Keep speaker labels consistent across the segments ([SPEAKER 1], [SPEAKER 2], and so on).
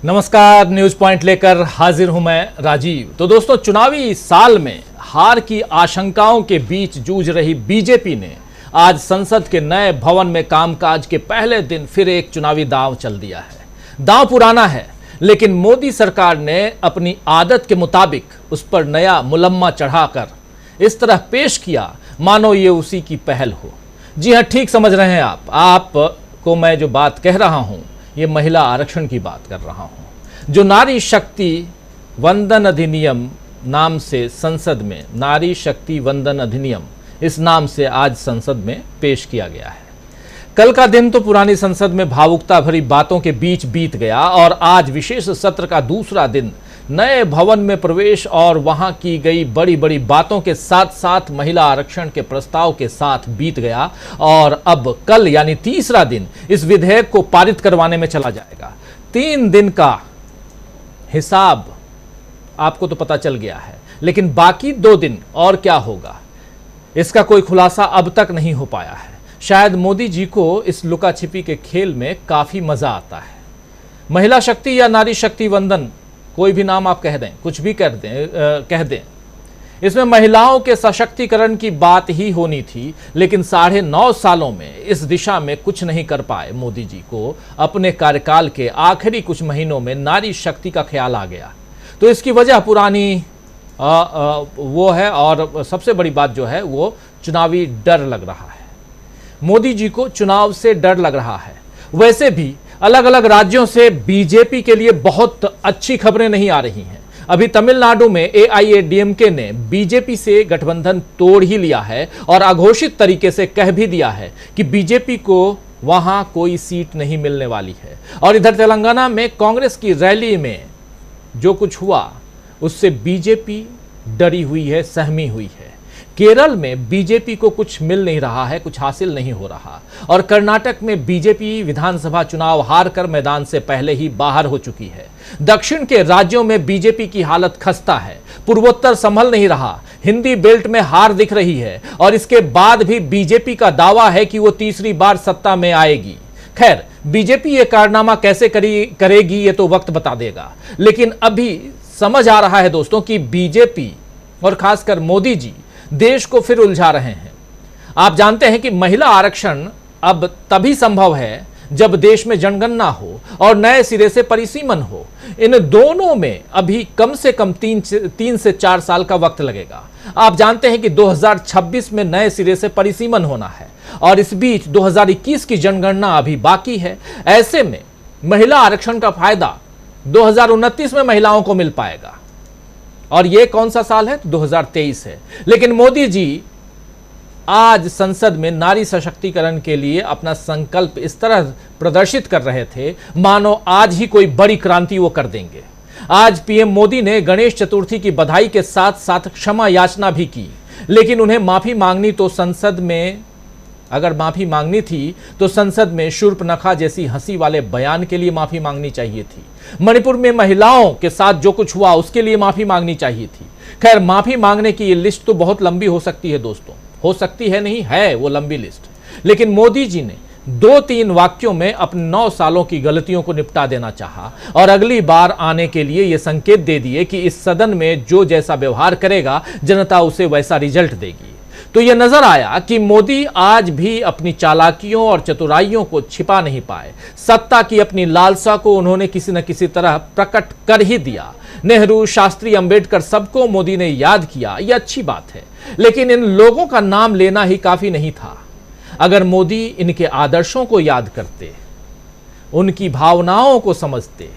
[SPEAKER 1] नमस्कार, news point लेकर हाजिर हूं मैं राजीव। तो दोस्तों, चुनावी साल में हार की आशंकाओं के बीच जूझ रही बीजेपी ने आज संसद के नए भवन में कामकाज के पहले दिन फिर एक चुनावी दांव चल दिया है। दांव पुराना है, लेकिन मोदी सरकार ने अपनी आदत के मुताबिक उस पर नया मुलम्मा चढ़ाकर इस तरह पेश किया मानो ये उसी की पहल हो। जी हां, ठीक समझ रहे हैं आपको मैं जो बात कह रहा हूं ये महिला आरक्षण की बात कर रहा हूं, जो नारी शक्ति वंदन अधिनियम नाम से संसद में, नारी शक्ति वंदन अधिनियम इस नाम से आज संसद में पेश किया गया है। कल का दिन तो पुरानी संसद में भावुकता भरी बातों के बीच बीत गया और आज विशेष सत्र का दूसरा दिन नए भवन में प्रवेश और वहां की गई बड़ी बड़ी बातों के साथ साथ महिला आरक्षण के प्रस्ताव के साथ बीत गया और अब कल यानी तीसरा दिन इस विधेयक को पारित करवाने में चला जाएगा। 3 दिन का हिसाब आपको तो पता चल गया है, लेकिन बाकी 2 दिन और क्या होगा इसका कोई खुलासा अब तक नहीं हो पाया है। शायद मोदी जी को इस लुका छिपी के खेल में काफी मजा आता है। महिला शक्ति या नारी शक्ति वंदन, कोई भी नाम आप कह दें, कुछ भी कह दें, इसमें महिलाओं के सशक्तिकरण की बात ही होनी थी, लेकिन 9.5 सालों में इस दिशा में कुछ नहीं कर पाए मोदी जी को। अपने कार्यकाल के आखिरी कुछ महीनों में नारी शक्ति का ख्याल आ गया। तो इसकी वजह पुरानी वो है, और सबसे बड़ी बात जो है वो चुनावी डर लग रहा है। मोदी जी को चुनाव से डर लग रहा है। वैसे भी अलग अलग राज्यों से बीजेपी के लिए बहुत अच्छी खबरें नहीं आ रही हैं। अभी तमिलनाडु में AIADMK ने बीजेपी से गठबंधन तोड़ ही लिया है और अघोषित तरीके से कह भी दिया है कि बीजेपी को वहां कोई सीट नहीं मिलने वाली है। और इधर तेलंगाना में कांग्रेस की रैली में जो कुछ हुआ उससे बीजेपी डरी हुई है, सहमी हुई है। केरल में बीजेपी को कुछ मिल नहीं रहा है, कुछ हासिल नहीं हो रहा, और कर्नाटक में बीजेपी विधानसभा चुनाव हार कर मैदान से पहले ही बाहर हो चुकी है। दक्षिण के राज्यों में बीजेपी की हालत खस्ता है, पूर्वोत्तर संभल नहीं रहा, हिंदी बेल्ट में हार दिख रही है और इसके बाद भी बीजेपी का दावा है कि वो तीसरी बार सत्ता में आएगी। खैर, बीजेपी ये कारनामा कैसे करेगी ये तो वक्त बता देगा, लेकिन अभी समझ आ रहा है दोस्तों कि बीजेपी और खासकर मोदी जी देश को फिर उलझा रहे हैं। आप जानते हैं कि महिला आरक्षण अब तभी संभव है जब देश में जनगणना हो और नए सिरे से परिसीमन हो। इन दोनों में अभी कम से कम 3 से 4 साल का वक्त लगेगा। आप जानते हैं कि 2026 में नए सिरे से परिसीमन होना है और इस बीच 2021 की जनगणना अभी बाकी है। ऐसे में महिला आरक्षण का फायदा 2029 में महिलाओं को मिल पाएगा, और यह कौन सा साल है? 2023 है। लेकिन मोदी जी आज संसद में नारी सशक्तिकरण के लिए अपना संकल्प इस तरह प्रदर्शित कर रहे थे मानो आज ही कोई बड़ी क्रांति वो कर देंगे। आज पीएम मोदी ने गणेश चतुर्थी की बधाई के साथ साथ क्षमा याचना भी की, लेकिन उन्हें माफी मांगनी तो संसद में, अगर माफी मांगनी थी तो संसद में शूर्पणखा जैसी हंसी वाले बयान के लिए माफी मांगनी चाहिए थी। मणिपुर में महिलाओं के साथ जो कुछ हुआ उसके लिए माफी मांगनी चाहिए थी। खैर, माफी मांगने की ये लिस्ट तो बहुत लंबी हो सकती है दोस्तों, हो सकती है नहीं, है वो लंबी लिस्ट, लेकिन मोदी जी ने 2-3 वाक्यों में अपने 9 सालों की गलतियों को निपटा देना चाहा और अगली बार आने के लिए ये संकेत दे दिए कि इस सदन में जो जैसा व्यवहार करेगा जनता उसे वैसा रिजल्ट देगी। तो यह नजर आया कि मोदी आज भी अपनी चालाकियों और चतुराइयों को छिपा नहीं पाए। सत्ता की अपनी लालसा को उन्होंने किसी न किसी तरह प्रकट कर ही दिया। नेहरू, शास्त्री, अंबेडकर सबको मोदी ने याद किया, यह अच्छी बात है, लेकिन इन लोगों का नाम लेना ही काफी नहीं था। अगर मोदी इनके आदर्शों को याद करते, उनकी भावनाओं को समझते,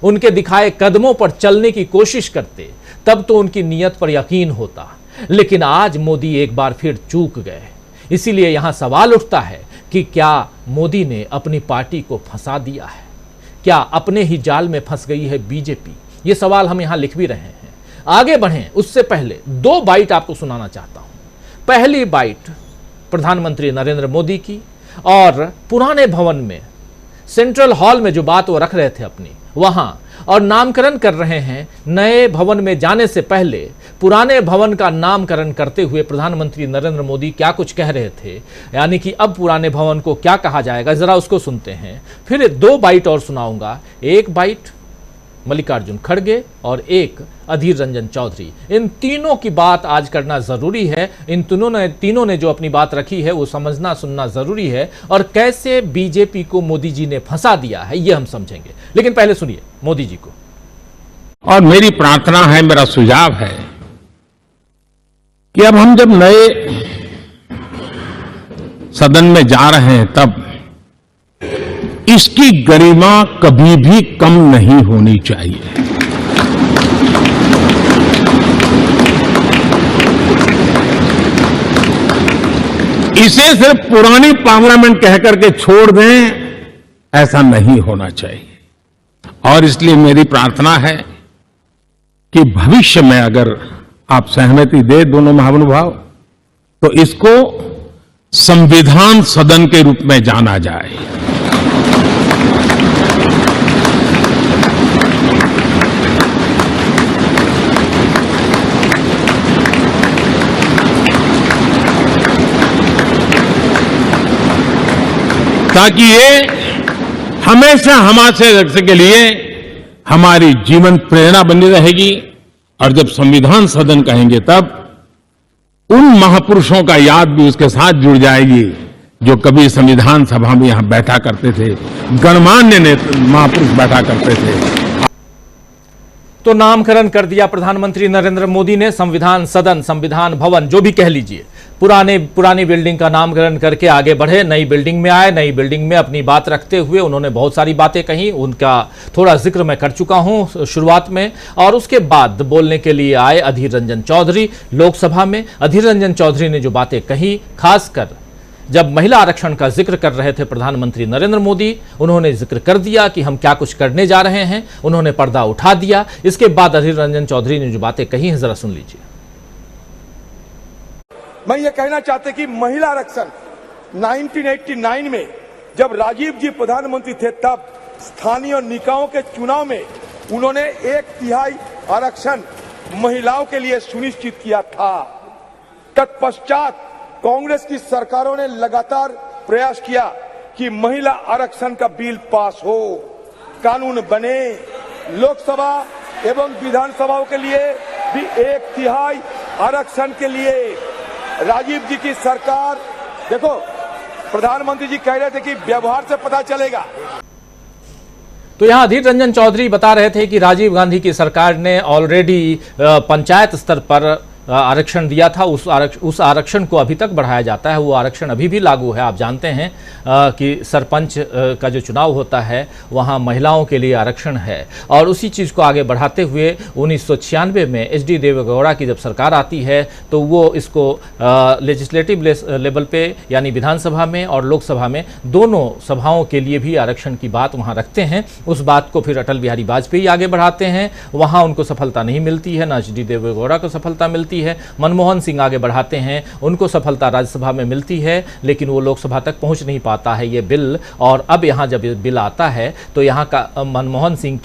[SPEAKER 1] उनके दिखाए कदमों पर चलने की कोशिश करते, तब तो उनकी नीयत पर यकीन होता। लेकिन आज मोदी एक बार फिर चूक गए। इसीलिए यहां सवाल उठता है कि क्या मोदी ने अपनी पार्टी को फंसा दिया है? क्या अपने ही जाल में फंस गई है बीजेपी? ये सवाल हम यहां लिख भी रहे हैं। आगे बढ़ें उससे पहले 2 बाइट आपको सुनाना चाहता हूं। पहली बाइट प्रधानमंत्री नरेंद्र मोदी की, और पुराने भवन में सेंट्रल हॉल में जो बात वो रख रहे थे अपनी वहां, और नामकरण कर रहे हैं। नए भवन में जाने से पहले पुराने भवन का नामकरण करते हुए प्रधानमंत्री नरेंद्र मोदी क्या कुछ कह रहे थे, यानी कि अब पुराने भवन को क्या कहा जाएगा, जरा उसको सुनते हैं। फिर 2 बाइट और सुनाऊंगा। एक बाइट मल्लिकार्जुन खड़गे और एक अधीर रंजन चौधरी। इन तीनों की बात आज करना जरूरी है। इन तीनों ने जो अपनी बात रखी है वो समझना सुनना जरूरी है, और कैसे बीजेपी को मोदी जी ने फंसा दिया है ये हम समझेंगे। लेकिन पहले सुनिए मोदी जी को।
[SPEAKER 2] और मेरी प्रार्थना है, मेरा सुझाव है कि अब हम जब नए सदन में जा रहे हैं तब इसकी गरिमा कभी भी कम नहीं होनी चाहिए। इसे सिर्फ पुरानी पार्लियामेंट कहकर के छोड़ दें, ऐसा नहीं होना चाहिए। और इसलिए मेरी प्रार्थना है कि भविष्य में अगर आप सहमति दे दोनों महानुभाव, तो इसको संविधान सदन के रूप में जाना जाए। ताकि ये हमेशा हमारे के लिए हमारी जीवन प्रेरणा बनी रहेगी। और जब संविधान सदन कहेंगे तब उन महापुरुषों का याद भी उसके साथ जुड़ जाएगी जो कभी संविधान सभा में यहां बैठा करते थे, गणमान्य महापुरुष बैठा करते थे।
[SPEAKER 1] तो नामकरण कर दिया प्रधानमंत्री नरेंद्र मोदी ने। संविधान सदन, संविधान भवन, जो भी कह लीजिए, पुरानी बिल्डिंग का नामकरण करके आगे बढ़े, नई बिल्डिंग में आए। नई बिल्डिंग में अपनी बात रखते हुए उन्होंने बहुत सारी बातें कही, उनका थोड़ा जिक्र मैं कर चुका हूं शुरुआत में। और उसके बाद बोलने के लिए आए अधीर रंजन चौधरी लोकसभा में। अधीर रंजन चौधरी ने जो बातें कही, खासकर जब महिला आरक्षण का जिक्र कर रहे थे प्रधानमंत्री नरेंद्र मोदी, उन्होंने जिक्र कर दिया कि हम क्या कुछ करने जा रहे हैं, उन्होंने पर्दा उठा दिया। इसके बाद अधीर रंजन चौधरी ने जो बातें कही हैं, जरा सुन लीजिए।
[SPEAKER 3] मैं ये कहना चाहते कि महिला आरक्षण 1989 में जब राजीव जी प्रधानमंत्री थे, तब स्थानीय निकायों के चुनाव में उन्होंने 1/3 आरक्षण महिलाओं के लिए सुनिश्चित किया था। तत्पश्चात कांग्रेस की सरकारों ने लगातार प्रयास किया कि महिला आरक्षण का बिल पास हो, कानून बने। लोकसभा एवं विधानसभाओं के लिए भी 1/3 आरक्षण के लिए राजीव जी की सरकार, देखो प्रधानमंत्री जी कह रहे थे कि व्यवहार से पता चलेगा।
[SPEAKER 1] तो यहां अधीर रंजन चौधरी बता रहे थे कि राजीव गांधी की सरकार ने ऑलरेडी पंचायत स्तर पर आरक्षण दिया था। उस आरक्षण को अभी तक बढ़ाया जाता है, वो आरक्षण अभी भी लागू है। आप जानते हैं कि सरपंच का जो चुनाव होता है वहाँ महिलाओं के लिए आरक्षण है। और उसी चीज़ को आगे बढ़ाते हुए 1996 में HD देवेगौड़ा की जब सरकार आती है तो वो इसको लेजिस्लेटिव लेवल पे, यानी विधानसभा में और लोकसभा में, दोनों सभाओं के लिए भी आरक्षण की बात वहाँ रखते हैं। उस बात को फिर अटल बिहारी वाजपेयी आगे बढ़ाते हैं, वहाँ उनको सफलता नहीं मिलती है, ना HD देवेगौड़ा को सफलता मिलती है। मनमोहन सिंह आगे बढ़ाते हैं, उनको सफलता राज्यसभा में मिलती है, लेकिन वो लोकसभा तक पहुंच नहीं पाता है ये बिल। और अब यहाँ जब ये बिल आता है तो यहाँ का मनमोहन सिंह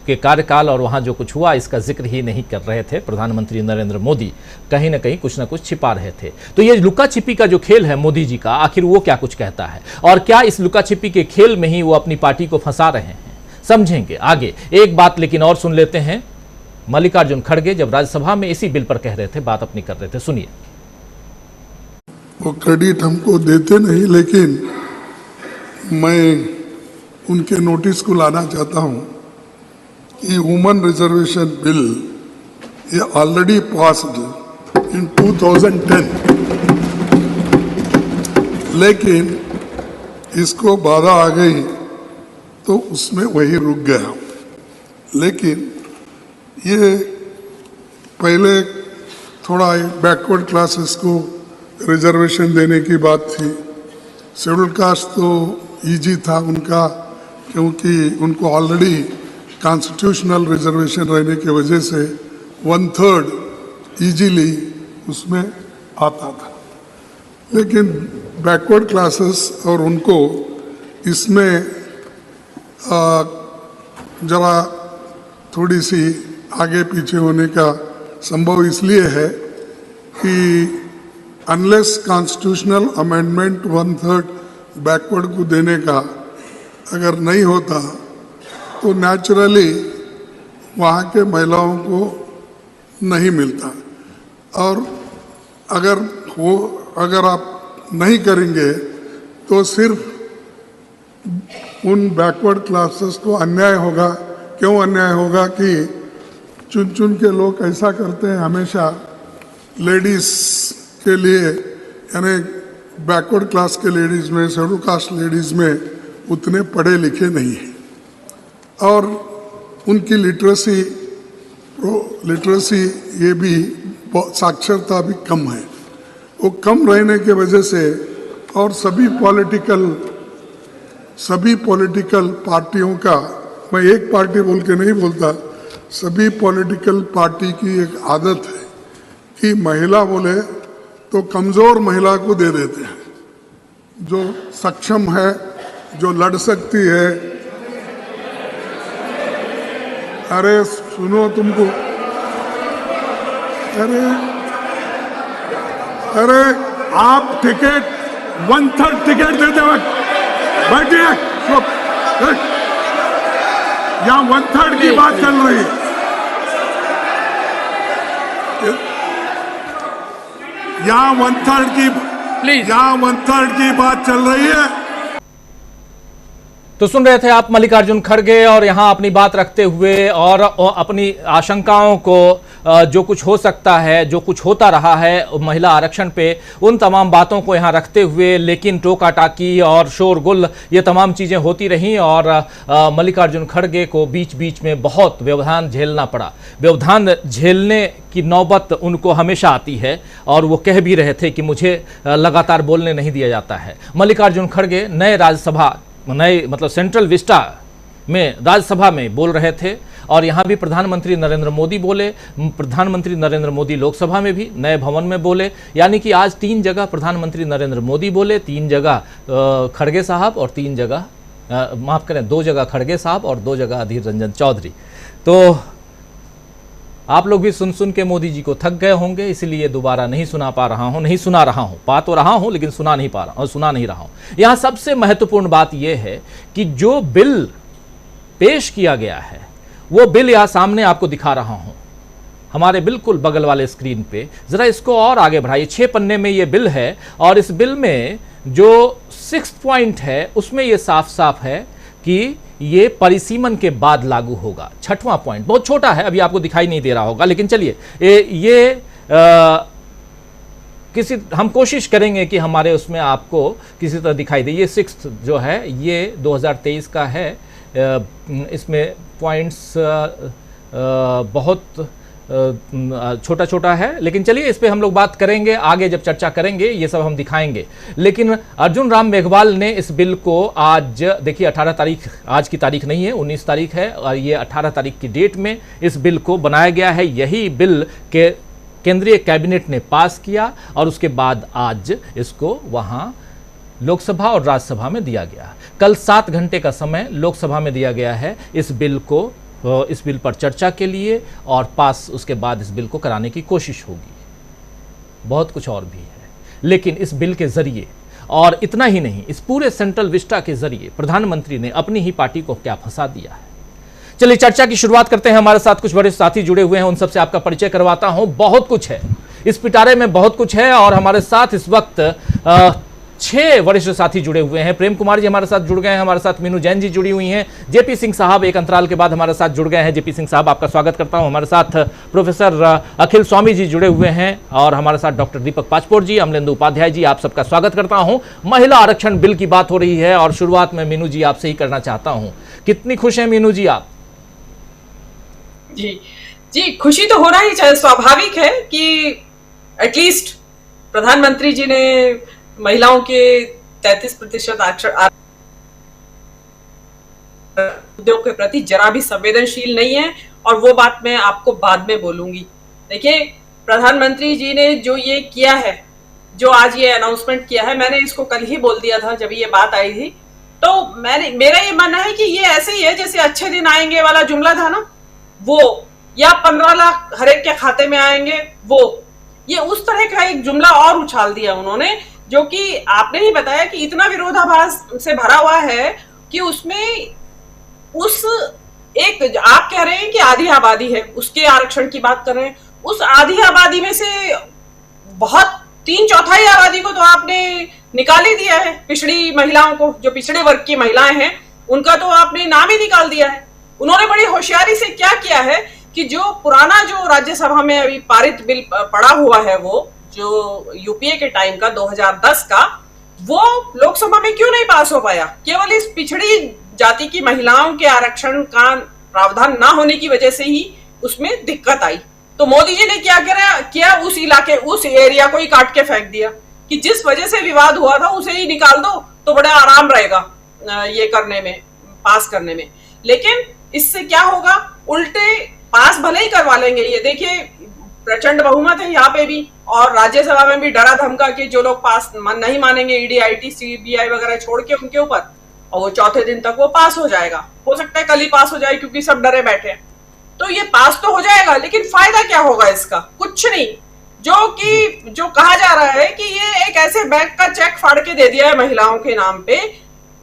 [SPEAKER 1] के कार्यकाल और वहाँ जो कुछ हुआ इसका जिक्र ही नहीं कर रहे थे प्रधानमंत्री नरेंद्र मोदी। कहीं ना कहीं कुछ ना कुछ छिपा रहे थे। तो ये लुका छिपी का जो खेल है मोदी जी का, आखिर वो क्या कुछ कहता है, और क्या इस लुका छिपी के खेल में ही वो अपनी पार्टी को फंसा रहे हैं, समझेंगे आगे। एक बात लेकिन और सुन लेते हैं। मल्लिकार्जुन खड़गे जब राज्यसभा में इसी बिल पर कह रहे थे, बात अपनी कर रहे थे, सुनिए।
[SPEAKER 4] वो क्रेडिट हमको देते नहीं, लेकिन मैं उनके नोटिस को लाना चाहता हूं कि वुमेन रिजर्वेशन बिल ये ऑलरेडी पास्ड इन 2010, लेकिन इसको बाधा आ गई तो उसमें वही रुक गया। लेकिन ये पहले थोड़ा बैकवर्ड क्लासेस को रिजर्वेशन देने की बात थी। शेड्यूल कास्ट तो इजी था उनका, क्योंकि उनको ऑलरेडी कॉन्स्टिट्यूशनल रिजर्वेशन रहने की वजह से 1/3 इजीली उसमें आता था। लेकिन बैकवर्ड क्लासेस और उनको इसमें जरा थोड़ी सी आगे पीछे होने का संभव इसलिए है कि अनलेस कॉन्स्टिट्यूशनल अमेंडमेंट 1/3 बैकवर्ड को देने का अगर नहीं होता तो नेचुरली वहाँ के महिलाओं को नहीं मिलता। और अगर आप नहीं करेंगे तो सिर्फ उन बैकवर्ड क्लासेस को अन्याय होगा। क्यों अन्याय होगा कि चुन चुन के लोग ऐसा करते हैं, हमेशा लेडीज़ के लिए, यानी बैकवर्ड क्लास के लेडीज़ में, शेड्यूल कास्ट लेडीज़ में उतने पढ़े लिखे नहीं हैं और उनकी लिटरेसी ये भी साक्षरता भी कम है। वो कम रहने के वजह से और सभी पॉलिटिकल पार्टियों का, मैं एक पार्टी बोल के नहीं बोलता, सभी पॉलिटिकल पार्टी की एक आदत है कि महिला बोले तो कमज़ोर महिला को दे देते हैं, जो सक्षम है, जो लड़ सकती है। अरे सुनो, तुमको अरे आप टिकट 1/3 टिकट देते वक्त बैठिए, यहाँ 1/3 की बात चल रही है। यहाँ 1/3 की बात चल रही है।
[SPEAKER 1] तो सुन रहे थे आप मल्लिकार्जुन खड़गे, और यहां अपनी बात रखते हुए और अपनी आशंकाओं को, जो कुछ हो सकता है, जो कुछ होता रहा है महिला आरक्षण पे, उन तमाम बातों को यहां रखते हुए, लेकिन टोका टाकी और शोरगुल ये तमाम चीज़ें होती रहीं और मल्लिकार्जुन खड़गे को बीच बीच में बहुत व्यवधान झेलना पड़ा। व्यवधान झेलने की नौबत उनको हमेशा आती है और वो कह भी रहे थे कि मुझे लगातार बोलने नहीं दिया जाता है। मल्लिकार्जुन खड़गे मतलब सेंट्रल विस्टा में राज्यसभा में बोल रहे थे और यहाँ भी प्रधानमंत्री नरेंद्र मोदी बोले। प्रधानमंत्री नरेंद्र मोदी लोकसभा में भी नए भवन में बोले, यानी कि आज 3 जगह प्रधानमंत्री नरेंद्र मोदी बोले, 3 जगह खड़गे साहब और 3 जगह 2 जगह खड़गे साहब और 2 जगह अधीर रंजन चौधरी। तो आप लोग भी सुन के मोदी जी को थक गए होंगे, इसलिए दोबारा नहीं सुना रहा हूं, पा तो रहा हूं लेकिन सुना नहीं रहा हूं। यहां सबसे महत्वपूर्ण बात यह है कि जो बिल पेश किया गया है वो बिल यहां सामने आपको दिखा रहा हूं, हमारे बिल्कुल बगल वाले स्क्रीन पे। जरा इसको और आगे बढ़ाइए। 6 पन्ने में ये बिल है और इस बिल में जो 6th पॉइंट है उसमें ये साफ साफ है कि ये परिसीमन के बाद लागू होगा। 6वां पॉइंट बहुत छोटा है, अभी आपको दिखाई नहीं दे रहा होगा, लेकिन चलिए हम कोशिश करेंगे कि हमारे उसमें आपको किसी तरह दिखाई दे। ये 6th जो है ये 2023 का है। इसमें पॉइंट्स बहुत छोटा छोटा है, लेकिन चलिए इस पे हम लोग बात करेंगे आगे, जब चर्चा करेंगे ये सब हम दिखाएंगे। लेकिन अर्जुन राम मेघवाल ने इस बिल को आज, देखिए 18 तारीख, आज की तारीख नहीं है, 19 तारीख है और ये 18 तारीख की डेट में इस बिल को बनाया गया है। यही बिल के केंद्रीय कैबिनेट ने पास किया और उसके बाद आज इसको वहां लोकसभा और राज्यसभा में दिया गया। कल 7 घंटे का समय लोकसभा में दिया गया है इस बिल पर चर्चा के लिए, और पास उसके बाद इस बिल को कराने की कोशिश होगी। बहुत कुछ और भी है, लेकिन इस बिल के जरिए, और इतना ही नहीं, इस पूरे सेंट्रल विस्टा के जरिए प्रधानमंत्री ने अपनी ही पार्टी को क्या फंसा दिया है। चलिए चर्चा की शुरुआत करते हैं। हमारे साथ कुछ बड़े साथी जुड़े हुए हैं, उन सबसे आपका परिचय करवाता हूं। बहुत कुछ है इस पिटारे में, बहुत कुछ है, और हमारे साथ इस वक्त 6 वरिष्ठ साथी जुड़े हुए हैं। प्रेम कुमार जी हमारे साथ जुड़ गए हैं, हमारे साथ मीनू जैन जी जुड़ी हुई हैं, जेपी सिंह साहब एक अंतराल के बाद हमारे साथ जुड़ गए हैं। जेपी सिंह साहब आपका स्वागत करता हूं। हमारे साथ प्रोफेसर अखिल स्वामी जी जुड़े हुए हैं और हमारे साथ डॉक्टर दीपक पाचपोर जी, अमलेंदु उपाध्याय जी, आप सबका स्वागत करता हूं। महिला आरक्षण बिल की बात हो रही है और शुरुआत में मीनू जी आपसे ही करना चाहता हूं। कितनी खुश हैं मीनू जी आप?
[SPEAKER 5] जी खुशी तो होना ही चाहिए, स्वाभाविक है कि एटलीस्ट प्रधानमंत्री जी ने महिलाओं के 33% आरक्षण मुद्दों के प्रति जरा भी संवेदनशील नहीं है, और वो बात मैं आपको बाद में बोलूंगी। देखिए प्रधानमंत्री जी ने जो ये किया है, जो आज ये अनाउंसमेंट किया है, मैंने इसको कल ही बोल दिया था जब ये बात आई थी। तो मेरा ये मानना है कि ये ऐसे ही है जैसे अच्छे दिन आएंगे वाला जुमला था ना, वो, या 15 लाख हर एक के खाते में आएंगे, वो, ये उस तरह का एक जुमला और उछाल दिया उन्होंने, जो कि आपने ही बताया कि इतना विरोधाभास से भरा हुआ है कि उसमें उस एक आप कह रहे हैं कि आधी आबादी है उसके आरक्षण की बात कर रहे हैं, उस आधी आबादी में से बहुत 3/4 आबादी को तो आपने निकाल ही दिया है। पिछड़ी महिलाओं को, जो पिछड़े वर्ग की महिलाएं हैं, उनका तो आपने नाम ही निकाल दिया है। उन्होंने बड़ी होशियारी से क्या किया है कि जो पुराना जो राज्यसभा में अभी पारित बिल पड़ा हुआ है, वो जो यूपीए के टाइम का 2010 का, वो लोकसभा में क्यों नहीं पास हो पाया? केवल इस पिछड़ी जाति की महिलाओं के आरक्षण का प्रावधान ना होने की वजह से ही उसमें दिक्कत आई। तो मोदी जी ने क्या किया, उस इलाके, उस एरिया को ही काट के फेंक दिया कि जिस वजह से विवाद हुआ था उसे ही निकाल दो तो बड़ा आराम रहेगा ये करने में, पास करने में। लेकिन इससे क्या होगा, उल्टे पास भले ही करवा लेंगे। ये देखिए प्रचंड बहुमत है यहाँ पे भी, और राज्यसभा में भी डरा धमका के जो लोग पास नहीं मानेंगे ईडी, आईटी, सीबीआई वगैरह छोड़ के उनके ऊपर, और वो चौथे दिन तक वो पास हो जाएगा। हो सकता है कल ही पास हो जाए क्योंकि सब डरे बैठे हैं। तो ये पास तो हो जाएगा, लेकिन फायदा क्या होगा इसका? कुछ नहीं। जो कहा जा रहा है कि ये एक ऐसे बैंक का चेक फाड़ के दे दिया है महिलाओं के नाम पे,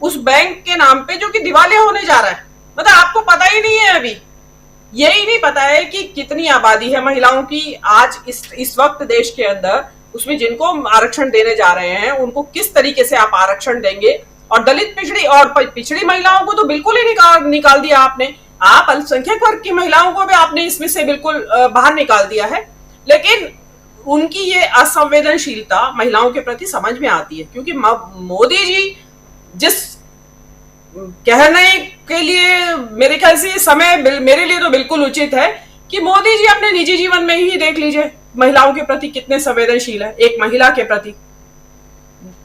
[SPEAKER 5] उस बैंक के नाम पे जो कि दिवालिया होने जा रहा है। मतलब आपको पता ही नहीं है, अभी यही नहीं पता है कि कितनी आबादी है महिलाओं की आज इस वक्त देश के अंदर, उसमें जिनको आरक्षण देने जा रहे हैं उनको किस तरीके से आप आरक्षण देंगे। और दलित, पिछड़ी और पिछड़ी महिलाओं को तो बिल्कुल ही निकाल दिया आपने। आप अल्पसंख्यक वर्ग की महिलाओं को भी आपने इसमें से बिल्कुल बाहर निकाल दिया है। लेकिन उनकी ये असंवेदनशीलता महिलाओं के प्रति समझ में आती है, क्योंकि मोदी जी जिस कहने के लिए मेरे ख्याल से समय मेरे लिए तो बिल्कुल उचित है कि मोदी जी अपने निजी जीवन में ही देख लीजिए महिलाओं के प्रति कितने संवेदनशील है। एक महिला के प्रति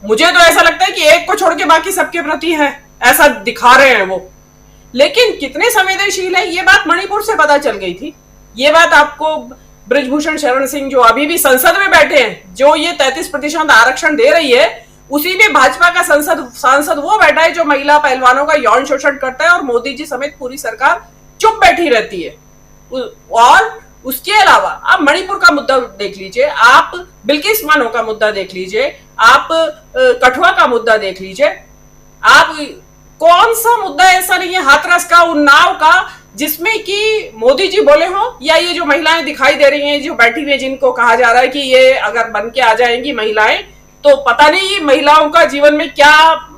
[SPEAKER 5] मुझे तो ऐसा लगता है कि एक को छोड़ के बाकी सबके प्रति है, ऐसा दिखा रहे हैं वो। लेकिन कितने संवेदनशील है ये बात मणिपुर से पता चल गई थी। ये बात आपको बृजभूषण शरण सिंह, जो अभी भी संसद में बैठे हैं, जो ये 33% आरक्षण दे रही है, उसी में भाजपा का सांसद वो बैठा है जो महिला पहलवानों का यौन शोषण करता है, और मोदी जी समेत पूरी सरकार चुप बैठी रहती है। और उसके अलावा आप मणिपुर का मुद्दा देख लीजिए, आप बिल्किस बानो का मुद्दा देख लीजिए, आप कठुआ का मुद्दा देख लीजिए, आप कौन सा मुद्दा ऐसा नहीं है, हाथरस का, उन्नाव का, जिसमें कि मोदी जी बोले हो, या ये जो महिलाएं दिखाई दे रही हैं जो बैठी हुई, जिनको कहा जा रहा है कि ये अगर बन के आ जाएंगी महिलाएं तो पता नहीं महिलाओं का जीवन में क्या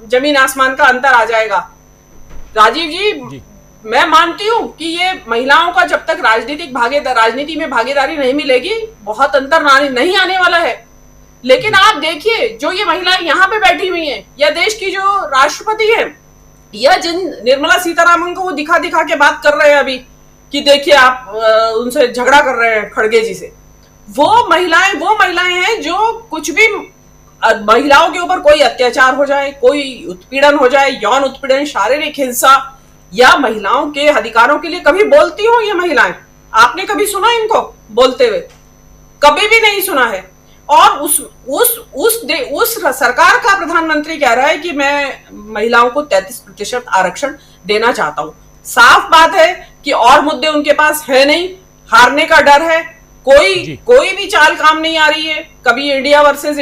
[SPEAKER 5] जमीन आसमान का अंतर आ जाएगा। राजीव जी, मैं मानती हूं कि ये महिलाओं का जब तक राजनीति में भागीदारी नहीं मिलेगी, बहुत अंतर नहीं आने वाला है। लेकिन आप देखिए जो ये महिलाएं यहाँ पे बैठी हुई हैं, या देश की जो राष्ट्रपति है, या जिन निर्मला सीतारामन को वो दिखा के बात कर रहे हैं अभी कि देखिए आप उनसे झगड़ा कर रहे हैं खड़गे जी से, वो महिलाएं हैं जो कुछ भी महिलाओं के ऊपर कोई अत्याचार हो जाए, कोई उत्पीड़न हो जाए, यौन उत्पीड़न, शारीरिक हिंसा, या महिलाओं के अधिकारों के लिए कभी बोलती हो ये महिलाएं? आपने कभी सुना इनको बोलते हुए? कभी भी नहीं सुना है। और उस सरकार का प्रधानमंत्री कह रहा है कि मैं महिलाओं को 33% आरक्षण देना चाहता हूं। साफ बात है कि और मुद्दे उनके पास है नहीं, हारने का डर है, कोई भी चाल काम नहीं आ रही है। कभी इंडिया वर्सेस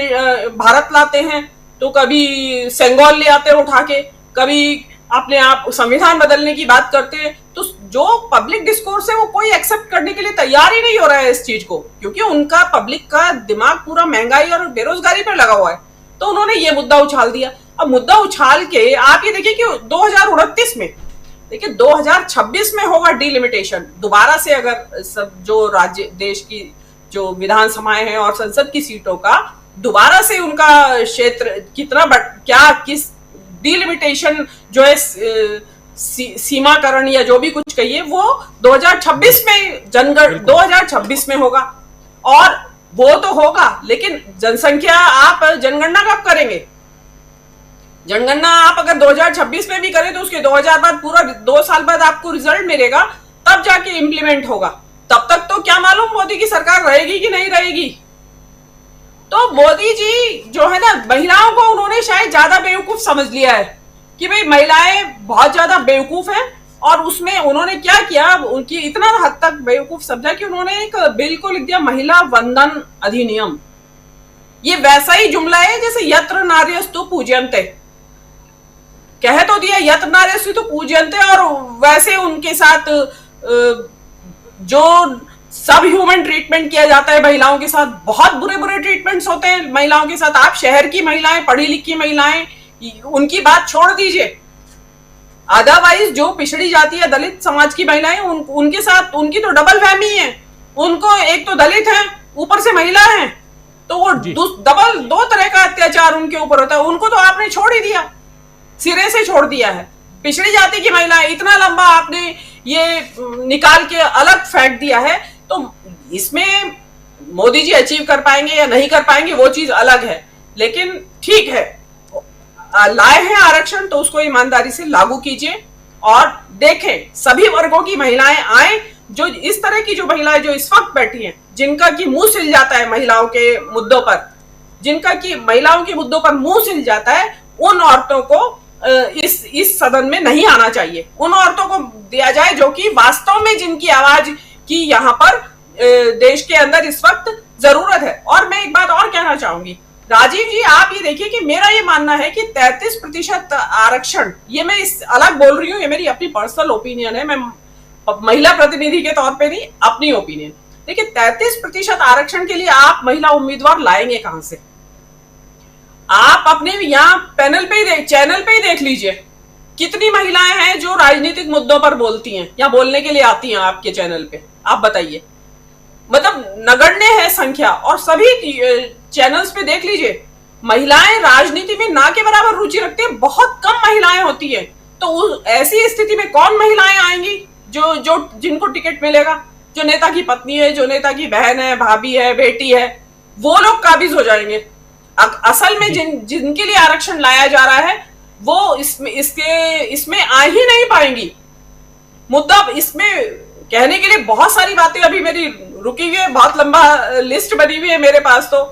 [SPEAKER 5] भारत लाते हैं, तो कभी सेंगोल ले आते हैं उठा के, कभी अपने आप संविधान बदलने की बात करते हैं। तो जो पब्लिक डिस्कोर्स है वो कोई एक्सेप्ट करने के लिए तैयार ही नहीं हो रहा है इस चीज को, क्योंकि उनका पब्लिक का दिमाग पूरा महंगाई और बेरोजगारी पर लगा हुआ है। तो उन्होंने ये मुद्दा उछाल दिया। अब मुद्दा उछाल के आप ये देखिए कि 2029 में, देखिए 2026 में होगा डिलिमिटेशन दोबारा से, अगर सब जो राज्य देश की जो विधानसभाएं हैं और संसद की सीटों का दोबारा से उनका क्षेत्र कितना किस डिलिमिटेशन जो है सीमाकरण या जो भी कुछ कहिए, वो 2026 में 2026 में होगा। और वो तो होगा, लेकिन जनसंख्या आप जनगणना कब करेंगे? जनगणना आप अगर 2026 में भी करें तो उसके 2000 बाद पूरा 2 साल बाद आपको रिजल्ट मिलेगा, तब जाके इंप्लीमेंट होगा। तब तक तो क्या मालूम मोदी की सरकार रहेगी कि नहीं रहेगी। तो मोदी जी जो है ना, महिलाओं को उन्होंने शायद ज्यादा बेवकूफ समझ लिया है कि भाई महिलाएं बहुत ज्यादा बेवकूफ हैं, और उसमें उन्होंने क्या किया, उनकी इतना हद तक बेवकूफ समझा कि उन्होंने एक बिल को लिख दिया महिला वंदन अधिनियम। ये वैसा ही जुमला है जैसे यत्र नार्यस्तु पूज्यन्ते। कह तो दिया यत नार्यस्तु तो पूज्यन्ते, और वैसे उनके साथ जो सब ह्यूमन ट्रीटमेंट किया जाता है महिलाओं के साथ, बहुत बुरे बुरे ट्रीटमेंट्स होते हैं महिलाओं के साथ। आप शहर की महिलाएं, पढ़ी लिखी महिलाएं, उनकी बात छोड़ दीजिए, अदरवाइज जो पिछड़ी जाति है दलित समाज की महिलाएं, उनके साथ उनकी तो डबल फहमी है। उनको एक तो दलित है, ऊपर से महिला है, तो वो डबल दो तरह का अत्याचार उनके ऊपर होता है। उनको तो आपने छोड़ ही दिया, सिरे से छोड़ दिया है। पिछड़ी जाति की महिलाएं इतना लंबा आपने ये निकाल के अलग फेंक दिया है, तो इसमें मोदी जी अचीव कर पाएंगे या नहीं कर पाएंगे वो चीज अलग है, लेकिन ठीक है, लाए हैं आरक्षण तो उसको ईमानदारी से लागू कीजिए और देखें सभी वर्गों की महिलाएं आए। जो इस तरह की जो महिलाएं जो इस वक्त बैठी हैं, जिनका की मुंह सिल जाता है महिलाओं के मुद्दों पर, जिनका की महिलाओं के मुद्दों पर मुंह सिल जाता है, उन औरतों को इस सदन में नहीं आना चाहिए। उन औरतों को दिया जाए जो कि वास्तव में जिनकी आवाज की यहाँ पर देश के अंदर इस वक्त जरूरत है। और मैं एक बात और कहना चाहूंगी, राजीव जी आप ये देखिए कि मेरा ये मानना है कि 33% आरक्षण, ये मैं इस अलग बोल रही हूँ, ये मेरी अपनी पर्सनल ओपिनियन है, मैं महिला प्रतिनिधि के तौर पे नहीं, अपनी ओपिनियन। देखिए 33% आरक्षण के लिए आप महिला उम्मीदवार लाएंगे कहां से? आप अपने यहाँ पैनल पे ही चैनल पे ही देख लीजिए, कितनी महिलाएं हैं जो राजनीतिक मुद्दों पर बोलती हैं या बोलने के लिए आती हैं आपके चैनल पे, आप बताइए। मतलब नगण्य है संख्या, और सभी चैनल्स पे देख लीजिए, महिलाएं राजनीति में ना के बराबर रुचि रखती है, बहुत कम महिलाएं होती है। तो ऐसी स्थिति में कौन महिलाएं आएंगी जो जिनको टिकट मिलेगा? जो नेता की पत्नी है, जो नेता की बहन है, भाभी है, बेटी है, वो लोग काबिज हो जाएंगे। असल में जिनके लिए आरक्षण लाया जा रहा है वो इसमें आ ही नहीं पाएंगी। मुद्दा इसमें कहने के लिए बहुत सारी बातें अभी मेरी रुकी हुई है, बहुत लंबा लिस्ट बनी हुई है मेरे पास, तो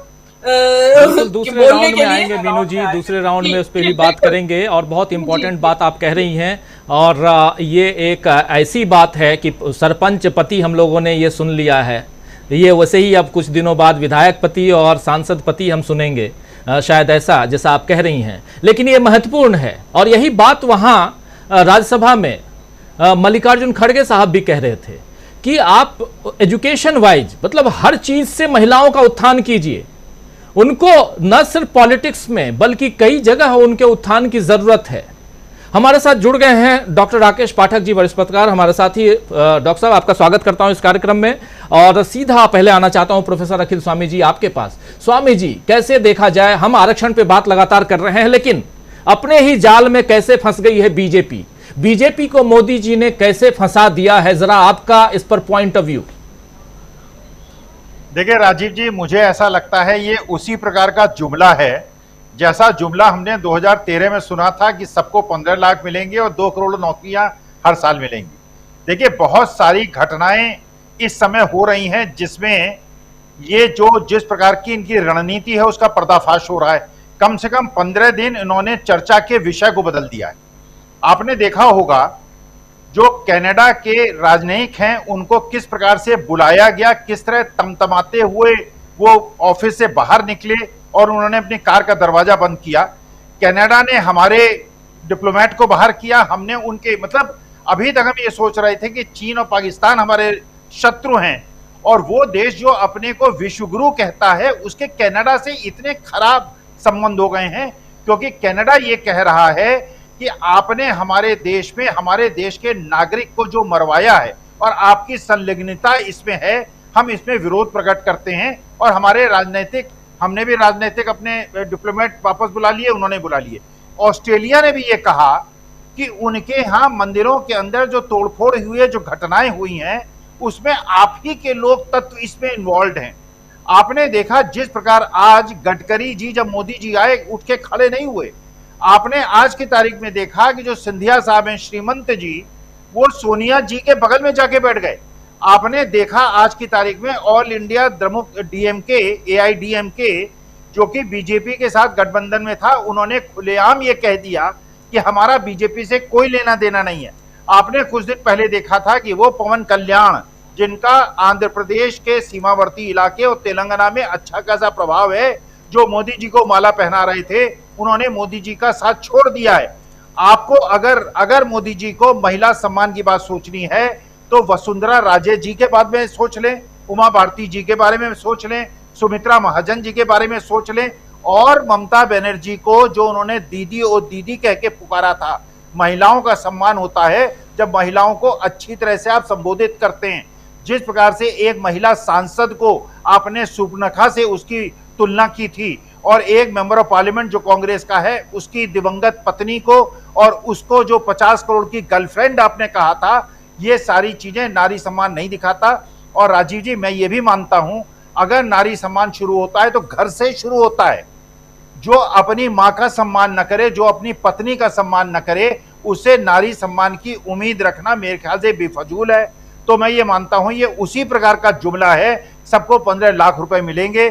[SPEAKER 1] दूसरे राउंड में आएंगे मीनू जी, दूसरे राउंड में उस पर भी बात करेंगे। और बहुत इंपॉर्टेंट बात आप कह रही हैं, और ये एक ऐसी बात है कि सरपंच पति हम लोगों ने ये सुन लिया है, ये वैसे ही अब कुछ दिनों बाद विधायक पति और सांसद पति हम सुनेंगे, शायद ऐसा जैसा आप कह रही हैं। लेकिन ये महत्वपूर्ण है, और यही बात वहाँ राज्यसभा में मल्लिकार्जुन खड़गे साहब भी कह रहे थे कि आप एजुकेशन वाइज, मतलब हर चीज से महिलाओं का उत्थान कीजिए। उनको न सिर्फ पॉलिटिक्स में बल्कि कई जगह उनके उत्थान की जरूरत है। हमारे साथ जुड़ गए हैं डॉक्टर राकेश पाठक जी, वरिष्ठ पत्रकार हमारे साथ ही। डॉक्टर साहब आपका स्वागत करता हूं इस कार्यक्रम में, और सीधा पहले आना चाहता हूं प्रोफेसर अखिल स्वामी जी आपके पास। स्वामी जी, कैसे देखा जाए, हम आरक्षण पे बात लगातार कर रहे हैं, लेकिन अपने ही जाल में कैसे फंस गई है बीजेपी? बीजेपी को मोदी जी ने कैसे फंसा दिया है, जरा आपका इस पर पॉइंट ऑफ व्यू।
[SPEAKER 6] देखिए राजीव जी, मुझे ऐसा लगता है ये उसी प्रकार का जुमला है जैसा जुमला हमने 2013 में सुना था कि सबको 15 लाख मिलेंगे और 2 करोड़ नौकरियां हर साल मिलेंगी। देखिए बहुत सारी घटनाएं इस समय हो रही हैं जिसमें ये जिस प्रकार की इनकी रणनीति है उसका पर्दाफाश हो रहा है। कम से कम 15 दिन इन्होंने चर्चा के विषय को बदल दिया है। आपने देखा होगा जो कनाडा के राजनयिक हैं उनको किस प्रकार से बुलाया गया, किस तरह तमतमाते हुए वो ऑफिस से बाहर निकले और उन्होंने अपनी कार का दरवाजा बंद किया। कनाडा ने हमारे डिप्लोमेट को बाहर किया, हमने उनके, मतलब अभी तक हम ये सोच रहे थे कि चीन और पाकिस्तान हमारे शत्रु हैं, और वो देश जो अपने को विश्वगुरु कहता है उसके कनाडा से इतने खराब संबंध हो गए हैं, क्योंकि कनाडा ये कह रहा है कि आपने हमारे देश में हमारे देश के नागरिक को जो मरवाया है और आपकी संलिग्नता इसमें है, हम इसमें विरोध प्रकट करते हैं। और हमारे राजनीतिक, हमने भी राजनीतिक अपने डिप्लोमेट वापस बुला लिए, उन्होंने बुला लिए। ऑस्ट्रेलिया ने भी ये कहा कि उनके यहाँ मंदिरों के अंदर जो तोड़फोड़ हुई है, जो घटनाएं हुई हैं, उसमें आप ही के लोग तत्व इसमें इन्वॉल्व हैं। आपने देखा जिस प्रकार आज गडकरी जी जब मोदी जी आए उठ के खड़े नहीं हुए। आपने आज की तारीख में देखा कि जो सिंधिया साहब हैं, श्रीमंत जी, वो सोनिया जी के बगल में जाके बैठ गए। आपने देखा आज की तारीख में ऑल इंडिया द्रमुक डीएमके, एआईडीएमके, जो कि बीजेपी के साथ गठबंधन में था, उन्होंने खुलेआम ये कह दिया कि हमारा बीजेपी से कोई लेना देना नहीं है। आपने कुछ दिन पहले देखा था कि वो पवन कल्याण, जिनका आंध्र प्रदेश के सीमावर्ती इलाके और तेलंगाना में अच्छा खासा प्रभाव है, जो मोदी जी को माला पहना रहे थे, उन्होंने मोदी जी का साथ छोड़ दिया है। आपको अगर मोदी जी को महिला सम्मान की बात सोचनी है तो वसुंधरा राजे जी के बारे में सोच लें, उमा भारती जी के बारे में सोच लें, सुमित्रा महाजन जी के बारे में सोच लें, और ममता बनर्जी को जो उन्होंने दीदी और दीदी कह के पुकारा था। महिलाओं का सम्मान होता है जब महिलाओं को अच्छी तरह से आप संबोधित करते हैं। जिस प्रकार से एक महिला सांसद को आपने सुपर्णखा से उसकी तुलना की थी, और एक मेंबर ऑफ पार्लियामेंट जो कांग्रेस का है उसकी दिवंगत पत्नी को, और उसको जो 50 करोड़ की गर्लफ्रेंड आपने कहा था, ये सारी चीजें नारी सम्मान नहीं दिखाता। और राजीव जी, मैं ये भी मानता हूं, अगर नारी सम्मान शुरू होता है तो घर से शुरू होता है। जो अपनी मां का सम्मान न करे, जो अपनी पत्नी का सम्मान न करे, उसे नारी सम्मान की उम्मीद रखना मेरे ख्याल से बेफजूल है। तो मैं ये मानता हूं ये उसी प्रकार का जुमला है, सबको 15 लाख रुपए मिलेंगे,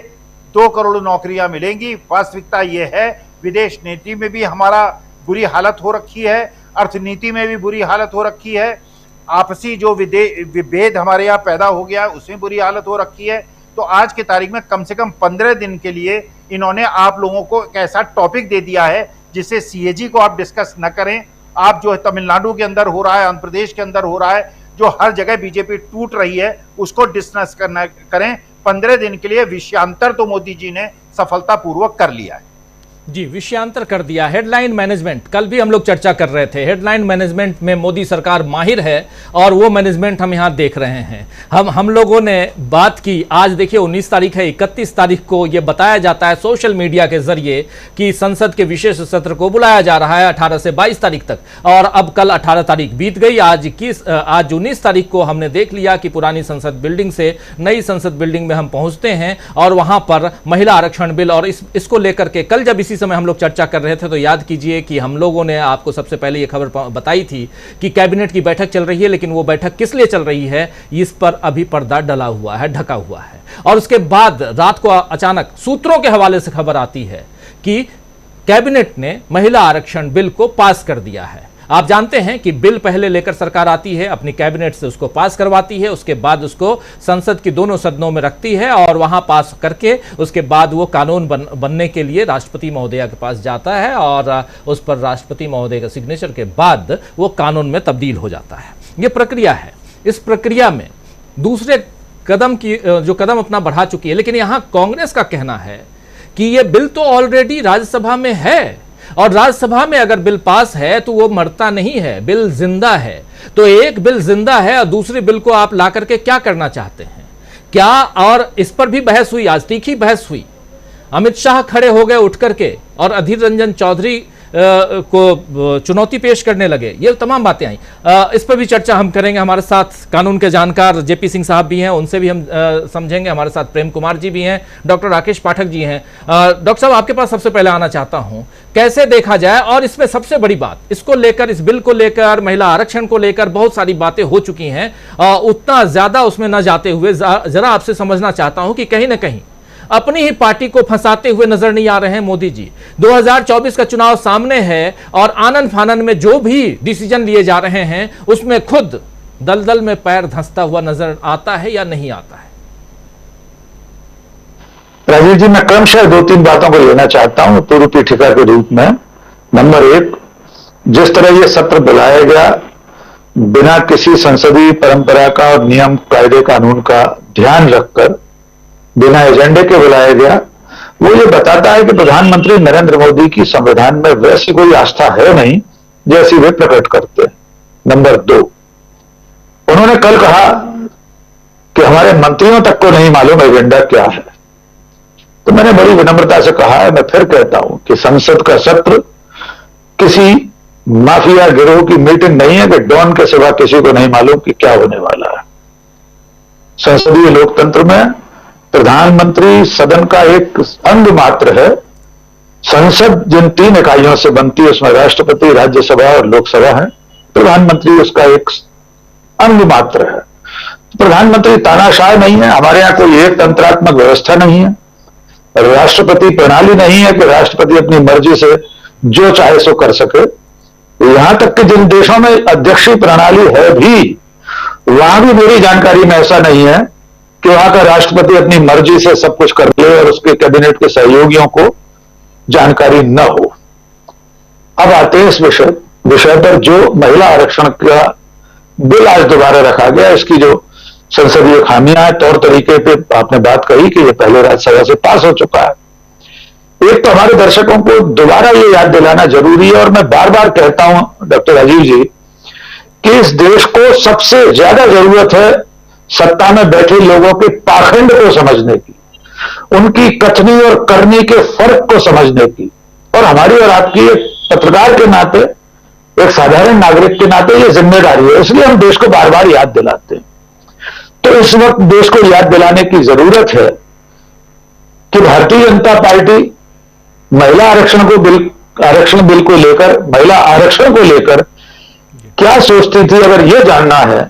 [SPEAKER 6] 2 करोड़ नौकरियां मिलेंगी। वास्तविकता ये है, विदेश नीति में भी हमारा बुरी हालत हो रखी है, अर्थनीति में भी बुरी हालत हो रखी है, आपसी जो विभेद हमारे यहाँ पैदा हो गया है उसमें बुरी हालत हो रखी है। तो आज की तारीख में कम से कम 15 दिन के लिए इन्होंने आप लोगों को एक ऐसा टॉपिक दे दिया है जिससे सीएजी को आप डिस्कस न करें। आप जो तमिलनाडु के अंदर हो रहा है, आंध्र प्रदेश के अंदर हो रहा है, जो हर जगह बीजेपी टूट रही है, उसको डिस्कस करना करें। 15 दिन के लिए विषयांतर तो मोदी जी ने सफलतापूर्वक कर लिया है।
[SPEAKER 1] जी, विषयांतर कर दिया। हेडलाइन मैनेजमेंट, कल भी हम लोग चर्चा कर रहे थे, हेडलाइन मैनेजमेंट में मोदी सरकार माहिर है और वो मैनेजमेंट हम यहाँ देख रहे हैं। हम लोगों ने बात की, आज देखिए 19 तारीख है, 31 तारीख को ये बताया जाता है सोशल मीडिया के जरिए कि संसद के विशेष सत्र को बुलाया जा रहा है 18 से 22 तारीख तक, और अब कल 18 तारीख बीत गई। आज 19 तारीख को हमने देख लिया कि पुरानी संसद बिल्डिंग से नई संसद बिल्डिंग में हम पहुंचते हैं और वहां पर महिला आरक्षण बिल और इसको लेकर के कल जब इसी समय हम लोग चर्चा कर रहे थे तो याद कीजिए कि हम लोगों ने आपको सबसे पहले ये खबर बताई थी कि कैबिनेट की बैठक चल रही है, लेकिन वो बैठक किस लिए चल रही है इस पर अभी पर्दा डला हुआ है, ढका हुआ है। और उसके बाद रात को अचानक सूत्रों के हवाले से खबर आती है कि कैबिनेट ने महिला आरक्षण बिल को पास कर दिया है। आप जानते हैं कि बिल पहले लेकर सरकार आती है, अपनी कैबिनेट से उसको पास करवाती है, उसके बाद उसको संसद की दोनों सदनों में रखती है और वहां पास करके उसके बाद वो कानून बनने के लिए राष्ट्रपति महोदया के पास जाता है और उस पर राष्ट्रपति महोदय का सिग्नेचर के बाद वो कानून में तब्दील हो जाता है। ये प्रक्रिया है। इस प्रक्रिया में दूसरे कदम की जो कदम अपना बढ़ा चुकी है, लेकिन यहां कांग्रेस का कहना है कि ये बिल तो ऑलरेडी राज्यसभा में है और राज्यसभा में अगर बिल पास है तो वो मरता नहीं है, बिल जिंदा है। तो एक बिल जिंदा है और दूसरे बिल को आप ला करके क्या करना चाहते हैं क्या? और इस पर भी बहस हुई, आज तीखी बहस हुई। अमित शाह खड़े हो गए उठ करके और अधीर रंजन चौधरी को चुनौती पेश करने लगे। ये तमाम बातें आई, इस पर भी चर्चा हम करेंगे। हमारे साथ कानून के जानकार जेपी सिंह साहब भी हैं, उनसे भी हम समझेंगे। हमारे साथ प्रेम कुमार जी भी हैं, डॉक्टर राकेश पाठक जी हैं। डॉक्टर साहब, आपके पास सबसे पहले आना चाहता हूं, कैसे देखा जाए? और इसमें सबसे बड़ी बात, इसको लेकर, इस बिल को लेकर, महिला आरक्षण को लेकर बहुत सारी बातें हो चुकी हैं, उतना ज्यादा उसमें न जाते हुए जरा आपसे समझना चाहता हूं कि कहीं ना कहीं अपनी ही पार्टी को फंसाते हुए नजर नहीं आ रहे हैं मोदी जी। 2024 का चुनाव सामने है और आनन फानन में जो भी डिसीजन लिए जा रहे हैं उसमें खुद दलदल में पैर धंसता हुआ नजर आता है या नहीं आता है?
[SPEAKER 7] राजीव जी, मैं क्रमशः 2-3 बातों को लेना चाहता हूं पूर्व पीठिका के रूप में। नंबर 1, जिस तरह यह सत्र बुलाया गया बिना किसी संसदीय परंपरा का और नियम कायदे कानून का ध्यान रखकर, बिना एजेंडे के बुलाया गया, वो ये बताता है कि प्रधानमंत्री नरेंद्र मोदी की संविधान में वैसी कोई आस्था है नहीं जैसी वे प्रकट करते हैं। नंबर 2, उन्होंने कल कहा कि हमारे मंत्रियों तक को नहीं मालूम एजेंडा क्या है। तो मैंने बड़ी विनम्रता से कहा है, मैं फिर कहता हूं कि संसद का सत्र किसी माफिया गिरोह की मीटिंग नहीं है कि डॉन के सिवा किसी को नहीं मालूम कि क्या होने वाला है। संसदीय लोकतंत्र में प्रधानमंत्री सदन का एक अंग मात्र है। संसद जिन 3 इकाइयों से बनती है उसमें राष्ट्रपति, राज्यसभा और लोकसभा है। प्रधानमंत्री उसका एक अंग मात्र है। प्रधानमंत्री तानाशाह नहीं है। हमारे यहां कोई एक तंत्रात्मक व्यवस्था नहीं है, राष्ट्रपति प्रणाली नहीं है कि राष्ट्रपति अपनी मर्जी से जो चाहे सो कर सके। यहां तक कि जिन देशों में अध्यक्षीय प्रणाली है भी, वहां भी मेरी जानकारी में ऐसा नहीं है कि वहां का राष्ट्रपति अपनी मर्जी से सब कुछ कर ले और उसके कैबिनेट के सहयोगियों को जानकारी न हो। अब आते हैं इस विषय विषय पर जो महिला आरक्षण का बिल आज दोबारा रखा गया, इसकी जो संसदीय खामियां हैं, तौर तरीके पे आपने बात कही कि ये पहले राज्यसभा से पास हो चुका है। एक तो हमारे दर्शकों को दोबारा ये याद दिलाना जरूरी है, और मैं बार बार कहता हूं डॉक्टर राजीव जी कि इस देश को सबसे ज्यादा जरूरत है सत्ता में बैठे लोगों के पाखंड को समझने की, उनकी कथनी और करनी के फर्क को समझने की। और हमारी और आपकी एक पत्रकार के नाते, एक साधारण नागरिक के नाते ये जिम्मेदारी है, इसलिए हम देश को बार बार याद दिलाते हैं। तो इस वक्त देश को याद दिलाने की जरूरत है कि भारतीय जनता पार्टी महिला आरक्षण बिल को लेकर, महिला आरक्षण को लेकर क्या सोचती थी। अगर यह जानना है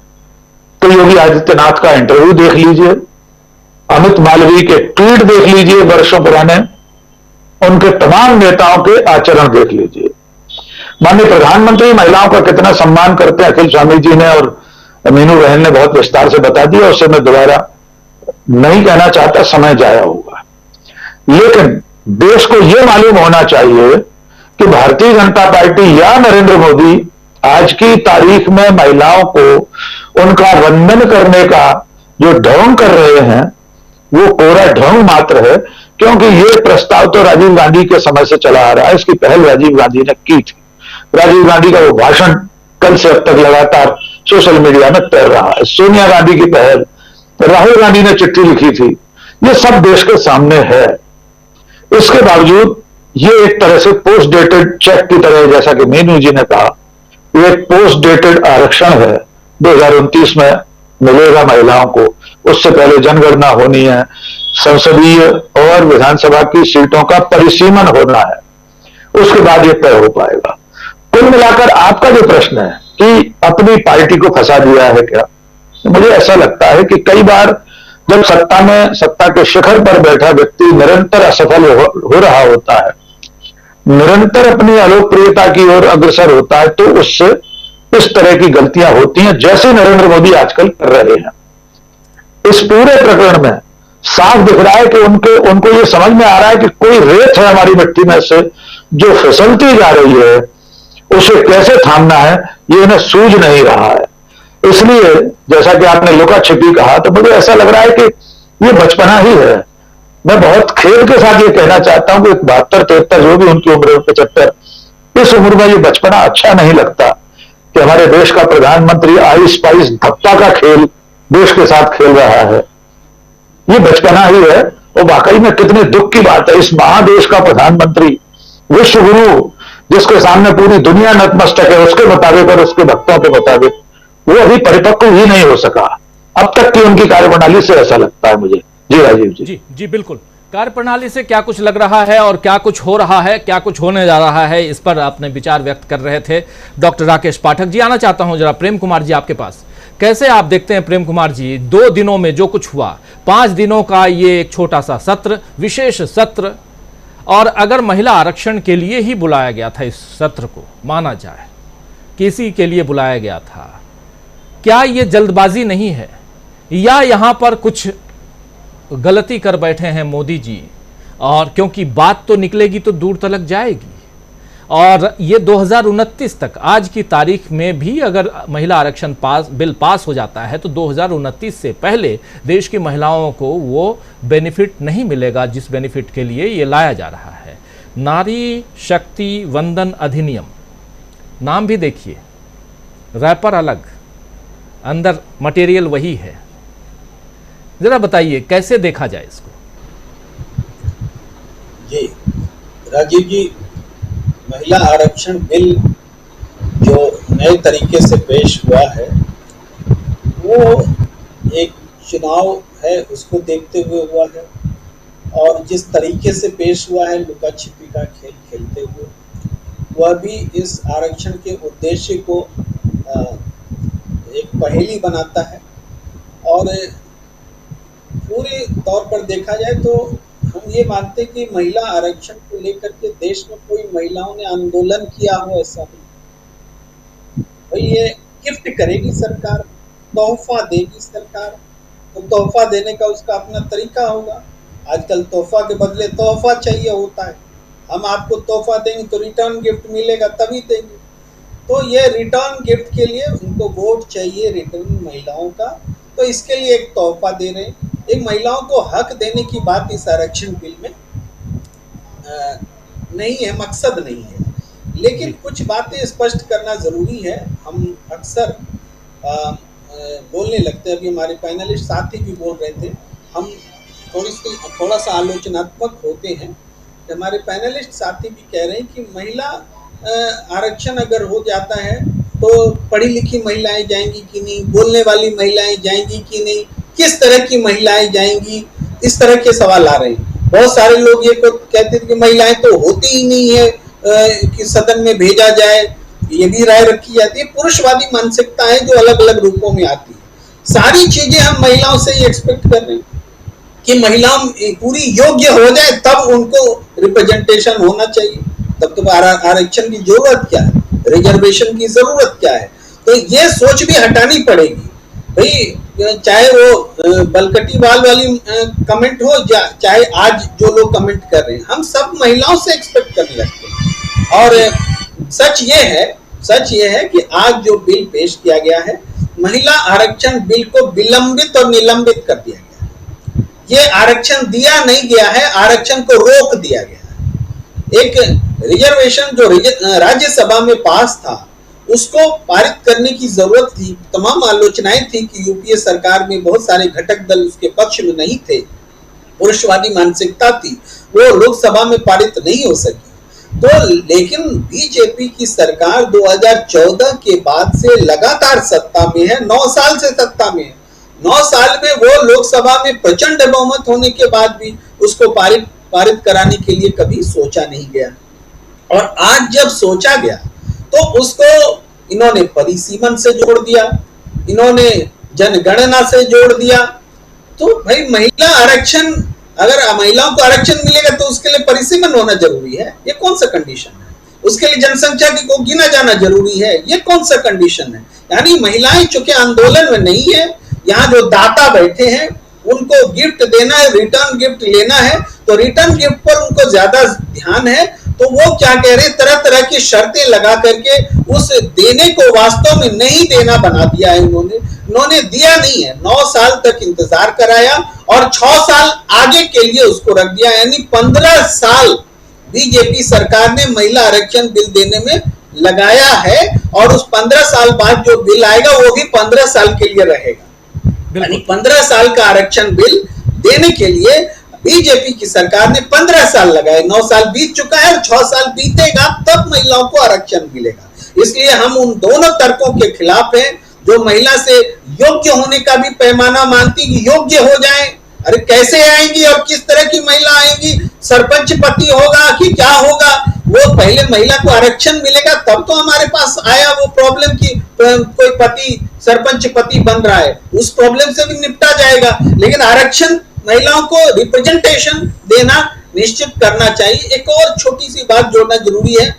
[SPEAKER 7] तो योगी आदित्यनाथ का इंटरव्यू देख लीजिए, अमित मालवीय के ट्वीट देख लीजिए वर्षों पुराने, उनके तमाम नेताओं के आचरण देख लीजिए। माननीय प्रधानमंत्री महिलाओं का कितना सम्मान करते हैं, अखिल स्वामी जी ने और मीनू बहन ने बहुत विस्तार से बता दिया, उससे मैं दोबारा नहीं कहना चाहता, समय जाया होगा। लेकिन देश को यह मालूम होना चाहिए कि भारतीय जनता पार्टी या नरेंद्र मोदी आज की तारीख में महिलाओं को उनका वंदन करने का जो ढोंग कर रहे हैं वो कोरा ढोंग मात्र है, क्योंकि ये प्रस्ताव तो राजीव गांधी के समय से चला आ रहा है। इसकी पहल राजीव गांधी ने की थी। राजीव गांधी का वो भाषण कल से अब तक लगातार सोशल मीडिया में तैर रहा है। सोनिया गांधी की पहल, राहुल गांधी ने चिट्ठी लिखी थी, ये सब देश के सामने है। इसके बावजूद ये एक तरह से पोस्ट डेटेड चेक की तरह, जैसा कि मीनू जी ने कहा, ये एक पोस्ट डेटेड आरक्षण है। 2029 में मिलेगा महिलाओं को, उससे पहले जनगणना होनी है, संसदीय और विधानसभा की सीटों का परिसीमन होना है, उसके बाद ये तय हो पाएगा। कुल मिलाकर आपका जो प्रश्न है कि अपनी पार्टी को फंसा दिया है क्या, तो मुझे ऐसा लगता है कि कई बार जब सत्ता के शिखर पर बैठा व्यक्ति निरंतर असफल हो रहा होता है, निरंतर अपनी अलोकप्रियता की ओर अग्रसर होता है, तो उससे इस तरह की गलतियां होती हैं, जैसे नरेंद्र मोदी आजकल कर रहे हैं। इस पूरे प्रकरण में साफ दिख रहा है कि उनको ये समझ में आ रहा है कि कोई रेत है हमारी मिट्टी में से जो फिसलती जा रही है, उसे कैसे थामना है ये इन्हें सूझ नहीं रहा है। इसलिए जैसा कि आपने लुका छिपी कहा, तो मुझे ऐसा लग रहा है कि ये बचपना ही है। मैं बहुत खेद के साथ ये कहना चाहता हूं कि 72-73 जो भी उनकी उम्र है, 75, इस उम्र में ये बचपना अच्छा नहीं लगता कि हमारे देश का प्रधानमंत्री आइस पाइस धप्पा का खेल देश के साथ खेल रहा है। ये बचपना ही है। और वाकई में कितने दुख की बात है, इस महादेश का प्रधानमंत्री, विश्व गुरु, जिसके सामने पूरी दुनिया नतमस्तक है, उसके मुताबिक और उसके भक्तों के मुताबिक वो अभी परिपक्व ही नहीं हो सका अब तक की उनकी कार्यप्रणाली से, ऐसा लगता है मुझे। जी राजीव जी।
[SPEAKER 1] जी बिल्कुल, कार्यप्रणाली से क्या कुछ लग रहा है और क्या कुछ हो रहा है, क्या कुछ होने जा रहा है, इस पर अपने विचार व्यक्त कर रहे थे डॉक्टर राकेश पाठक जी। आना चाहता हूं जरा प्रेम कुमार जी आपके पास। कैसे आप देखते हैं प्रेम कुमार जी, 2 दिनों में जो कुछ हुआ, 5 दिनों का ये एक छोटा सा सत्र, विशेष सत्र, और अगर महिला आरक्षण के लिए ही बुलाया गया था, इस सत्र को माना जाए किसी के लिए बुलाया गया था, क्या ये जल्दबाजी नहीं है, या यहां पर कुछ गलती कर बैठे हैं मोदी जी? और क्योंकि बात तो निकलेगी तो दूर तलक जाएगी, और ये 2029 तक, आज की तारीख में भी अगर महिला आरक्षण बिल पास हो जाता है तो 2029 से पहले देश की महिलाओं को वो बेनिफिट नहीं मिलेगा जिस बेनिफिट के लिए ये लाया जा रहा है। नारी शक्ति वंदन अधिनियम, नाम भी देखिए, रैपर अलग, अंदर मटेरियल वही है। जरा बताइए कैसे देखा जाए इसको।
[SPEAKER 8] जी राजीव जी, महिला आरक्षण बिल जो नए तरीके से पेश हुआ है वो एक चुनाव है, उसको देखते हुए हुआ है, और जिस तरीके से पेश हुआ है लुका छिपी का खेल खेलते हुए, वह भी इस आरक्षण के उद्देश्य को एक पहेली बनाता है। और पूरे तौर पर देखा जाए तो हम ये मानते कि महिला आरक्षण को लेकर के देश में कोई महिलाओं ने आंदोलन किया हो, ऐसा नहीं। भाई ये गिफ्ट करेगी सरकार, तोहफा देगी सरकार, तो तोहफा देने का उसका अपना तरीका होगा। आजकल तोहफा के बदले तोहफा चाहिए होता है। हम आपको तोहफा देंगे तो रिटर्न गिफ्ट मिलेगा तभी देंगे। तो ये रिटर्न गिफ्ट के लिए उनको वोट चाहिए, रिटर्न महिलाओं का, तो इसके लिए एक तोहफा दे रहे हैं। एक महिलाओं को हक देने की बात इस आरक्षण बिल में नहीं है, मकसद नहीं है, लेकिन कुछ बातें स्पष्ट करना जरूरी है। हम अक्सर बोलने लगते हैं, अभी हमारे पैनलिस्ट साथी भी बोल रहे थे, हम थोड़ा सा आलोचनात्मक होते हैं। हमारे पैनलिस्ट साथी भी कह रहे हैं कि महिला आरक्षण अगर हो जाता है तो पढ़ी लिखी महिलाएं जाएंगी कि नहीं, बोलने वाली महिलाएं जाएंगी कि नहीं, किस तरह की महिलाएं जाएंगी, इस तरह के सवाल आ रहे हैं। बहुत सारे लोग ये कहते हैं कि महिलाएं तो होती ही नहीं है कि सदन में भेजा जाए, ये भी राय रखी जाती है। पुरुषवादी मानसिकता है जो अलग अलग रूपों में आती है। सारी चीजें हम महिलाओं से ही एक्सपेक्ट कर रहे हैं कि महिलाओं पूरी योग्य हो जाए तब उनको रिप्रेजेंटेशन होना चाहिए, तब तो आरक्षण की जरूरत क्या है, रिजर्वेशन की जरूरत क्या है। तो ये सोच भी हटानी पड़ेगी भाई, चाहे वो बलकटीवाल वाली कमेंट हो, चाहे आज जो लोग कमेंट कर रहे हैं, हम सब महिलाओं से एक्सपेक्ट करने लगते हैं। और सच ये है कि आज जो बिल पेश किया गया है, महिला आरक्षण बिल को विलंबित और निलंबित कर दिया गया है। ये आरक्षण दिया नहीं गया है, आरक्षण को रोक दिया गया है। एक रिजर्वेशन जो राज्यसभा में पास था उसको पारित करने की जरूरत थी। तमाम आलोचनाएं थी कि यूपीए सरकार में बहुत सारे घटक दल उसके पक्ष में नहीं थे, पुरुषवादी मानसिकता थी, वो लोकसभा में पारित नहीं हो सकी। तो लेकिन बीजेपी की सरकार 2014 के बाद से लगातार सत्ता में है, 9 साल से सत्ता में है। 9 साल में वो लोकसभा में प्रचंड बहुमत होने के बाद भी उसको पारित कराने के लिए कभी सोचा नहीं गया। और आज जब सोचा गया तो उसको इन्होंने परिसीमन से जोड़ दिया, इन्होंने जनगणना से जोड़ दिया। तो भाई महिला आरक्षण, अगर महिलाओं को आरक्षण मिलेगा तो उसके लिए परिसीमन होना जरूरी है, ये कौन सा कंडीशन है? उसके लिए जनसंख्या को गिना जाना जरूरी है, ये कौन सा कंडीशन है? यानी महिलाएं चूंकि आंदोलन में नहीं है, यहाँ जो दाता बैठे हैं उनको गिफ्ट देना है, रिटर्न गिफ्ट लेना है, तो रिटर्न गिफ्ट पर उनको ज्यादा ध्यान है। तो वो क्या कह रहे हैं, तरह तरह की शर्तें लगा करके उस देने को वास्तव में नहीं देना बना दिया है। उन्होंने दिया नहीं है, 9 साल तक इंतजार कराया और 6 साल आगे के लिए उसको रख दिया। यानी 15 साल बीजेपी सरकार ने महिला आरक्षण बिल देने में लगाया है, और उस 15 साल बाद जो बिल आएगा वो भी 15 साल के लिए रहेगा। यानी 15 साल का आरक्षण बिल देने के लिए बीजेपी की सरकार ने 15 साल लगाए। 9 साल बीत चुका है और 6 साल बीतेगा तब महिलाओं को आरक्षण मिलेगा। इसलिए हम उन दोनों तर्कों के खिलाफ हैं जो महिला से योग्य होने का भी पैमाना मानती कि योग्य हो जाए। अरे कैसे आएंगी और किस तरह की महिला आएंगी? सरपंच पति होगा कि क्या होगा? वो पहले महिला को आरक्षण मिलेगा तब तो हमारे पास आया वो प्रॉब्लम की कोई पति सरपंच पति बन रहा है, उस प्रॉब्लम से भी निपटा जाएगा। लेकिन आरक्षण महिलाओं को रिप्रेजेंटेशन देना निश्चित करना चाहिए। एक और छोटी सी बात जोड़ना जरूरी है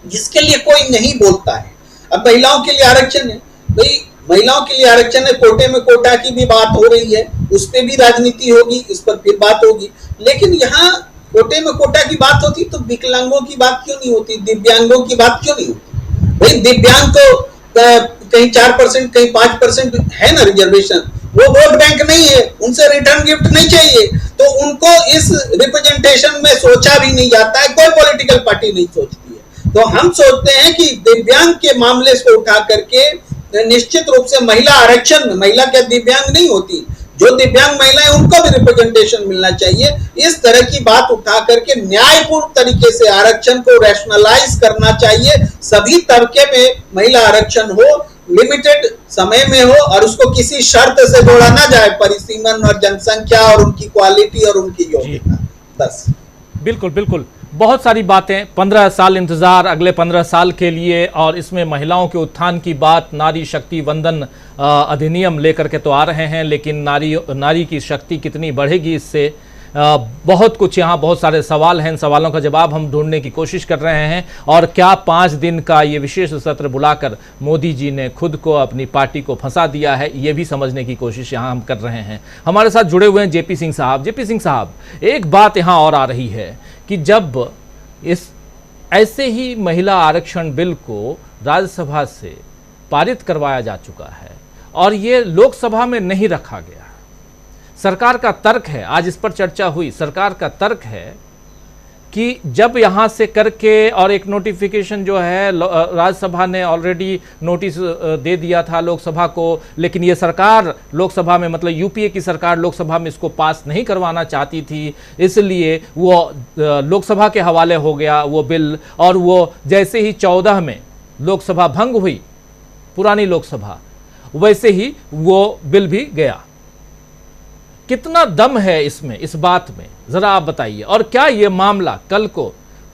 [SPEAKER 8] जिसके लिए कोई नहीं बोलता है। अब महिलाओं के लिए आरक्षण है, भाई महिलाओं के लिए आरक्षण है, कोटे में कोटा की भी बात हो रही है, उस पर भी राजनीति होगी, इस पर फिर बात होगी। लेकिन यहाँ कोटे में कोटा की बात होती तो विकलांगों की बात क्यों नहीं होती, दिव्यांगों की बात क्यों नहीं होती? भाई दिव्यांग को कहीं 4% कहीं 5% है ना रिजर्वेशन, वो वोट बैंक नहीं है, उनसे रिटर्न गिफ्ट नहीं चाहिए, तो उनको इस रिप्रेजेंटेशन में सोचा भी नहीं जाता है, कोई पॉलिटिकल पार्टी नहीं सोचती है। तो हम सोचते हैं कि दिव्यांग के मामले से उठा करके निश्चित रूप से महिला आरक्षण में, महिला क्या दिव्यांग नहीं होती, जो दिव्यांग महिलाएं उनको भी रिप्रेजेंटेशन मिलना चाहिए। इस तरह की बात उठा करके न्यायपूर्ण तरीके से आरक्षण को रैशनलाइज करना चाहिए। सभी तबके में महिला आरक्षण हो, लिमिटेड समय में हो, और उसको किसी शर्त से जोड़ा ना जाए, परिसीमन और जनसंख्या और उनकी क्वालिटी और उनकी योग्यता। बस
[SPEAKER 1] बिल्कुल बिल्कुल, बहुत सारी बातें, 15 साल इंतजार अगले 15 साल के लिए, और इसमें महिलाओं के उत्थान की बात, नारी शक्ति वंदन अधिनियम लेकर के तो आ रहे हैं, लेकिन नारी की शक्ति कितनी बढ़ेगी इससे, बहुत कुछ यहाँ, बहुत सारे सवाल हैं। इन सवालों का जवाब हम ढूंढने की कोशिश कर रहे हैं। और क्या 5 दिन का ये विशेष सत्र बुलाकर मोदी जी ने खुद को, अपनी पार्टी को फंसा दिया है, ये भी समझने की कोशिश यहाँ हम कर रहे हैं। हमारे साथ जुड़े हुए हैं जेपी सिंह साहब। जेपी सिंह साहब, एक बात यहाँ और आ रही है कि जब इस ऐसे ही महिला आरक्षण बिल को राज्यसभा से पारित करवाया जा चुका है और ये लोकसभा में नहीं रखा गया। सरकार का तर्क है, आज इस पर चर्चा हुई, सरकार का तर्क है कि जब यहाँ से करके और एक नोटिफिकेशन जो है राज्यसभा ने ऑलरेडी नोटिस दे दिया था लोकसभा को, लेकिन ये सरकार लोकसभा में, मतलब यूपीए की सरकार लोकसभा में इसको पास नहीं करवाना चाहती थी, इसलिए वो लोकसभा के हवाले हो गया वो बिल। और वो जैसे ही 14 में लोकसभा भंग हुई, पुरानी लोकसभा, वैसे ही वो बिल भी गया। कितना दम है इसमें, इस बात में, जरा आप बताइए। और क्या ये मामला कल को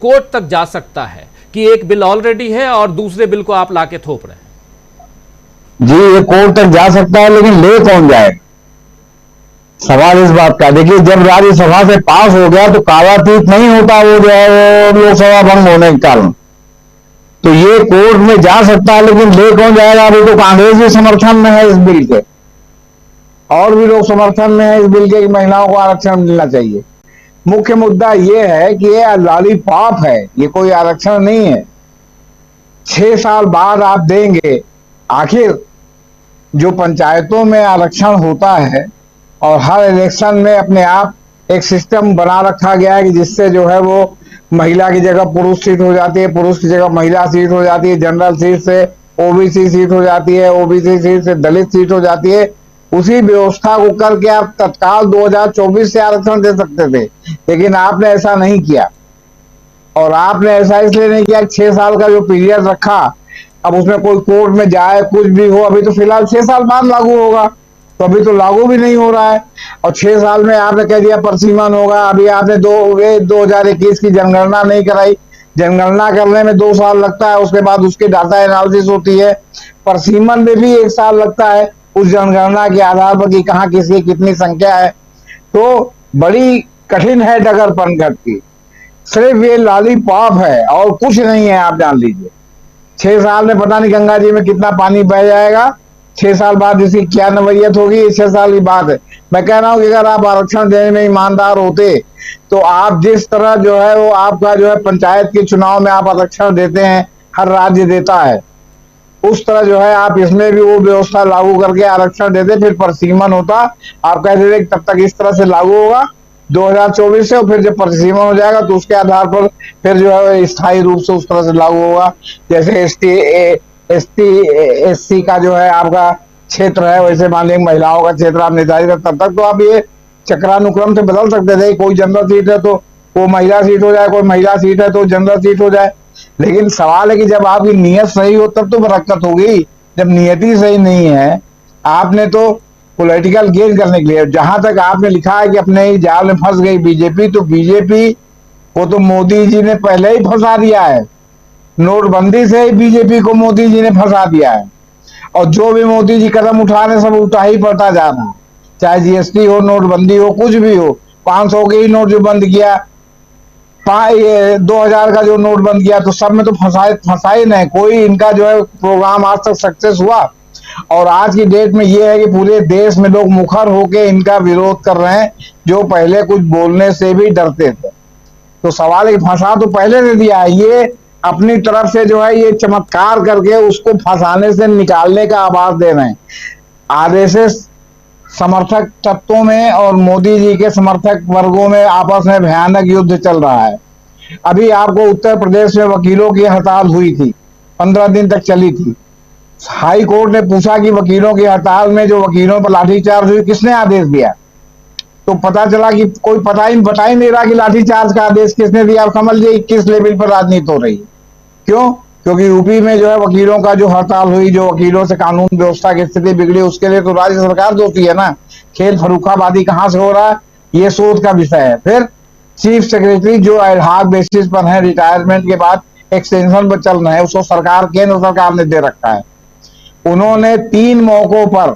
[SPEAKER 1] कोर्ट तक जा सकता है कि एक बिल ऑलरेडी है और दूसरे बिल को आप लाके थोप रहे हैं?
[SPEAKER 9] जी, ये कोर्ट तक जा सकता है, लेकिन ले कौन जाए? सवाल इस बात का। देखिए, जब राज्यसभा से पास हो गया तो कालातीत नहीं होता वो जो है लोकसभा भंग होने के कारण। तो ये कोर्ट में जा सकता है, लेकिन ले कौन जाएगा? अभी तो कांग्रेस भी समर्थन में है इस बिल के, और भी लोग समर्थन में है इस बिल के कि महिलाओं को आरक्षण मिलना चाहिए। मुख्य मुद्दा ये है कि ये लॉलीपॉप है, ये कोई आरक्षण नहीं है। 6 साल बाद आप देंगे। आखिर जो पंचायतों में आरक्षण होता है और हर इलेक्शन में अपने आप एक सिस्टम बना रखा गया है कि जिससे जो है वो महिला की जगह पुरुष सीट हो जाती है, पुरुष की जगह महिला सीट हो जाती है, जनरल सीट से ओबीसी सीट हो जाती है, ओबीसी सीट से दलित सीट हो जाती है। उसी व्यवस्था को करके आप तत्काल 2024 से आरक्षण दे सकते थे, लेकिन आपने ऐसा नहीं किया। और आपने ऐसा इसलिए नहीं किया कि 6 साल का जो पीरियड रखा, अब उसमें कोई कोर्ट में जाए कुछ भी हो, अभी तो फिलहाल 6 साल बाद लागू होगा, तो अभी तो लागू भी नहीं हो रहा है। और 6 साल में आपने कह दिया परसीमन होगा। अभी आपने 2021 की जनगणना नहीं कराई, जनगणना करने में 2 साल लगता है, उसके बाद उसकी डाटा एनालिसिस होती है। परसीमन में भी 1 साल लगता है उस जनगणना के आधार पर कि कहाँ किसकी कितनी संख्या है। तो बड़ी कठिन है डगर पनघट की। सिर्फ ये लॉलीपॉप है और कुछ नहीं है, आप जान लीजिए। 6 साल में पता नहीं गंगा जी में कितना पानी बह जाएगा, 6 साल बाद इसकी क्या नवैयत होगी, 6 साल की बात है। मैं कह रहा हूं कि अगर आप आरक्षण देने में ईमानदार होते तो आप जिस तरह जो है वो आपका जो है पंचायत के चुनाव में आप आरक्षण देते हैं, हर राज्य देता है, उस तरह जो है आप इसमें भी वो व्यवस्था लागू करके आरक्षण देते, फिर परसीमन होता। आप कहते थे तब तक इस तरह से लागू होगा 2024 से, और फिर जब परसीमन हो जाएगा तो उसके आधार पर फिर जो है स्थायी रूप से उस तरह से लागू होगा। जैसे एसटी का जो है आपका क्षेत्र है, वैसे मान लीजिए महिलाओं का क्षेत्र आप निर्धारित कर, तब तक तो आप ये चक्रानुक्रम से बदल सकते थे। कोई जनरल सीट है तो वो महिला सीट हो जाए, कोई महिला सीट है तो जनरल सीट हो जाए। लेकिन सवाल है कि जब आपकी नीयत सही हो तब तो बरकत होगी। जब नीयत ही सही नहीं है, आपने तो पॉलिटिकल गेन करने के लिए, जहां तक आपने लिखा है कि अपने ही जाल में फंस गई बीजेपी, तो बीजेपी को तो मोदी जी ने पहले ही फंसा दिया है। नोटबंदी से ही बीजेपी को मोदी जी ने फंसा दिया है, और जो भी मोदी जी कदम उठा रहे सब उठा ही पड़ता जा रहा है, चाहे जीएसटी हो, नोटबंदी हो, कुछ भी हो। 500 के ही नोट जो बंद किया, 2000 का जो नोट बंद किया, तो सब में तो फंसाई नहीं, कोई इनका जो है प्रोग्राम आज तक सक्सेस हुआ। और आज की डेट में ये है कि पूरे देश में लोग मुखर होके इनका विरोध कर रहे हैं, जो पहले कुछ बोलने से भी डरते थे। तो सवाल है कि फंसा तो पहले ने दिया है, ये अपनी तरफ से जो है ये चमत्कार करके उसको फंसाने से निकालने का आवाज दे रहे हैं। आरएसएस समर्थक तत्वों में और मोदी जी के समर्थक वर्गों में आपस में भयानक युद्ध चल रहा है। अभी आपको उत्तर प्रदेश में वकीलों की हड़ताल हुई थी, 15 दिन तक चली थी। हाई कोर्ट ने पूछा कि वकीलों की हड़ताल में जो वकीलों पर लाठीचार्ज हुई, किसने आदेश दिया? तो पता चला कि कोई बता ही नहीं रहा कि लाठीचार्ज का आदेश किसने दिया। आप समझ लीजिए किस लेवल पर राजनीति हो रही है। क्यों? क्योंकि यूपी में जो है वकीलों का जो हड़ताल हुई, जो वकीलों से कानून व्यवस्था की स्थिति बिगड़ी, उसके लिए तो राज्य सरकार दोषी है ना। खेल फरूखाबादी कहां से हो रहा है, ये शोध का विषय है। फिर चीफ सेक्रेटरी जो एडहॉक बेसिस पर है, रिटायरमेंट के बाद एक्सटेंशन पर चल रहे हैं, उसको सरकार, केंद्र सरकार ने दे रखा है। उन्होंने 3 मौकों पर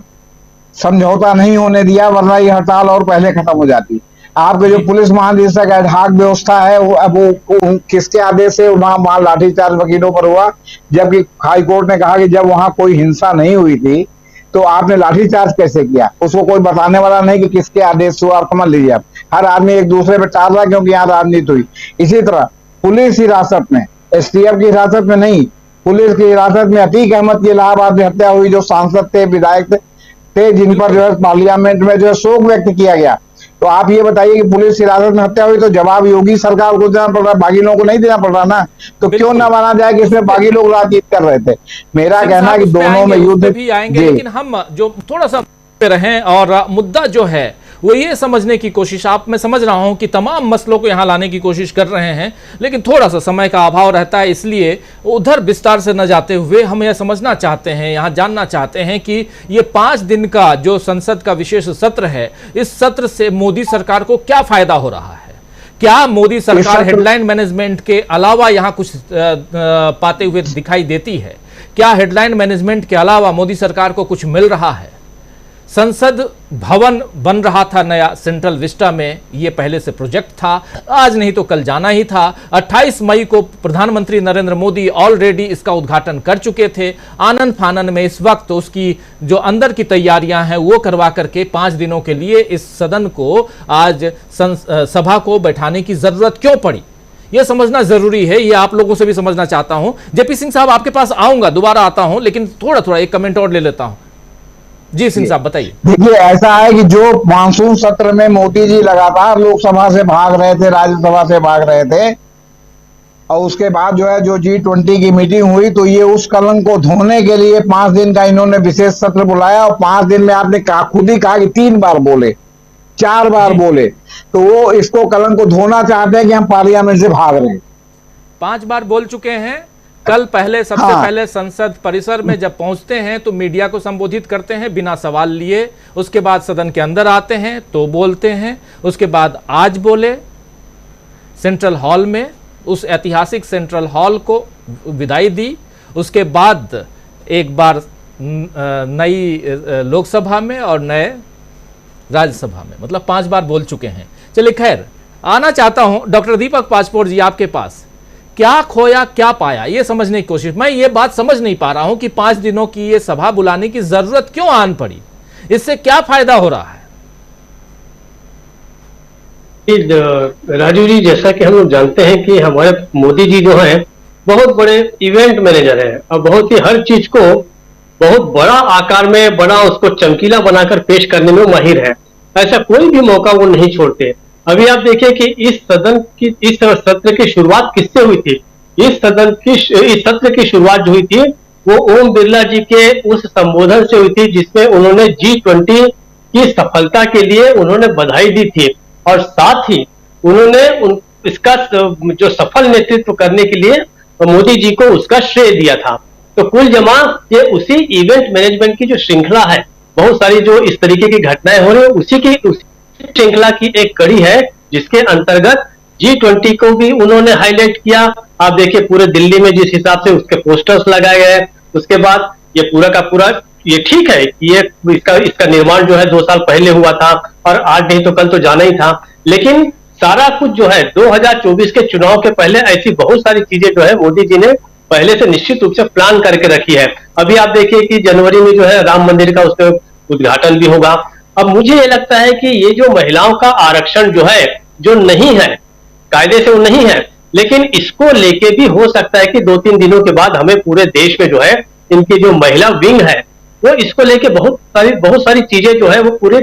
[SPEAKER 9] समझौता नहीं होने दिया, वरना ये हड़ताल और पहले खत्म हो जाती। आपके जो पुलिस महानिदेशक एडहॉक व्यवस्था है, वो किसके आदेश से वहां लाठीचार्ज वकीलों पर हुआ, जबकि हाई कोर्ट ने कहा कि जब वहां कोई हिंसा नहीं हुई थी तो आपने लाठीचार्ज कैसे किया? उसको कोई बताने वाला नहीं कि किसके आदेश हुआ। आप समझ लीजिए, आप हर आदमी एक दूसरे पर टाल रहा क्योंकि यहाँ राजनीति हुई। इसी तरह पुलिस हिरासत में, एसटीएफ की हिरासत में नहीं, पुलिस की हिरासत में अतीक अहमद की इलाहाबाद में हत्या हुई, जो सांसद थे, विधायक थे, जिन पर जो है पार्लियामेंट में जो है शोक व्यक्त किया गया। तो आप ये बताइए कि पुलिस हिरासत में हत्या हुई तो जवाब योगी सरकार को देना पड़ रहा है, बागी लोगों को नहीं देना पड़ रहा ना। तो क्यों ना माना जाए कि इसमें बागी लोग राजनीति कर रहे थे। मेरा कहना है कि दोनों में युद्ध
[SPEAKER 1] भी आएंगे, लेकिन हम जो थोड़ा सा पे रहें और मुद्दा जो है वो ये समझने की कोशिश, आप मैं समझ रहा हूं कि तमाम मसलों को यहां लाने की कोशिश कर रहे हैं, लेकिन थोड़ा सा समय का अभाव रहता है, इसलिए उधर विस्तार से न जाते हुए हम यह समझना चाहते हैं, यहां जानना चाहते हैं कि ये 5 दिन का जो संसद का विशेष सत्र है, इस सत्र से मोदी सरकार को क्या फायदा हो रहा है। क्या मोदी सरकार हेडलाइन मैनेजमेंट के अलावा यहां कुछ पाते हुए दिखाई देती है? क्या हेडलाइन मैनेजमेंट के अलावा मोदी सरकार को कुछ मिल रहा है? संसद भवन बन रहा था नया सेंट्रल विस्टा में, ये पहले से प्रोजेक्ट था, आज नहीं तो कल जाना ही था। 28 मई को प्रधानमंत्री नरेंद्र मोदी ऑलरेडी इसका उद्घाटन कर चुके थे। आनंद फानन में इस वक्त उसकी जो अंदर की तैयारियां हैं वो करवा करके 5 दिनों के लिए इस सदन को आज सभा को बैठाने की जरूरत क्यों पड़ी, यह समझना जरूरी है। ये आप लोगों से भी समझना चाहता हूं। जेपी सिंह साहब आपके पास आऊंगा, दोबारा आता हूं, लेकिन थोड़ा एक कमेंट और ले लेता हूं। जी सिंह साहब बताइए।
[SPEAKER 9] देखिए, ऐसा है कि जो मानसून सत्र में मोदी जी लगातार लोकसभा से भाग रहे थे, राज्यसभा से भाग रहे थे, और उसके बाद जो है जो G20 की मीटिंग हुई, तो ये उस कलंक को धोने के लिए 5 दिन का इन्होंने विशेष सत्र बुलाया। और 5 दिन में आपने खुद ही कहा कि 3 बार बोले, 4 बार बोले, तो वो इसको कलंक को धोना चाहते हैं कि हम पार्लियामेंट से भाग रहे हैं।
[SPEAKER 1] 5 बार बोल चुके हैं। कल सबसे पहले संसद परिसर में जब पहुंचते हैं तो मीडिया को संबोधित करते हैं बिना सवाल लिए, उसके बाद सदन के अंदर आते हैं तो बोलते हैं, उसके बाद आज बोले सेंट्रल हॉल में, उस ऐतिहासिक सेंट्रल हॉल को विदाई दी, उसके बाद एक बार नई लोकसभा में और नए राज्यसभा में, मतलब 5 बार बोल चुके हैं। चलिए खैर, आना चाहता हूं डॉक्टर दीपक पासपोर्ट जी आपके पास। क्या खोया क्या पाया, ये समझने की कोशिश, मैं ये बात समझ नहीं पा रहा हूं कि 5 दिनों की ये सभा बुलाने की जरूरत क्यों आन पड़ी, इससे क्या फायदा हो रहा है?
[SPEAKER 10] राजू जी, जैसा कि हम लोग जानते हैं कि हमारे मोदी जी जो हैं बहुत बड़े इवेंट मैनेजर हैं और बहुत ही हर चीज को बहुत बड़ा आकार में, बड़ा उसको चमकीला बनाकर पेश करने में माहिर है। ऐसा कोई भी मौका वो नहीं छोड़ते। अभी आप देखिए कि इस सत्र की शुरुआत किससे हुई थी? इस सत्र की शुरुआत जो हुई थी वो ओम बिरला जी के उस संबोधन से हुई थी, जिसमें उन्होंने G20 की सफलता के लिए उन्होंने बधाई दी थी और साथ ही उन्होंने इसका जो सफल नेतृत्व करने के लिए मोदी जी को उसका श्रेय दिया था। तो कुल जमा ये उसी इवेंट मैनेजमेंट की जो श्रृंखला है, बहुत सारी जो इस तरीके की घटनाएं हो रही है, उसी श्रृंखला की एक कड़ी है, जिसके अंतर्गत G20 को भी उन्होंने हाईलाइट किया। आप देखिए पूरे दिल्ली में जिस हिसाब से उसके पोस्टर्स लगाए गए, उसके बाद ये पूरा का पूरा, ये ठीक है ये इसका निर्माण जो है 2 साल पहले हुआ था और आज नहीं तो कल तो जाना ही था, लेकिन सारा कुछ जो है 2024 के चुनाव के पहले ऐसी बहुत सारी चीजें जो है मोदी जी ने पहले से निश्चित रूप से प्लान करके रखी है। अभी आप देखिए कि जनवरी में जो है राम मंदिर का उसका उद्घाटन भी होगा। अब मुझे ये लगता है कि ये जो महिलाओं का आरक्षण जो है, जो नहीं है कायदे से वो नहीं है, लेकिन इसको लेके भी हो सकता है कि 2-3 दिनों के बाद हमें पूरे देश में जो है इनकी जो महिला विंग है वो इसको लेके बहुत सारी चीजें जो है वो पूरे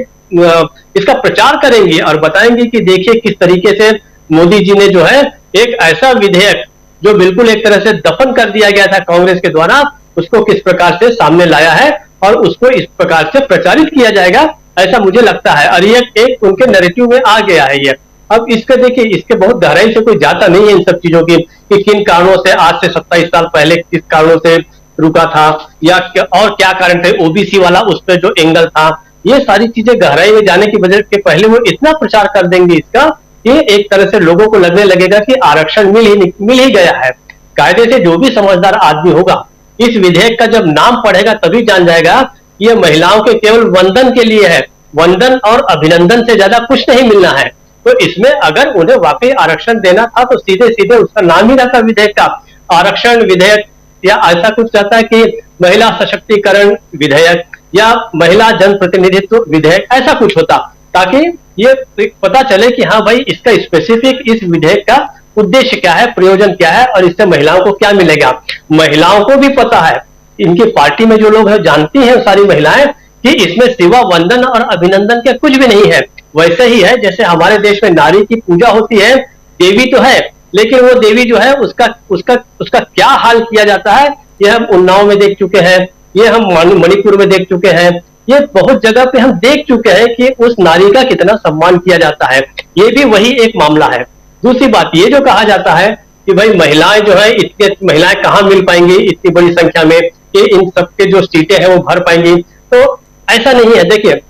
[SPEAKER 10] इसका प्रचार करेंगी और बताएंगे कि देखिए किस तरीके से मोदी जी ने जो है एक ऐसा विधेयक जो बिल्कुल एक तरह से दफन कर दिया गया था कांग्रेस के द्वारा, उसको किस प्रकार से सामने लाया है और उसको इस प्रकार से प्रचारित किया जाएगा, ऐसा मुझे लगता है। और ये एक उनके नैरेटिव में आ गया है ये। अब इसके देखिए, इसके बहुत गहराई से कोई जाता नहीं है इन सब चीजों की कि किन कारणों से आज से 27 साल पहले किस कारणों से रुका था या और क्या कारण थे, ओबीसी वाला उस पर जो एंगल था, ये सारी चीजें गहराई में जाने की वजह के पहले वो इतना प्रचार कर देंगे इसका कि एक तरह से लोगों को लगने लगेगा कि आरक्षण मिल ही गया है। कायदे से जो भी समझदार आदमी होगा इस विधेयक का जब नाम पढ़ेगा तभी जान जाएगा कि ये महिलाओं के केवल वंदन के लिए है, वंदन और अभिनंदन से ज्यादा कुछ नहीं मिलना है। तो इसमें अगर उन्हें वाकई आरक्षण देना था तो सीधे सीधे उसका नाम ही रहता विधेयक का, आरक्षण विधेयक, या ऐसा कुछ रहता है कि महिला सशक्तिकरण विधेयक या महिला जनप्रतिनिधित्व विधेयक, ऐसा कुछ होता, ताकि ये पता चले कि हाँ भाई इसका स्पेसिफिक इस विधेयक का उद्देश्य क्या है, प्रयोजन क्या है और इससे महिलाओं को क्या मिलेगा। महिलाओं को भी पता है, इनकी पार्टी में जो लोग हैं जानती हैं सारी महिलाएं कि इसमें सिवा वंदन और अभिनंदन के कुछ भी नहीं है। वैसे ही है जैसे हमारे देश में नारी की पूजा होती है, देवी तो है, लेकिन वो देवी जो है उसका क्या हाल किया जाता है, ये हम उन्नाव में देख चुके हैं, ये हम मणिपुर में देख चुके हैं, ये बहुत जगह पे हम देख चुके हैं कि उस नारी का कितना सम्मान किया जाता है। ये भी वही एक मामला है। दूसरी बात ये जो कहा जाता है कि भाई महिलाएं जो है, इतनी महिलाएं कहाँ मिल पाएंगी इतनी बड़ी संख्या में कि इन सबके जो सीटें हैं वो भर पाएंगी, तो ऐसा नहीं है। देखिए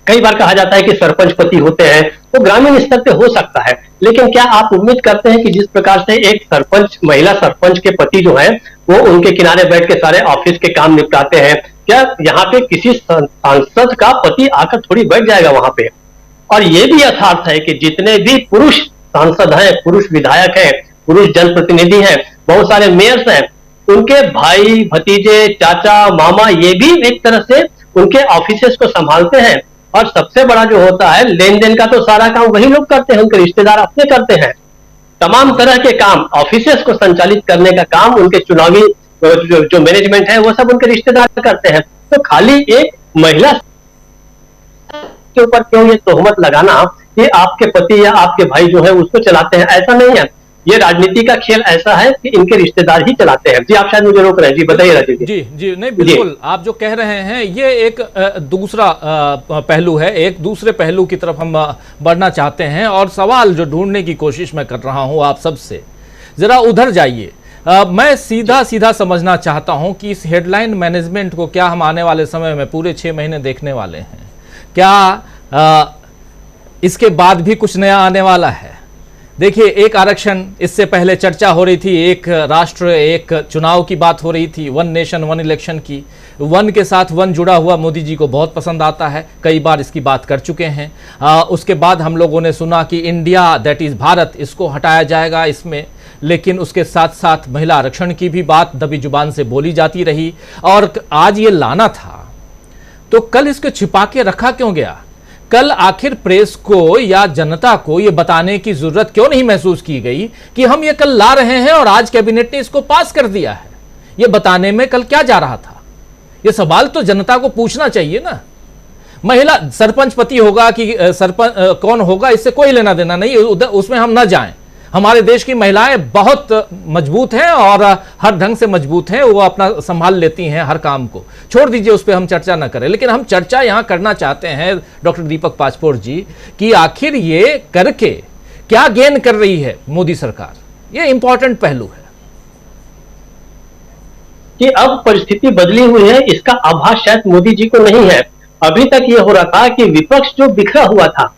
[SPEAKER 10] कई बार कहा जाता है कि सरपंच पति होते हैं, वो ग्रामीण स्तर पे हो सकता है, लेकिन क्या आप उम्मीद करते हैं कि जिस प्रकार से एक सरपंच, महिला सरपंच के पति जो है वो उनके किनारे बैठ के सारे ऑफिस के काम निपटाते हैं, क्या यहाँ पे किसी सांसद का पति आकर थोड़ी बैठ जाएगा वहां पे। और ये भी यथार्थ है कि जितने भी पुरुष सांसद हैं, पुरुष विधायक हैं, पुरुष जनप्रतिनिधि हैं, बहुत सारे मेयर्स हैं, उनके भाई भतीजे चाचा मामा ये भी एक तरह से उनके ऑफिसेस को संभालते हैं। और सबसे बड़ा जो होता है लेन देन का तो सारा काम वही लोग करते हैं, उनके रिश्तेदार अपने करते हैं। तमाम तरह के काम, ऑफिसेस को संचालित करने का काम उनके चुनावी जो मैनेजमेंट है वो सब उनके रिश्तेदार करते हैं। तो खाली एक महिला के ऊपर क्यों ये तोहमत लगाना कि आपके पति या आपके भाई जो है उसको चलाते हैं, ऐसा नहीं है। ये राजनीति का खेल ऐसा है कि इनके रिश्तेदार ही चलाते हैं। जी आप शायद मुझे रोक रहे हैं, जी बताइए राजीव जी।
[SPEAKER 1] जी नहीं बिल्कुल, आप जो कह रहे हैं ये एक दूसरा पहलू है, एक दूसरे पहलू की तरफ हम बढ़ना चाहते हैं और सवाल जो ढूंढने की कोशिश मैं कर रहा हूं आप सबसे, जरा उधर जाइए। मैं सीधा समझना चाहता हूं कि इस हेडलाइन मैनेजमेंट को क्या हम आने वाले समय में पूरे 6 महीने देखने वाले हैं? क्या इसके बाद भी कुछ नया आने वाला है? देखिए एक आरक्षण, इससे पहले चर्चा हो रही थी, एक राष्ट्र एक चुनाव की बात हो रही थी, वन नेशन वन इलेक्शन की। वन के साथ वन जुड़ा हुआ मोदी जी को बहुत पसंद आता है, कई बार इसकी बात कर चुके हैं। उसके बाद हम लोगों ने सुना कि इंडिया दैट इज़ भारत, इसको हटाया जाएगा इसमें, लेकिन उसके साथ साथ महिला आरक्षण की भी बात दबी जुबान से बोली जाती रही और आज ये लाना था। तो कल इसको छिपा के रखा क्यों गया? कल आखिर प्रेस को या जनता को यह बताने की जरूरत क्यों नहीं महसूस की गई कि हम ये कल ला रहे हैं और आज कैबिनेट ने इसको पास कर दिया है? ये बताने में कल क्या जा रहा था? ये सवाल तो जनता को पूछना चाहिए ना। महिला सरपंच पति होगा कि सरपंच कौन होगा, इससे कोई लेना देना नहीं, उसमें हम ना जाएं। हमारे देश की महिलाएं बहुत मजबूत हैं और हर ढंग से मजबूत हैं, वो अपना संभाल लेती हैं हर काम को, छोड़ दीजिए उस पर हम चर्चा ना करें। लेकिन हम चर्चा यहां करना चाहते हैं डॉक्टर दीपक पाचपोर जी कि आखिर ये करके क्या गेन कर रही है मोदी सरकार, ये इंपॉर्टेंट पहलू है
[SPEAKER 10] कि अब परिस्थिति बदली हुई है, इसका आभास शायद मोदी जी को नहीं है। अभी तक ये हो रहा था कि विपक्ष जो बिखरा हुआ था,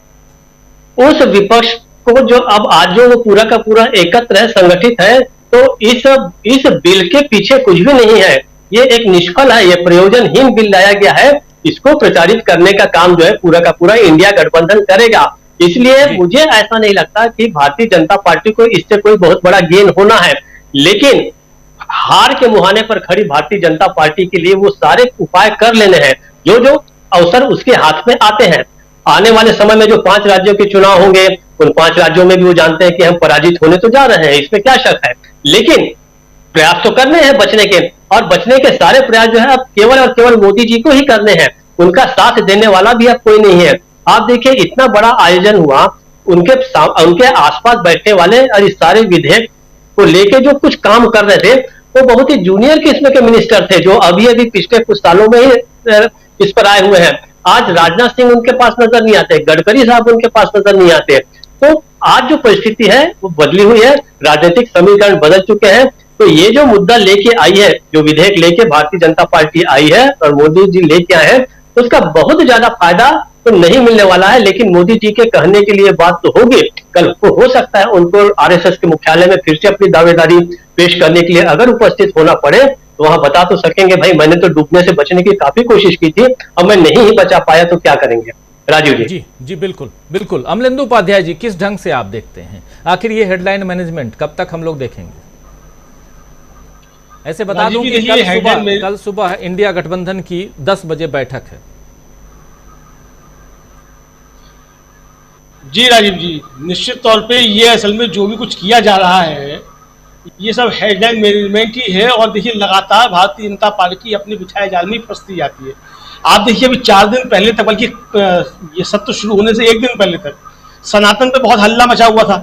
[SPEAKER 10] उस विपक्ष को जो अब आज जो वो पूरा का पूरा एकत्र है, संगठित है, तो इस बिल के पीछे कुछ भी नहीं है। ये एक निष्फल है, ये प्रयोजनहीन बिल लाया गया है। इसको प्रचारित करने का काम जो है पूरा का पूरा इंडिया गठबंधन करेगा। इसलिए मुझे ऐसा नहीं लगता कि भारतीय जनता पार्टी को इससे कोई बहुत बड़ा गेन होना है। लेकिन हार के मुहाने पर खड़ी भारतीय जनता पार्टी के लिए वो सारे उपाय कर लेने हैं जो जो अवसर उसके हाथ में आते हैं। आने वाले समय में जो 5 राज्यों के चुनाव होंगे, उन 5 राज्यों में भी वो जानते हैं कि हम पराजित होने तो जा रहे हैं, इसमें क्या शक है। लेकिन प्रयास तो करने हैं बचने के, और बचने के सारे प्रयास जो है अब केवल और केवल मोदी जी को ही करने हैं। उनका साथ देने वाला भी अब कोई नहीं है। आप देखिए इतना बड़ा आयोजन हुआ, उनके आसपास बैठने वाले और इस सारे विधेयक को लेके जो कुछ काम कर रहे थे वो बहुत ही जूनियर किस्म के मिनिस्टर थे, जो अभी पिछले कुछ सालों में ही इस पर आए हुए हैं। आज राजनाथ सिंह उनके पास नजर नहीं आते, गडकरी साहब उनके पास नजर नहीं आते। तो आज जो परिस्थिति है वो बदली हुई है, राजनीतिक समीकरण बदल चुके हैं। तो ये जो मुद्दा लेके आई है, जो विधेयक लेके भारतीय जनता पार्टी आई है और मोदी जी लेके आए हैं, उसका बहुत ज्यादा फायदा तो नहीं मिलने वाला है। लेकिन मोदी जी के कहने के लिए बात तो होगी। कल को हो सकता है उनको आरएसएस के मुख्यालय में फिर से अपनी दावेदारी पेश करने के लिए अगर उपस्थित होना पड़े तो वहां बता तो सकेंगे, भाई मैंने तो डूबने से बचने की काफी कोशिश की थी, अब मैं नहीं ही बचा पाया, तो क्या करेंगे। राजीव जी।
[SPEAKER 1] जी बिल्कुल बिल्कुल। अमलेंदु उपाध्याय जी, किस ढंग से आप देखते हैं आखिर ये हेडलाइन मैनेजमेंट कब तक हम लोग देखेंगे? ऐसे बता दूं कि कल सुबह इंडिया गठबंधन की 10 बजे बैठक है।
[SPEAKER 11] जी राजीव जी, निश्चित तौर पे ये असल में जो भी कुछ किया जा रहा है ये सब हेडलाइन मैनेजमेंट ही है। और देखिए लगातार भारतीय जनता पार्टी अपने बिछाए जाल में फंसती जाती है। आप देखिए अभी 4 दिन पहले तक, बल्कि ये सत्र शुरू होने से 1 दिन पहले तक सनातन पे बहुत हल्ला मचा हुआ था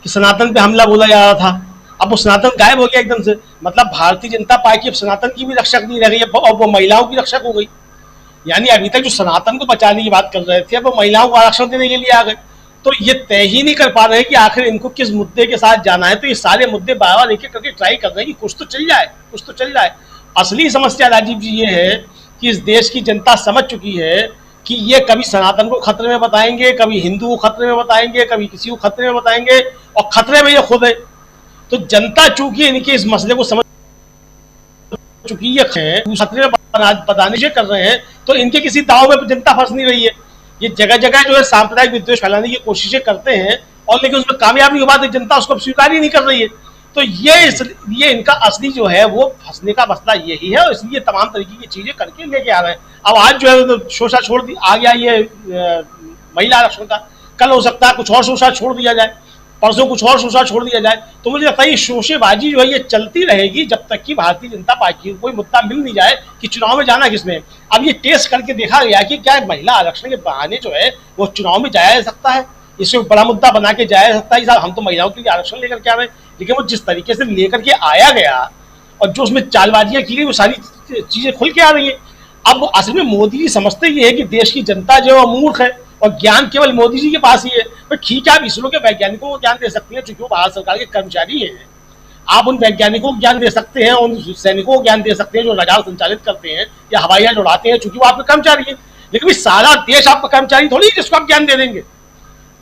[SPEAKER 11] कि सनातन पे हमला बोला जा रहा था। अब वो सनातन गायब हो गया एकदम से। मतलब भारतीय जनता पार्टी अब सनातन की भी रक्षक नहीं रह गई है और वो महिलाओं की रक्षक हो गई। यानी अभी तक जो सनातन को बचाने की बात कर रहे थे अब वो महिलाओं को आरक्षण देने के लिए आ गए। तो ये तय ही नहीं कर पा रहे कि आखिर इनको किस मुद्दे के साथ जाना है। तो ये सारे मुद्दे बार बार एक एक करके ट्राई कर रहे हैं कि कुछ तो चल जाए, कुछ तो चल जाए। असली समस्या राजीव जी ये है कि इस देश की जनता समझ चुकी है कि ये कभी सनातन को खतरे में बताएंगे, कभी हिंदू को खतरे में बताएंगे, कभी किसी को खतरे में बताएंगे और खतरे में ये खुद है। तो जनता चूंकि इनके इस मसले को समझ चुकी है, खतरे में बताने से कर रहे हैं, तो इनके किसी दाव में जनता फंस नहीं रही है। ये जगह जगह जो है सांप्रदायिक विद्वेष फैलाने की कोशिशें करते हैं और लेकिन उसमें कामयाब नहीं हो पाती, जनता उसको स्वीकार ही नहीं कर रही है। तो ये इनका असली जो है वो फंसने का मसला यही है और इसलिए तमाम तरीके की चीजें करके लेके आ रहे हैं। अब आज जो है तो शोषा छोड़ दी आ गया ये महिला आरक्षण का, कल हो सकता है कुछ और शोषा छोड़ दिया जाए, परसों कुछ और शोषा छोड़ दिया जाए। तो मुझे लगता है ये शोषेबाजी जो है ये चलती रहेगी जब तक कि भारतीय जनता पार्टी को कोई मुद्दा मिल नहीं जाए कि चुनाव में जाना किसने। अब ये टेस्ट करके देखा गया कि क्या महिला आरक्षण के बहाने जो है वो चुनाव में जाया जा सकता है, इसको बड़ा मुद्दा बना के जाया जा सकता है। साहब हम तो महिलाओं के लिए आरक्षण लेकर के आ रहे हैं, लेकिन वो जिस तरीके से लेकर के आया गया और जो उसमें चालबाजियां की गई वो सारी चीजें खुल के आ रही है। अब असल में मोदी जी समझते ये है कि देश की जनता जो है वो मूर्ख है और ज्ञान केवल मोदी जी के पास ही है। तो ठीक है, आप इसरो के वैज्ञानिकों को ज्ञान दे सकते हैं क्योंकि वो भारत सरकार के कर्मचारी हैं। आप उन वैज्ञानिकों को ज्ञान दे सकते हैं, उन सैनिकों को ज्ञान दे सकते हैं जो रडार संचालित करते हैं या हवाई जहाज उड़ाते हैं, चूंकि वो आपके कर्मचारी है। लेकिन सारा देश आपका कर्मचारी थोड़ी है जिसको आप ज्ञान दे देंगे।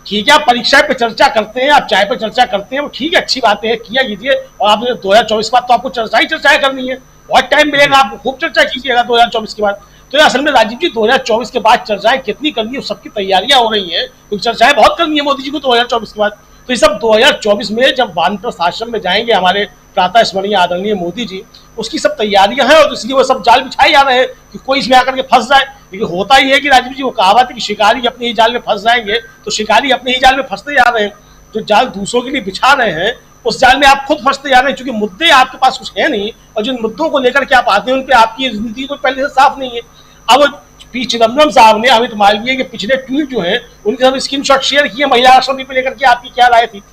[SPEAKER 11] ठीक है, आप परीक्षा पे चर्चा करते हैं, आप चाय पे चर्चा करते हैं, वो ठीक है, अच्छी बात है, किया कीजिए। और आपने 2024 के बाद तो आपको चर्चा ही चर्चाएं करनी है, बहुत टाइम मिलेगा आपको, खूब चर्चा कीजिएगा 2024 के बाद। तो असल में राजीव जी 2024 के बाद चर्चाएं कितनी करनी है सबकी तैयारियां हो रही हैं, क्योंकि चर्चाएं बहुत करनी है मोदी जी को 2024 के बाद। तो ये सब 2024 में जब वानप्रस्थ आश्रम में जाएंगे हमारे प्रातः स्मरणीय आदरणीय मोदी जी, उसकी सब तैयारियां हैं और इसलिए वो सब जाल बिछाए जा रहे हैं कि कोई इसमें आकर के फंस जाए। लेकिन होता ही है कि राजीव जी वो कहावत है कि शिकारी अपने ही जाल में फंस जाएंगे, तो शिकारी अपने ही जाल में फंसते जा रहे हैं। जो जाल दूसरों के लिए बिछा रहे हैं उस जाल में आप खुद फंसते जा रहे हैं, क्योंकि मुद्दे आपके पास कुछ है नहीं और जिन मुद्दों को लेकर के आप आते हैं उन पर आपकी राजनीति को पहले से साफ नहीं है। अब पी चिदम्बरम साहब ने अमित मालवीय के पिछले ट्वीट जो है उनके साथ स्क्रीनशॉट शेयर किए महिला आरक्षण को लेकर के, आपकी क्या राय थी,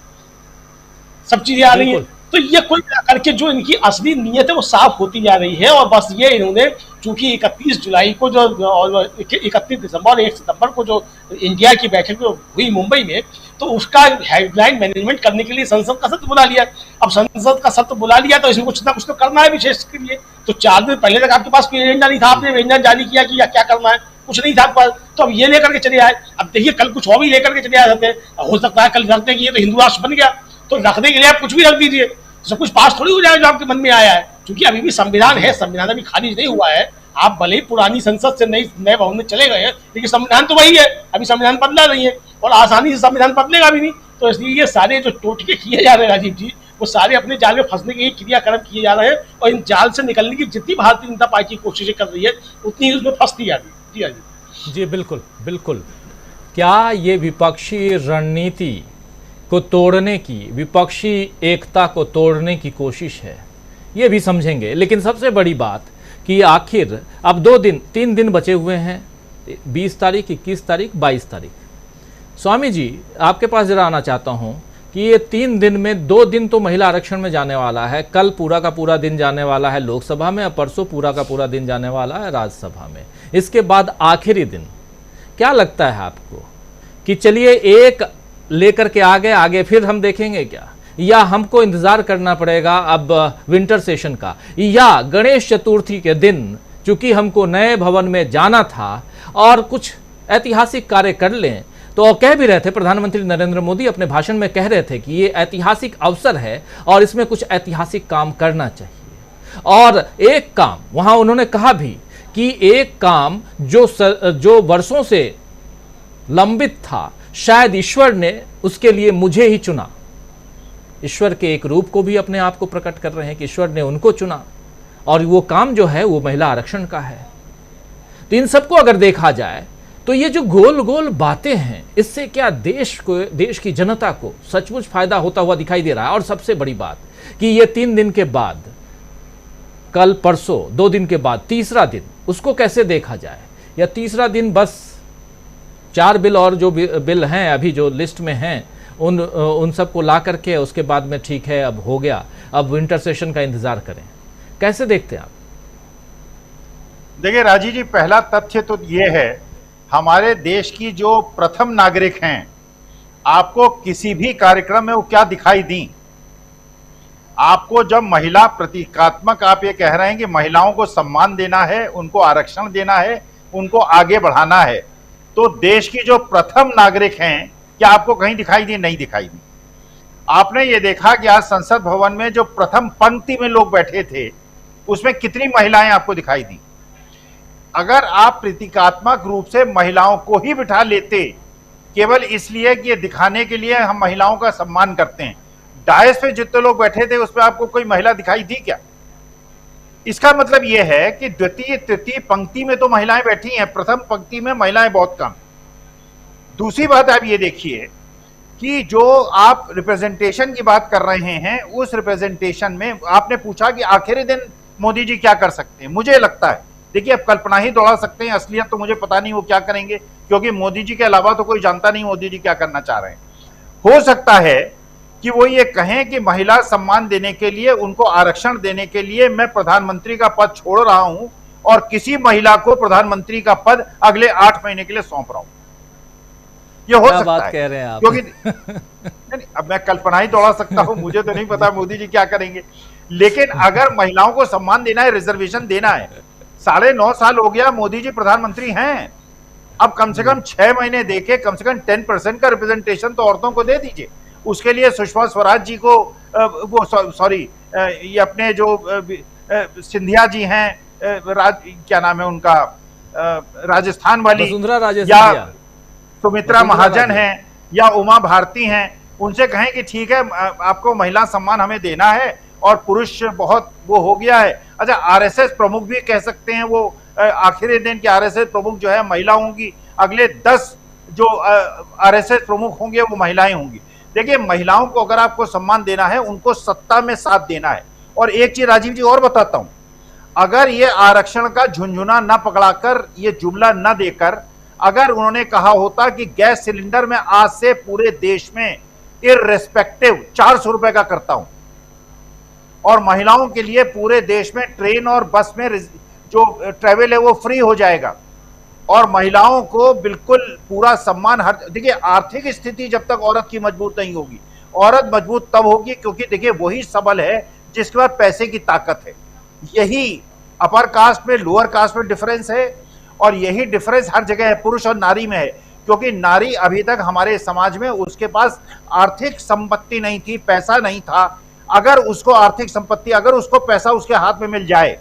[SPEAKER 11] सब चीजें आ रही है। तो ये कुल करके जो इनकी असली नीयत है वो साफ होती जा रही है। और बस ये इन्होंने चूंकि 31 जुलाई को जो और 31 दिसंबर और 1 सितंबर को जो इंडिया की बैठक हुई मुंबई में, तो उसका हेडलाइन मैनेजमेंट करने के लिए संसद का सत्र बुला लिया। अब संसद का सत्र बुला लिया तो इसमें कुछ ना कुछ तो करना है विशेष के लिए। तो 4 दिन पहले तक आपके पास कोई एजेंडा नहीं था, आपने एजेंडा जारी किया कि क्या करना है, कुछ नहीं था आपके पास, तो अब ये लेकर के चले आए। अब देखिए कल कुछ और भी लेकर के चले आ जाते हैं, हो सकता है कल रखते हैं कि ये तो हिंदू राष्ट्र बन गया, तो रखने के लिए आप कुछ भी रख दीजिए, सब कुछ पास थोड़ी हो जाएगा जो आपके मन में आया है। क्योंकि अभी भी संविधान है, संविधान अभी खारिज नहीं हुआ है। आप भले ही पुरानी संसद से नए भवन में चले गए हैं, लेकिन संविधान तो वही है, अभी संविधान बदला नहीं है और आसानी से संविधान बदलेगा भी नहीं। तो इसलिए ये सारे जो टोटके किए जा रहे हैं राजीव जी, वो सारे अपने जाल में फंसने के क्रियाक्रम किए जा रहे हैं और इन जाल से निकलने की जितनी भारतीय जनता पार्टी कोशिशें कर रही है उतनी उसमें फंसती जा रही है। जी राजीव
[SPEAKER 1] जी बिल्कुल बिल्कुल। क्या ये विपक्षी रणनीति को तोड़ने की, विपक्षी एकता को तोड़ने की कोशिश है, ये भी समझेंगे। लेकिन सबसे बड़ी बात कि आखिर अब 3 दिन बचे हुए हैं, 20 तारीख, 21 तारीख, 22 तारीख। स्वामी जी आपके पास जरा आना चाहता हूं कि ये 3 दिन में 2 दिन तो महिला आरक्षण में जाने वाला है, कल पूरा का पूरा दिन जाने वाला है लोकसभा में और परसों पूरा का पूरा दिन जाने वाला है राज्यसभा में। इसके बाद आखिरी दिन क्या लगता है आपको कि चलिए एक लेकर के आगे फिर हम देखेंगे क्या, या हमको इंतजार करना पड़ेगा अब विंटर सेशन का, या गणेश चतुर्थी के दिन चूंकि हमको नए भवन में जाना था और कुछ ऐतिहासिक कार्य कर लें। तो कह भी रहे थे प्रधानमंत्री नरेंद्र मोदी अपने भाषण में कह रहे थे कि ये ऐतिहासिक अवसर है और इसमें कुछ ऐतिहासिक काम करना चाहिए। और एक काम वहां उन्होंने कहा भी कि एक काम जो वर्षों से लंबित था, शायद ईश्वर ने उसके लिए मुझे ही चुना। ईश्वर के एक रूप को भी अपने आप को प्रकट कर रहे हैं कि ईश्वर ने उनको चुना और वो काम जो है वो महिला आरक्षण का है। तो इन सबको अगर देखा जाए तो ये जो गोल गोल बातें हैं, इससे क्या देश की जनता को सचमुच फायदा होता हुआ दिखाई दे रहा है? और सबसे बड़ी बात कि ये 3 दिन के बाद, कल परसों 2 दिन के बाद तीसरा दिन, उसको कैसे देखा जाए? या तीसरा दिन बस 4 बिल और जो बिल हैं अभी जो लिस्ट में हैं उन सबको ला करके उसके बाद में ठीक है, अब हो गया, अब विंटर सेशन का इंतजार करें? कैसे देखते हैं आप?
[SPEAKER 6] देखिए राजीव जी, पहला तथ्य तो ये है, हमारे देश की जो प्रथम नागरिक हैं, आपको किसी भी कार्यक्रम में वो क्या दिखाई दी? आपको जब महिला प्रतीकात्मक आप ये कह रहे हैं कि महिलाओं को सम्मान देना है, उनको आरक्षण देना है, उनको आगे बढ़ाना है, तो देश की जो प्रथम नागरिक हैं, क्या आपको कहीं दिखाई दी? नहीं दिखाई दी। आपने ये देखा कि आज संसद भवन में जो प्रथम पंक्ति में लोग बैठे थे, उसमें कितनी महिलाएं आपको दिखाई दी? अगर आप प्रतीकात्मक रूप से महिलाओं को ही बिठा लेते केवल इसलिए कि ये दिखाने के लिए हम महिलाओं का सम्मान करते हैं, डायस पे जितने लोग बैठे थे उसमें आपको कोई महिला दिखाई दी क्या? इसका मतलब यह है कि द्वितीय तृतीय पंक्ति में तो महिलाएं बैठी हैं, प्रथम पंक्ति में महिलाएं बहुत कम। दूसरी बात आप ये देखिए कि जो आप रिप्रेजेंटेशन की बात कर रहे हैं, उस रिप्रेजेंटेशन में आपने पूछा कि आखिरी दिन मोदी जी क्या कर सकते हैं। मुझे लगता है, देखिए आप कल्पना ही दौड़ा सकते हैं, असलियत तो मुझे पता नहीं वो क्या करेंगे, क्योंकि मोदी जी के अलावा तो कोई जानता नहीं मोदी जी क्या करना चाह रहे हैं। हो सकता है कि वो ये कहें कि महिला सम्मान देने के लिए, उनको आरक्षण देने के लिए मैं प्रधानमंत्री का पद छोड़ रहा हूं और किसी महिला को प्रधानमंत्री का पद अगले 8 महीने के लिए सौंप रहा हूं। ये हो सकता है,
[SPEAKER 1] कह रहे हैं आप।
[SPEAKER 6] क्योंकि नहीं, अब मैं कल्पना ही दौड़ा सकता हूं, मुझे तो नहीं पता मोदी जी क्या करेंगे। लेकिन अगर महिलाओं को सम्मान देना है, रिजर्वेशन देना है, 9.5 साल हो गया मोदी जी प्रधानमंत्री हैं, अब कम से कम 6 महीने देके कम से कम 10% का रिप्रेजेंटेशन तो औरतों को दे दीजिए। उसके लिए सुषमा स्वराज जी को ये अपने जो सिंधिया जी हैं, क्या नाम है उनका, राजस्थान वाली, या सुमित्रा महाजन हैं, या उमा भारती हैं, उनसे कहें कि ठीक है आपको महिला सम्मान हमें देना है और पुरुष बहुत वो हो गया है। अच्छा, आरएसएस प्रमुख भी कह सकते हैं, वो आखिरी दिन के आरएसएस प्रमुख जो है महिला होंगी, अगले 10 जो आरएसएस प्रमुख होंगे वो महिलाएं होंगी। देखिए, महिलाओं को अगर आपको सम्मान देना है, उनको सत्ता में साथ देना है। और एक चीज राजीव जी और बताता हूं, अगर ये आरक्षण का झुंझुना न पकड़ाकर, ये जुमला न देकर, अगर उन्होंने कहा होता कि गैस सिलेंडर में आज से पूरे देश में इररिस्पेक्टिव 400 रुपए का करता हूं और महिलाओं के लिए पूरे देश में ट्रेन और बस में जो ट्रेवल है वो फ्री हो जाएगा और महिलाओं को बिल्कुल पूरा सम्मान, हर देखिए आर्थिक स्थिति जब तक औरत की मजबूत नहीं होगी, औरत मजबूत तब होगी क्योंकि देखिए वही सबल है जिसके पास पैसे की ताकत है। यही अपर कास्ट में लोअर कास्ट में डिफरेंस है और यही डिफरेंस हर जगह है, पुरुष और नारी में है, क्योंकि नारी अभी तक हमारे समाज में उसके पास आर्थिक संपत्ति नहीं थी, पैसा नहीं था। अगर उसको आर्थिक संपत्ति, अगर उसको पैसा उसके हाथ में मिल जाए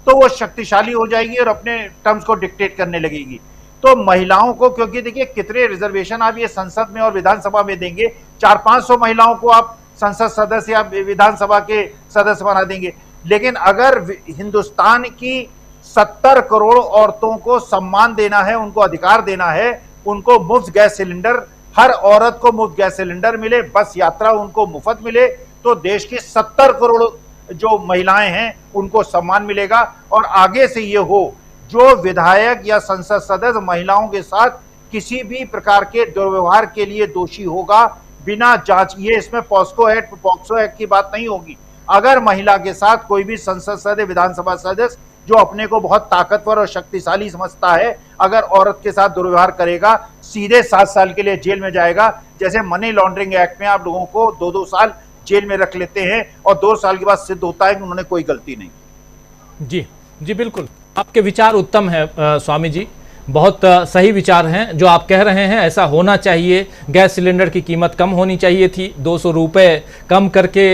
[SPEAKER 6] तो वो शक्तिशाली हो जाएगी और अपने टर्म्स को डिक्टेट करने लगेगी। तो महिलाओं को, क्योंकि देखिए कितने रिजर्वेशन आप ये संसद में और विधानसभा में देंगे, 400-500 महिलाओं को आप संसद सदस्य या विधानसभा के सदस्य बना देंगे, लेकिन अगर हिंदुस्तान की 70 करोड़ औरतों को सम्मान देना है, उनको अधिकार देना है, उनको मुफ्त गैस सिलेंडर, हर औरत को मुफ्त गैस सिलेंडर मिले, बस यात्रा उनको मुफ्त मिले, तो देश की 70 करोड़ जो महिलाएं हैं उनको सम्मान मिलेगा। और आगे से ये हो, जो विधायक या संसद सदस्य महिलाओं के साथ किसी भी प्रकार के दुर्व्यवहार के लिए दोषी होगा, बिना जांच, ये इसमें पॉक्सो एक्ट की बात नहीं होगी। अगर महिला के साथ कोई भी संसद सदस्य, विधानसभा सदस्य जो अपने को बहुत ताकतवर और शक्तिशाली समझता है, अगर औरत के साथ दुर्व्यवहार करेगा, सीधे 7 साल के लिए जेल में जाएगा। जैसे मनी लॉन्ड्रिंग एक्ट में आप लोगों को 2-2 साल जेल में रख लेते हैं और 2 साल के बाद सिद्ध होता है कि उन्होंने कोई गलती नहीं।
[SPEAKER 1] जी बिल्कुल, आपके विचार उत्तम है स्वामी जी, बहुत सही विचार हैं जो आप कह रहे हैं। ऐसा होना चाहिए, गैस सिलेंडर की कीमत कम होनी चाहिए थी, 200 रुपये कम करके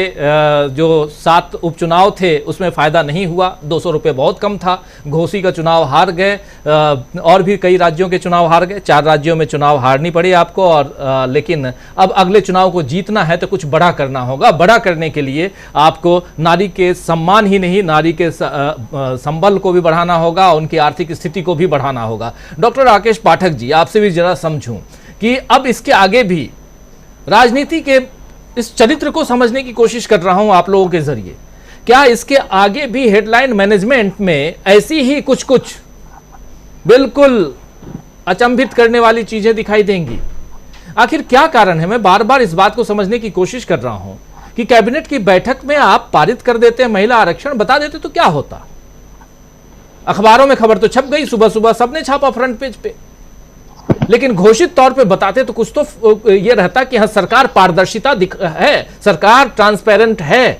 [SPEAKER 1] जो 7 उपचुनाव थे उसमें फ़ायदा नहीं हुआ, 200 रुपये बहुत कम था। घोसी का चुनाव हार गए, और भी कई राज्यों के चुनाव हार गए, 4 राज्यों में चुनाव हारनी पड़ी आपको, और लेकिन अब अगले चुनाव को जीतना है तो कुछ बड़ा करना होगा। बड़ा करने के लिए आपको नारी के सम्मान ही नहीं, नारी के संबल को भी बढ़ाना होगा, उनकी आर्थिक स्थिति को भी बढ़ाना होगा। डॉक्टर राकेश पाठक जी, आपसे भी जरा समझूं कि अब इसके आगे भी राजनीति के इस चरित्र को समझने की कोशिश कर रहा हूं आप लोगों के जरिए, क्या इसके आगे भी हेडलाइन मैनेजमेंट में ऐसी ही कुछ कुछ बिल्कुल अचंभित करने वाली चीजें दिखाई देंगी? आखिर क्या कारण है? मैं बार बार इस बात को समझने की कोशिश कर रहा हूं कि कैबिनेट की बैठक में आप पारित कर देते हैं महिला आरक्षण, बता देते तो क्या होता? अखबारों में खबर तो छप गई, सुबह सुबह सबने छापा फ्रंट पेज पे, लेकिन घोषित तौर पे बताते तो कुछ तो ये रहता कि हाँ सरकार पारदर्शिता है, सरकार ट्रांसपेरेंट है,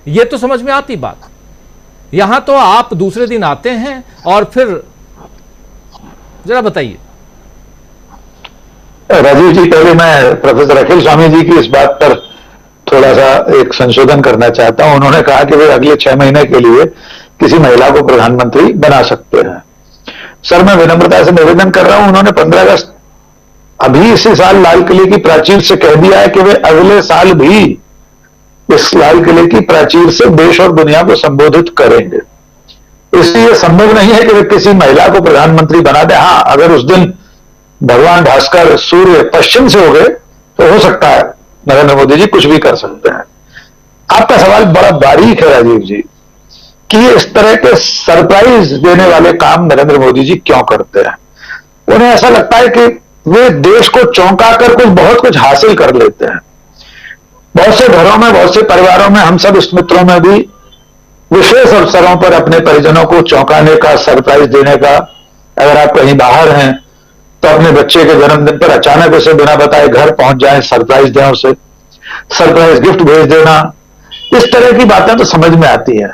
[SPEAKER 1] ये तो समझ में आती बात। यहां तो आप दूसरे दिन आते हैं और फिर जरा बताइए।
[SPEAKER 7] राजीव जी, पहले मैं प्रोफेसर अखिल स्वामी जी की इस बात पर थोड़ा सा एक संशोधन करना चाहता हूं। उन्होंने कहा कि वे अगले 6 महीने के लिए किसी महिला को प्रधानमंत्री बना सकते हैं। सर, मैं विनम्रता से निवेदन कर रहा हूं, उन्होंने 15 अगस्त अभी इसी साल लाल किले की प्राचीर से कह दिया है कि वे अगले साल भी इस लाल किले की प्राचीर से देश और दुनिया को संबोधित करेंगे। इसलिए संभव नहीं है कि वे किसी महिला को प्रधानमंत्री बना दे। हाँ, अगर उस दिन भगवान भास्कर सूर्य पश्चिम से हो गए तो हो सकता है नरेंद्र मोदी जी कुछ भी कर सकते हैं। आपका सवाल बड़ा बारीक है राजीव जी कि इस तरह के सरप्राइज देने वाले काम नरेंद्र मोदी जी क्यों करते हैं। उन्हें ऐसा लगता है कि वे देश को चौंका कर बहुत कुछ हासिल कर लेते हैं। बहुत से घरों में, बहुत से परिवारों में, हम सब इष्ट मित्रों में भी विशेष अवसरों पर अपने परिजनों को चौंकाने का, सरप्राइज देने का, अगर आप कहीं बाहर हैं तो अपने बच्चे के जन्मदिन पर अचानक उसे बिना बताए घर पहुंच जाए, सरप्राइज दें, उसे सरप्राइज गिफ्ट भेज देना, इस तरह की बातें तो समझ में आती हैं।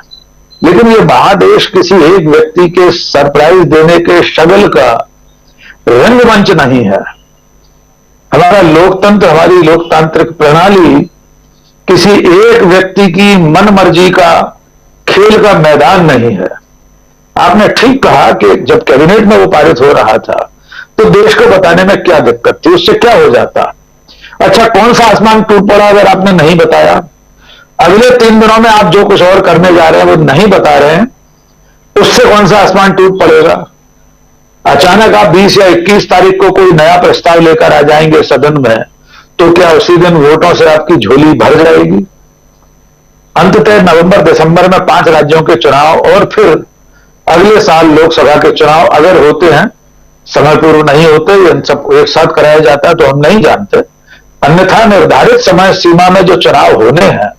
[SPEAKER 7] लेकिन ये महादेश किसी एक व्यक्ति के सरप्राइज देने के शगल का रंगमंच नहीं है। हमारा लोकतंत्र, हमारी लोकतांत्रिक प्रणाली किसी एक व्यक्ति की मन मर्जी का खेल का मैदान नहीं है। आपने ठीक कहा कि जब कैबिनेट में वो पारित हो रहा था तो देश को बताने में क्या दिक्कत थी, उससे क्या हो जाता। अच्छा, कौन सा आसमान टूट पड़ा अगर आपने नहीं बताया? अगले 3 दिनों में आप जो कुछ और करने जा रहे हैं वो नहीं बता रहे हैं, उससे कौन सा आसमान टूट पड़ेगा? अचानक आप 20 या 21 तारीख को कोई नया प्रस्ताव लेकर आ जाएंगे सदन में, तो क्या उसी दिन वोटों से आपकी झोली भर जाएगी? अंततः नवंबर दिसंबर में 5 राज्यों के चुनाव और फिर अगले साल लोकसभा के चुनाव अगर होते हैं, समय पूर्व नहीं होते, इन सब एक साथ कराया जाता है तो हम नहीं जानते, अन्यथा निर्धारित समय सीमा में जो चुनाव होने हैं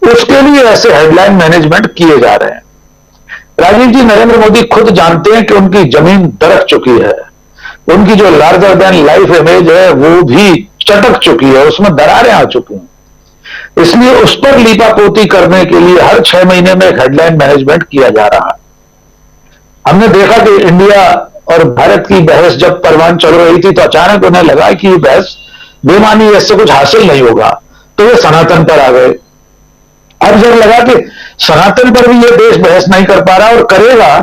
[SPEAKER 7] उसके लिए ऐसे हेडलाइन मैनेजमेंट किए जा रहे हैं। राजीव जी, नरेंद्र मोदी खुद जानते हैं कि उनकी जमीन दरक चुकी है, उनकी जो लार्जर देन लाइफ इमेज है वो भी चटक चुकी है, उसमें दरारें आ चुकी हैं। इसलिए उस पर लीपापोती करने के लिए हर 6 महीने में एक हेडलाइन मैनेजमेंट किया जा रहा है। हमने देखा कि इंडिया और भारत की बहस जब परवान चल रही थी तो अचानक उन्हें लगा कि ये बहस बेमानी, इससे कुछ हासिल नहीं होगा, तो वे सनातन पर आ गए। अब जब लगा कि सनातन पर भी ये देश बहस नहीं कर पा रहा और करेगा,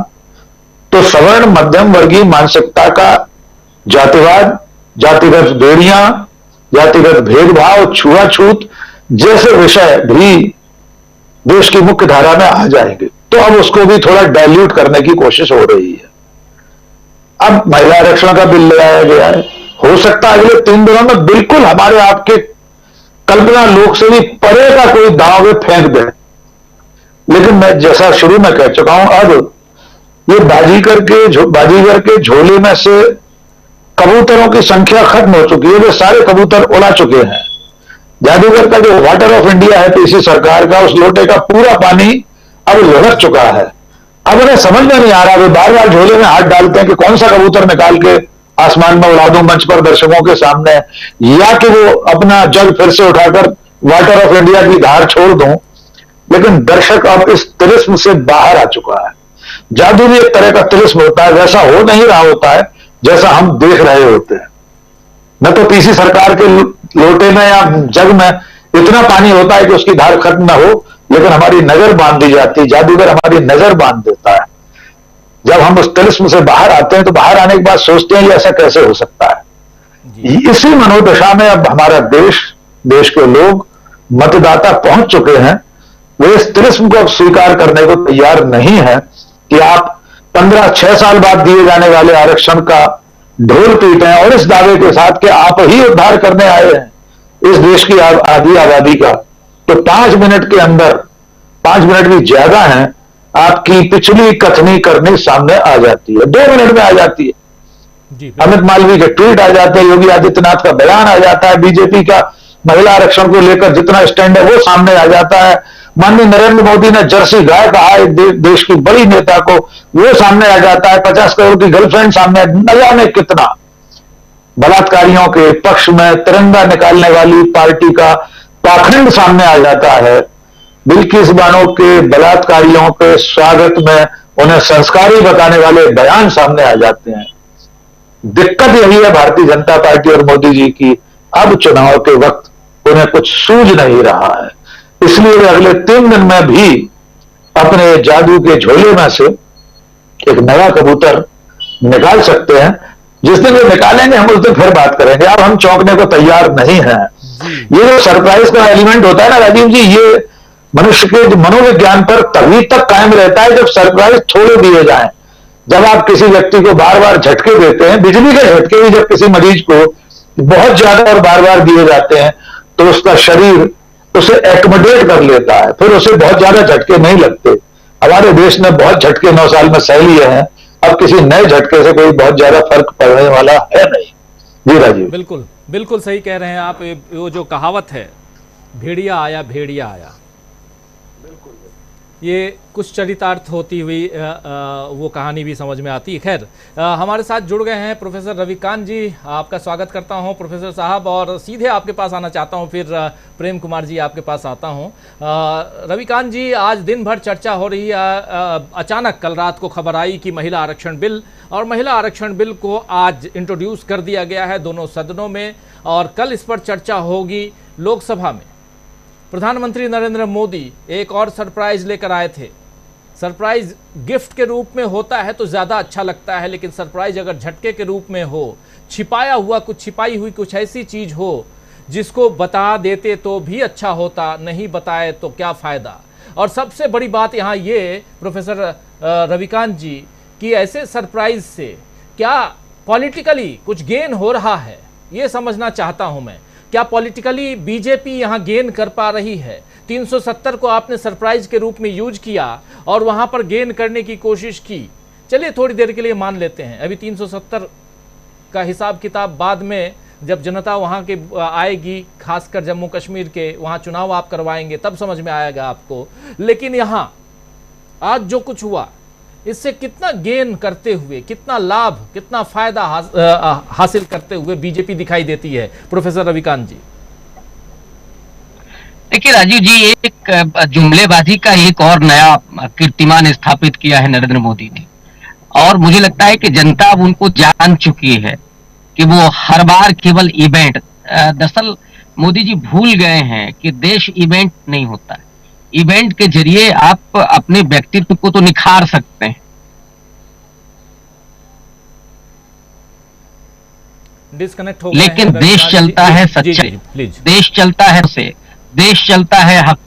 [SPEAKER 7] तो सवर्ण मध्यम वर्गीय मानसिकता का जातिवाद, जातिगत बेड़ियां, जातिगत भेदभाव, छुआछूत जैसे विषय भी देश की मुख्य धारा में आ जाएंगे। तो अब उसको भी थोड़ा डाइल्यूट करने की कोशिश हो रही है। अब महिला आरक्षण का बिल ले आया गया है, हो सकता है अगले 3 दिनों में बिल्कुल हमारे आपके कल्पना लोक से भी परे का कोई दांव वे फेंक दे। लेकिन मैं जैसा शुरू में कह चुका हूं, अब ये बाजीगर के झोले में से कबूतरों की संख्या खत्म हो चुकी है, वे सारे कबूतर उड़ा चुके हैं। जादूगर का जो वाटर ऑफ इंडिया है पीसी सरकार का, उस लोटे का पूरा पानी अब लुढ़क चुका है। अब उन्हें समझ में नहीं आ रहा, वे बार बार झोले में हाथ डालते हैं कि कौन सा कबूतर निकाल के आसमान में उड़ा दूं मंच पर दर्शकों के सामने, या कि वो अपना जग फिर से उठाकर वाटर ऑफ इंडिया की धार छोड़ दूं। लेकिन दर्शक अब इस तिलिस्म से बाहर आ चुका है। जादू भी एक तरह का तिलिस्म होता है, वैसा हो नहीं रहा होता है जैसा हम देख रहे होते हैं। न तो पीसी सरकार के लोटे में या जग में इतना पानी होता है कि उसकी धार खत्म ना हो, लेकिन हमारी नजर बांध दी जाती है, जादूगर हमारी नजर बांध देता है। जब हम उस तिलिस्म से बाहर आते हैं तो बाहर आने के बाद सोचते हैं ये ऐसा कैसे हो सकता है। इसी मनोदशा में अब हमारा देश के लोग, मतदाता पहुंच चुके हैं। वे इस तिलिस्म को अब स्वीकार करने को तैयार नहीं है कि आप 6 साल बाद दिए जाने वाले आरक्षण का ढोल पीटे हैं और इस दावे के साथ कि आप ही उद्धार करने आए हैं इस देश की आधी आबादी का, तो 5 मिनट के अंदर, 5 मिनट भी ज्यादा है, आपकी पिछली कथनी करनी सामने आ जाती है, 2 मिनट में आ जाती है। अमित मालवीय के ट्वीट आ जाते हैं, योगी आदित्यनाथ का बयान आ जाता है, बीजेपी का महिला आरक्षण को लेकर जितना स्टैंड है वो सामने आ जाता है, माननीय नरेंद्र मोदी ने जर्सी गाय कहा एक देश की बड़ी नेता को, वो सामने आ जाता है, 50 करोड़ की गर्लफ्रेंड सामने, न जाने कितना बलात्कारियों के पक्ष में तिरंगा निकालने वाली पार्टी का पाखंड सामने आ जाता है, बिल्किस बानो के बलात्कारियों के स्वागत में उन्हें संस्कारी बताने वाले बयान सामने आ जाते हैं। दिक्कत यही है भारतीय जनता पार्टी और मोदी जी की, अब चुनाव के वक्त उन्हें कुछ सूझ नहीं रहा है, इसलिए वे अगले 3 दिन में भी अपने जादू के झोले में से एक नया कबूतर निकाल सकते हैं। जिस दिन वे निकालेंगे हम उस दिन फिर बात करेंगे, अब हम चौंकने को तैयार नहीं हैं। ये जो सरप्राइज का एलिमेंट होता है ना राजीव जी, ये मनुष्य के मनोविज्ञान पर तभी तक कायम रहता है जब सरप्राइज थोड़े दिए जाएं। जब आप किसी व्यक्ति को बार बार झटके देते हैं, बिजली के झटके भी जब किसी मरीज को बहुत ज्यादा और बार बार दिए जाते हैं तो उसका शरीर उसे एकोमोडेट कर लेता है, फिर उसे बहुत ज्यादा झटके नहीं लगते। हमारे देश ने बहुत झटके 9 साल में सह लिए हैं, अब किसी नए झटके से कोई बहुत ज्यादा फर्क पड़ने वाला है नहीं। जी राजीव,
[SPEAKER 1] बिल्कुल बिल्कुल सही कह रहे हैं आप। वो जो कहावत है, भेड़िया आया भेड़िया आया, ये कुछ चरितार्थ होती हुई वो कहानी भी समझ में आती है। खैर, हमारे साथ जुड़ गए हैं प्रोफेसर रविकांत जी, आपका स्वागत करता हूं प्रोफेसर साहब, और सीधे आपके पास आना चाहता हूं, फिर प्रेम कुमार जी आपके पास आता हूं। रविकांत जी, आज दिन भर चर्चा हो रही है, अचानक कल रात को खबर आई कि महिला आरक्षण बिल, और महिला आरक्षण बिल को आज इंट्रोड्यूस कर दिया गया है दोनों सदनों में, और कल इस पर चर्चा होगी लोकसभा में। प्रधानमंत्री नरेंद्र मोदी एक और सरप्राइज लेकर आए थे। सरप्राइज गिफ्ट के रूप में होता है तो ज़्यादा अच्छा लगता है, लेकिन सरप्राइज अगर झटके के रूप में हो, छिपाया हुआ कुछ, छिपाई हुई कुछ ऐसी चीज़ हो जिसको बता देते तो भी अच्छा होता, नहीं बताए तो क्या फ़ायदा। और सबसे बड़ी बात यहाँ ये प्रोफेसर रविकांत जी कि ऐसे सरप्राइज से क्या पॉलिटिकली कुछ गेन हो रहा है, ये समझना चाहता हूँ मैं। क्या पॉलिटिकली बीजेपी यहाँ गेन कर पा रही है? 370 को आपने सरप्राइज के रूप में यूज किया और वहाँ पर गेन करने की कोशिश की। चलिए थोड़ी देर के लिए मान लेते हैं, अभी 370 का हिसाब किताब बाद में जब जनता वहाँ के आएगी, खासकर जम्मू कश्मीर के, वहाँ चुनाव आप करवाएंगे तब समझ में आएगा आपको। लेकिन यहाँ आज जो कुछ हुआ, इससे कितना गेन करते हुए, कितना लाभ, कितना फायदा हासिल करते हुए बीजेपी दिखाई देती है प्रोफेसर रविकांत जी?
[SPEAKER 12] देखिए राजीव जी, एक जुमलेबाजी का एक और नया कीर्तिमान स्थापित किया है नरेंद्र मोदी ने, और मुझे लगता है कि जनता अब उनको जान चुकी है कि वो हर बार केवल इवेंट, दरअसल मोदी जी भूल गए हैं कि देश इवेंट नहीं होता है। इवेंट के जरिए आप अपने व्यक्तित्व को तो निखार सकते हैं,
[SPEAKER 1] डिस्कनेक्ट हो
[SPEAKER 12] लेकिन देश चलता है सच्चाई, देश चलता है से, देश चलता है हक।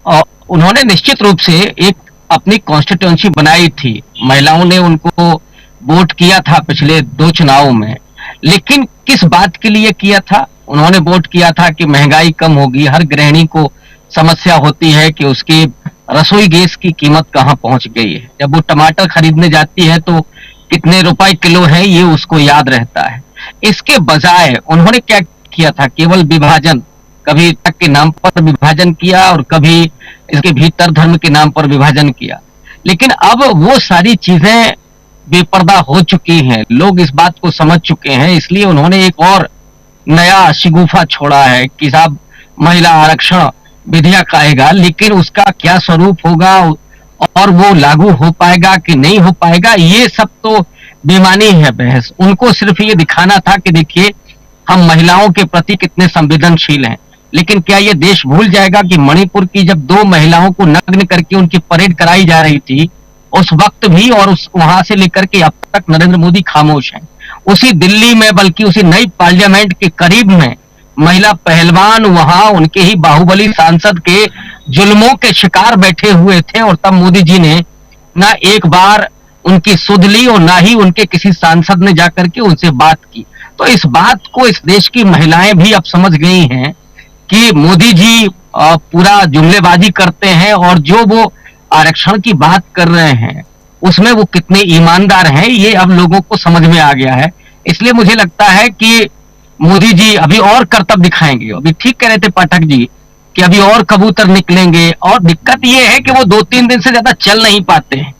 [SPEAKER 12] और उन्होंने निश्चित रूप से एक अपनी कॉन्स्टिट्यूएंसी बनाई थी, महिलाओं ने उनको वोट किया था पिछले 2 चुनावों में, लेकिन किस बात के लिए किया था? उन्होंने वोट किया था कि महंगाई कम होगी, हर गृहिणी को समस्या होती है कि उसकी रसोई गैस की कीमत कहां पहुंच गई है, जब वो टमाटर खरीदने जाती है तो कितने रुपए किलो है ये उसको याद रहता है। इसके बजाय उन्होंने क्या किया था? केवल विभाजन, कभी तक के नाम पर विभाजन किया और कभी इसके भीतर धर्म के नाम पर विभाजन किया। लेकिन अब वो सारी चीजें बेपर्दा हो चुकी हैं, लोग इस बात को समझ चुके हैं, इसलिए उन्होंने एक और नया शिगुफा छोड़ा है कि साहब महिला आरक्षण विधेयक आएगा, लेकिन उसका क्या स्वरूप होगा और वो लागू हो पाएगा कि नहीं हो पाएगा, ये सब तो बेमानी है बहस। उनको सिर्फ ये दिखाना था कि देखिए हम महिलाओं के प्रति कितने संवेदनशील हैं। लेकिन क्या ये देश भूल जाएगा कि मणिपुर की जब 2 महिलाओं को नग्न करके उनकी परेड कराई जा रही थी, उस वक्त भी और उस वहां से लेकर के अब तक नरेंद्र मोदी खामोश हैं। उसी दिल्ली में, बल्कि उसी नई पार्लियामेंट के करीब में महिला पहलवान वहां उनके ही बाहुबली सांसद के जुल्मों के शिकार बैठे हुए थे, और तब मोदी जी ने ना एक बार उनकी सुध ली और ना ही उनके किसी सांसद ने जाकर के उनसे बात की। तो इस बात को इस देश की महिलाएं भी अब समझ गई हैं कि मोदी जी पूरा जुमलेबाजी करते हैं, और जो वो आरक्षण की बात कर रहे हैं उसमें वो कितने ईमानदार हैं, ये अब लोगों को समझ में आ गया है। इसलिए मुझे लगता है कि मोदी जी अभी और करतब दिखाएंगे। अभी ठीक कह रहे थे पाठक जी कि अभी और कबूतर निकलेंगे, और दिक्कत ये है कि वो 2-3 दिन से ज्यादा चल नहीं पाते हैं।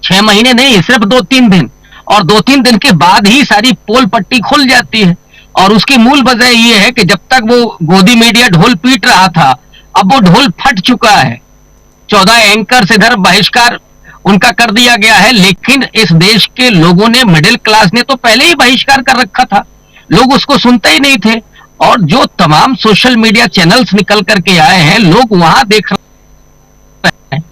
[SPEAKER 12] 6 महीने नहीं, सिर्फ 2-3 दिन, और 2-3 दिन के बाद ही सारी पोल पट्टी खुल जाती है। और उसकी मूल वजह ये है कि जब तक वो गोदी मीडिया ढोल पीट रहा था, अब वो ढोल फट चुका है। 14 एंकर से इधर बहिष्कार उनका कर दिया गया है, लेकिन इस देश के लोगों ने, मिडिल क्लास ने तो पहले ही बहिष्कार कर रखा था, लोग उसको सुनते ही नहीं थे। और जो तमाम सोशल मीडिया चैनल्स निकल करके आए हैं, लोग वहां देख रहे हैं,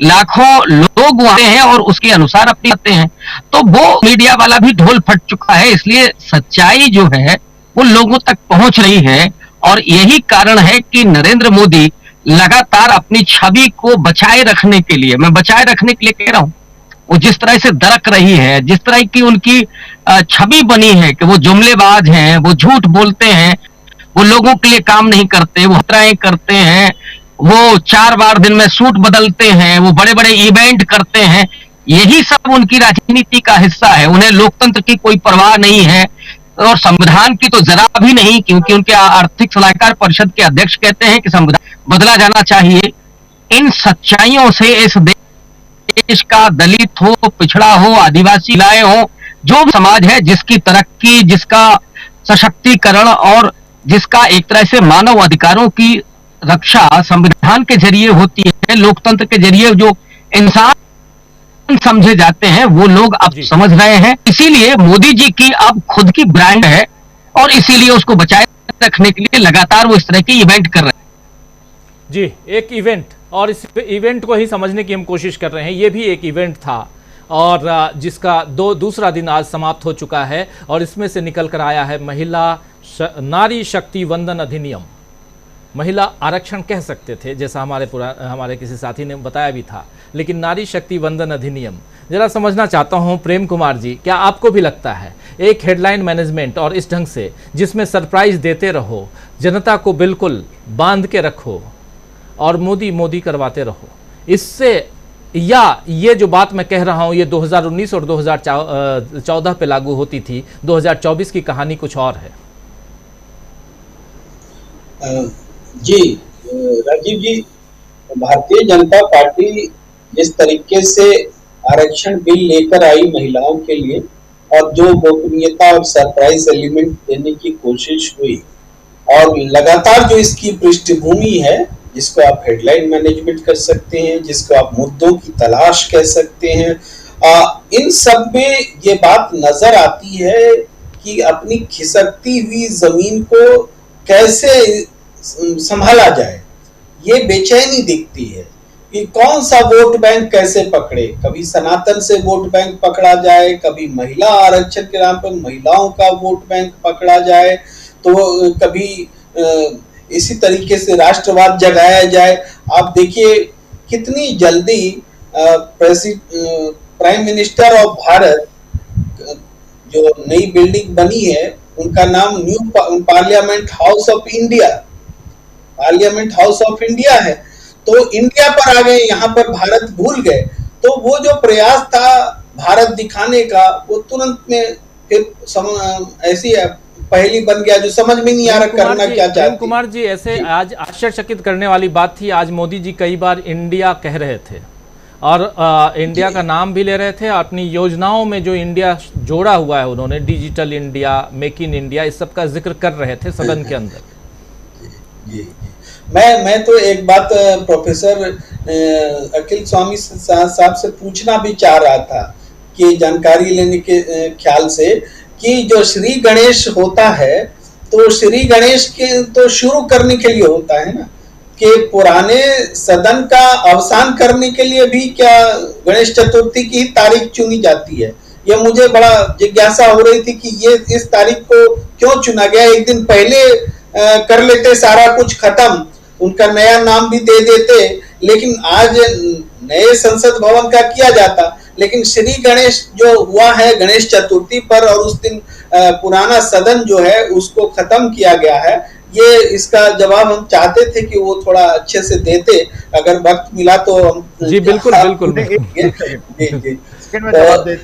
[SPEAKER 12] लाखों लोग वहां हैं और उसके अनुसार अपनी बातें हैं। तो वो मीडिया वाला भी ढोल फट चुका है, इसलिए सच्चाई जो है वो लोगों तक पहुंच रही है। और यही कारण है कि नरेंद्र मोदी लगातार अपनी छवि को बचाए रखने के लिए, मैं बचाए रखने के लिए कह रहा हूं, वो जिस तरह से दरक रही है, जिस तरह की उनकी छवि बनी है कि वो जुमलेबाज हैं, वो झूठ बोलते हैं, वो लोगों के लिए काम नहीं करते, वो हत्राएं करते हैं, वो 4 बार दिन में सूट बदलते हैं, वो बड़े बड़े इवेंट करते हैं, यही सब उनकी राजनीति का हिस्सा है। उन्हें लोकतंत्र की कोई परवाह नहीं है, और संविधान की तो जरा भी नहीं, क्योंकि उनके आर्थिक सलाहकार परिषद के अध्यक्ष कहते हैं कि संविधान बदला जाना चाहिए। इन सच्चाइयों से इस देश का दलित हो, पिछड़ा हो, आदिवासी लाए हो, जो भी समाज है जिसकी तरक्की, जिसका सशक्तिकरण और जिसका एक तरह से मानव अधिकारों की रक्षा संविधान के जरिए होती है, लोकतंत्र के जरिए जो इंसान समझे जाते हैं, वो लोग अब समझ रहे हैं। इसीलिए मोदी जी की अब खुद की ब्रांड है, और इसीलिए उसको बचाए रखने के लिए लगातार वो इस तरह के इवेंट कर रहे हैं।
[SPEAKER 1] जी, एक इवेंट, और इस इवेंट को ही समझने की हम कोशिश कर रहे हैं। ये भी एक इवेंट था, और जिसका दूसरा दिन आज समाप्त हो चुका है, और इसमें से निकल कर आया है नारी शक्ति वंदन अधिनियम। महिला आरक्षण कह सकते थे, जैसा हमारे किसी साथी ने बताया भी था, लेकिन नारी शक्ति वंदन अधिनियम जरा समझना चाहता हूं प्रेम कुमार जी, क्या आपको भी लगता है एक हेडलाइन मैनेजमेंट और इस ढंग से जिसमें सरप्राइज देते रहो, जनता को बिल्कुल बांध के रखो और मोदी मोदी करवाते रहो, इससे, या ये जो बात मैं कह रहा हूं ये 2019 और 2014 पे लागू होती थी, 2024 की कहानी कुछ और है?
[SPEAKER 8] जी राजीव जी, भारतीय जनता पार्टी जिस तरीके से आरक्षण बिल लेकर आई महिलाओं के लिए, और जो गोपनीयता और सरप्राइज एलिमेंट देने की कोशिश हुई, और लगातार जो इसकी पृष्ठभूमि है, जिसको आप हेडलाइन मैनेजमेंट कर सकते हैं, जिसको आप मुद्दों की तलाश कह सकते हैं, इन सब में ये बात नजर आती है कि अपनी खिसकती हुई जमीन को कैसे संभाला जाए, ये बेचैनी दिखती है कि कौन सा वोट बैंक कैसे पकड़े। कभी सनातन से वोट बैंक पकड़ा जाए, कभी महिला आरक्षण के नाम पर महिलाओं का वोट बैंक पकड़ा जाए, तो कभी इसी तरीके से राष्ट्रवाद जगाया जाए। आप देखिए कितनी जल्दी प्राइम मिनिस्टर ऑफ भारत, जो नई बिल्डिंग बनी है, उनका नाम new parliament house of India, parliament house of India है, तो इंडिया पर आ गए, यहाँ पर भारत भूल गए। तो वो जो प्रयास था भारत दिखाने का, वो तुरंत में फिर ऐसी पहली बन गया, जो समझ में नहीं आ रहा करना क्या चाहते।
[SPEAKER 1] कुमार जी, ऐसे आज आश्चर्यचकित करने वाली बात थी, आज मोदी जी कई बार इंडिया कह रहे थे, और इंडिया का नाम भी ले रहे थे। अपनी योजनाओं में जो इंडिया जोड़ा हुआ है, उन्होंने digital India, make in India, इस सब का जिक्र कर रहे थे सदन के अंदर।
[SPEAKER 8] जी, मैं तो एक बात प्रोफेसर अखिल स्वामी साहब से पूछना भी चाह रहा था, कि जानकारी लेने के ख्याल से, कि जो श्री गणेश होता है, तो श्री गणेश के तो शुरू करने के लिए होता है ना, कि पुराने सदन का अवसान करने के लिए भी क्या गणेश चतुर्थी की तारीख चुनी जाती है? ये मुझे बड़ा जिज्ञासा हो रही थी कि ये इस तारीख को क्यों चुना गया। एक दिन पहले कर लेते सारा कुछ खत्म, उनका नया नाम भी दे देते, लेकिन आज नए संसद भवन का किया जाता, लेकिन श्री गणेश जो हुआ है गणेश चतुर्थी पर, और उस दिन पुराना सदन जो है उसको खत्म किया गया है। ये इसका जवाब हम चाहते थे कि वो थोड़ा अच्छे से देते, अगर वक्त मिला तो हम
[SPEAKER 1] जी बिल्कुल बिल्कुल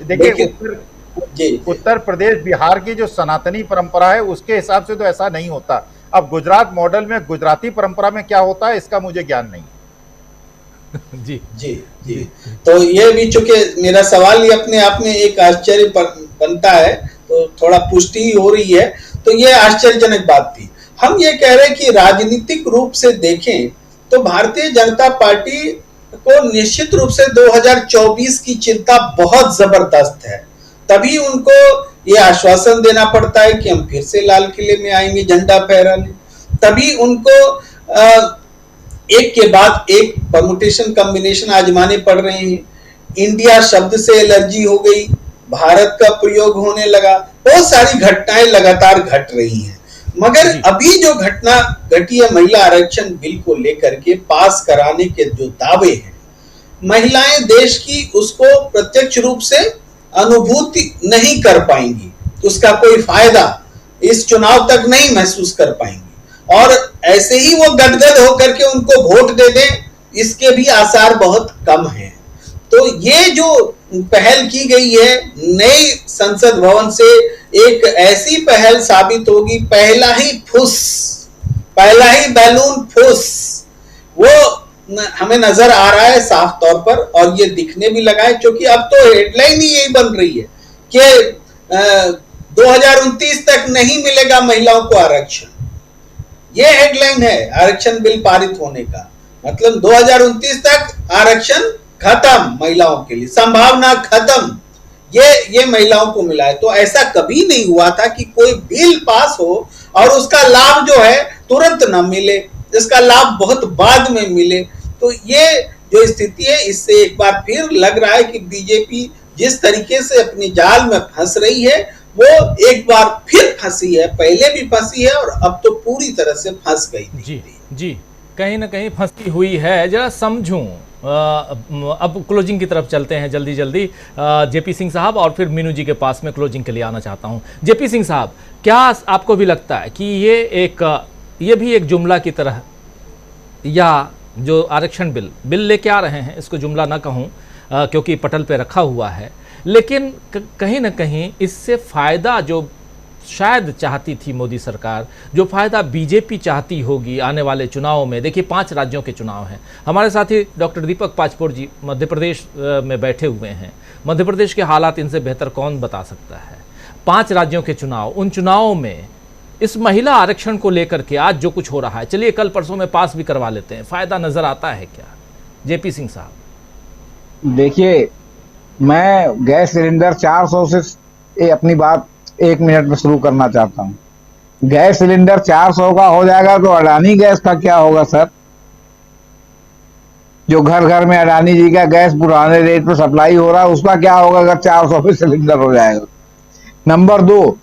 [SPEAKER 6] देखिए उत्तर प्रदेश बिहार की जो सनातनी परंपरा है उसके हिसाब से तो ऐसा नहीं होता। अब गुजरात मॉडल में गुजराती परंपरा में क्या होता है इसका मुझे ज्ञान नहीं।
[SPEAKER 1] जी
[SPEAKER 8] जी जी तो ये भी चूंकि मेरा सवाल ही अपने आप में एक आश्चर्य बनता है, तो थोड़ा पुष्टि हो रही है, तो ये आश्चर्यजनक बात थी। हम ये कह रहे हैं कि राजनीतिक रूप से देखें तो भारतीय जनता पार्टी को निश्चित रूप से 2024 की चिंता बहुत जबरदस्त है। तभी उनको ये आश्वासन देना पड़ता है कि हम फिर से लाल किले में आएंगे झंडा फहराने। तभी उनको एक के बाद एक परमुटेशन कॉम्बिनेशन आजमाने पड़ रहे हैं। इंडिया शब्द से एलर्जी हो गई, भारत का प्रयोग होने लगा, बहुत सारी घटनाएं लगातार घट रही हैं। मगर अभी जो घटना घटी है महिला आरक्षण बिल को लेकर के पास कराने के जो दावे हैं, महिलाएं देश की उसको प्रत्यक्ष रूप से अनुभूति नहीं कर पाएंगी, उसका कोई फायदा इस चुनाव तक नहीं महसूस कर पाएंगी, और ऐसे ही वो गदगद होकर के उनको वोट दे दें, इसके भी आसार बहुत कम हैं। तो ये जो पहल की गई है नए संसद भवन से, एक ऐसी पहल साबित होगी, पहला ही बैलून फुस वो हमें नजर आ रहा है साफ तौर पर, और ये दिखने भी लगा है, क्योंकि अब तो हेडलाइन ही यही बन रही है कि 2029 तक नहीं मिलेगा महिलाओं को आरक्षण। ये हेडलाइन है आरक्षण बिल पारित होने का, मतलब 2029 तक आरक्षण खत्म, महिलाओं के लिए संभावना खत्म, ये महिलाओं को मिला है। तो ऐसा कभी नहीं हुआ था कि कोई बिल पास हो और उसका लाभ जो है तुरंत न मिले, इसका लाभ बहुत बाद में मिले। तो ये जो स्थिति है, इससे एक बार फिर लग रहा है कि बीजेपी जिस तरीके से अपनी जाल में फंस रही है वो एक बार फिर फंसी है, पहले भी फंसी है और अब तो पूरी तरह से फंस गई।
[SPEAKER 1] जी कहीं ना कहीं फंसी हुई है। जरा समझूं, अब क्लोजिंग की तरफ चलते हैं जल्दी जल्दी। जेपी सिंह साहब और फिर मीनू जी के पास में क्लोजिंग के लिए आना चाहता हूं। जेपी सिंह साहब, क्या आपको भी लगता है कि ये भी एक जुमला की तरह, या जो आरक्षण बिल लेके आ रहे हैं, इसको जुमला ना कहूं क्योंकि पटल पे रखा हुआ है, लेकिन कहीं ना कहीं इससे फ़ायदा जो शायद चाहती थी मोदी सरकार, जो फ़ायदा बीजेपी चाहती होगी आने वाले चुनाव में। देखिए 5 राज्यों के चुनाव हैं। हमारे साथी डॉक्टर दीपक पाचपोर जी मध्य प्रदेश में बैठे हुए हैं। मध्य प्रदेश के हालात इनसे बेहतर कौन बता सकता है। 5 राज्यों के चुनाव, उन चुनावों में इस महिला आरक्षण को लेकर के आज जो कुछ हो रहा है, चलिए कल परसों में पास भी करवा लेते हैं, फ़ायदा नज़र आता है क्या? जेपी सिंह साहब।
[SPEAKER 9] देखिए, मैं गैस सिलेंडर 400 से अपनी बात 1 मिनट में शुरू करना चाहता हूं। गैस सिलेंडर 400 का हो जाएगा तो अडानी गैस का क्या होगा सर? जो घर घर में अडानी जी का गैस पुराने रेट पर सप्लाई हो रहा है, उसका क्या होगा अगर 400 पे सिलेंडर हो जाएगा? नंबर 2,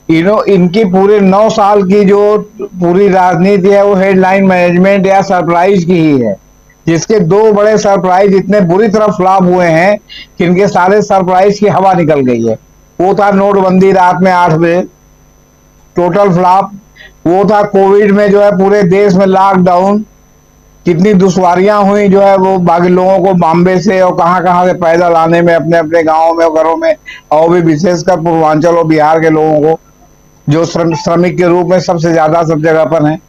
[SPEAKER 9] इनकी पूरे 9 साल की जो पूरी राजनीति है वो हेडलाइन मैनेजमेंट या सरप्राइज की ही है, जिसके 2 बड़े सरप्राइज इतने बुरी तरह फ्लॉप हुए हैं कि इनके सारे सरप्राइज की हवा निकल गई है। वो था नोटबंदी रात में 8 बजे, टोटल फ्लॉप। वो था कोविड में जो है पूरे देश में लॉकडाउन, कितनी दुश्वारियां हुई जो है वो बाकी लोगों को बॉम्बे से और कहां से पैदल आने में अपने अपने गांवों में और घरों में, और भी विशेषकर पूर्वांचल और बिहार के लोगों को जो श्रमिक के रूप में सबसे ज्यादा सब जगह पर हैं।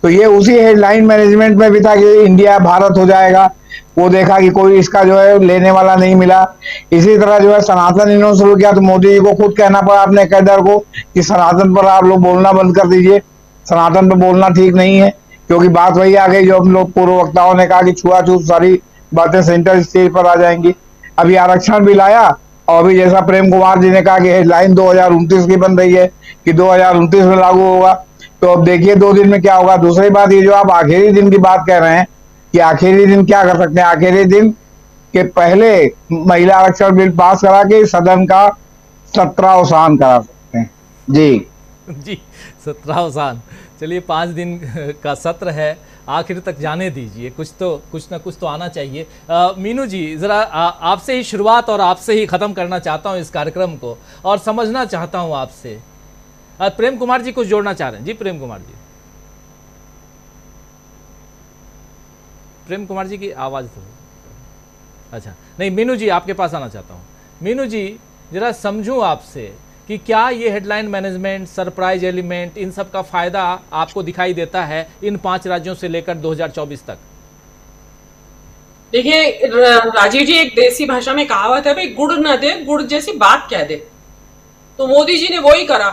[SPEAKER 9] तो ये उसी हेडलाइन मैनेजमेंट में भी था कि इंडिया भारत हो जाएगा। वो देखा कि कोई इसका जो है लेने वाला नहीं मिला। इसी तरह जो है सनातन इन्होंने शुरू किया, तो मोदी जी को खुद कहना पड़ा अपने कैडर को कि सनातन पर आप लोग बोलना बंद कर दीजिए, सनातन पर बोलना ठीक नहीं है। क्योंकि बात वही आ गई जो हम लोग पूर्व वक्ताओं ने कहा कि छुआछूत सारी बातें सेंट्रल स्टेज पर आ जाएंगी। अभी आरक्षण भी लाया, और अभी जैसा प्रेम कुमार जी ने कहा कि हेडलाइन 2029 की बन रही है कि 2029 में लागू होगा। तो अब देखिए 2 दिन में क्या होगा। दूसरी बात, ये जो आप आखिरी दिन की बात कह रहे हैं कि आखिरी दिन क्या कर सकते हैं, आखिरी दिन के पहले महिला आरक्षण बिल पास करा के सदन का 17 अवसान करा सकते हैं। जी
[SPEAKER 1] 17 अवसान, चलिए 5 दिन का सत्र है, आखिर तक जाने दीजिए, कुछ ना कुछ तो आना चाहिए। मीनू जी, ज़रा आपसे ही शुरुआत और आपसे ही ख़त्म करना चाहता हूँ इस कार्यक्रम को, और समझना चाहता हूँ आपसे। प्रेम कुमार जी कुछ जोड़ना चाह रहे हैं? जी प्रेम कुमार जी, प्रेम कुमार जी की आवाज़ तो अच्छा नहीं, मीनू जी आपके पास आना चाहता हूँ। मीनू जी, ज़रा समझूँ आपसे कि क्या ये हेडलाइन मैनेजमेंट, सरप्राइज एलिमेंट, इन सब का फायदा आपको दिखाई देता है इन 5 राज्यों से लेकर 2024 तक?
[SPEAKER 5] देखिए राजीव जी, एक देसी भाषा में कहावत है, भाई गुड़ न दे गुड़ जैसी बात कह दे। तो मोदी जी ने वही करा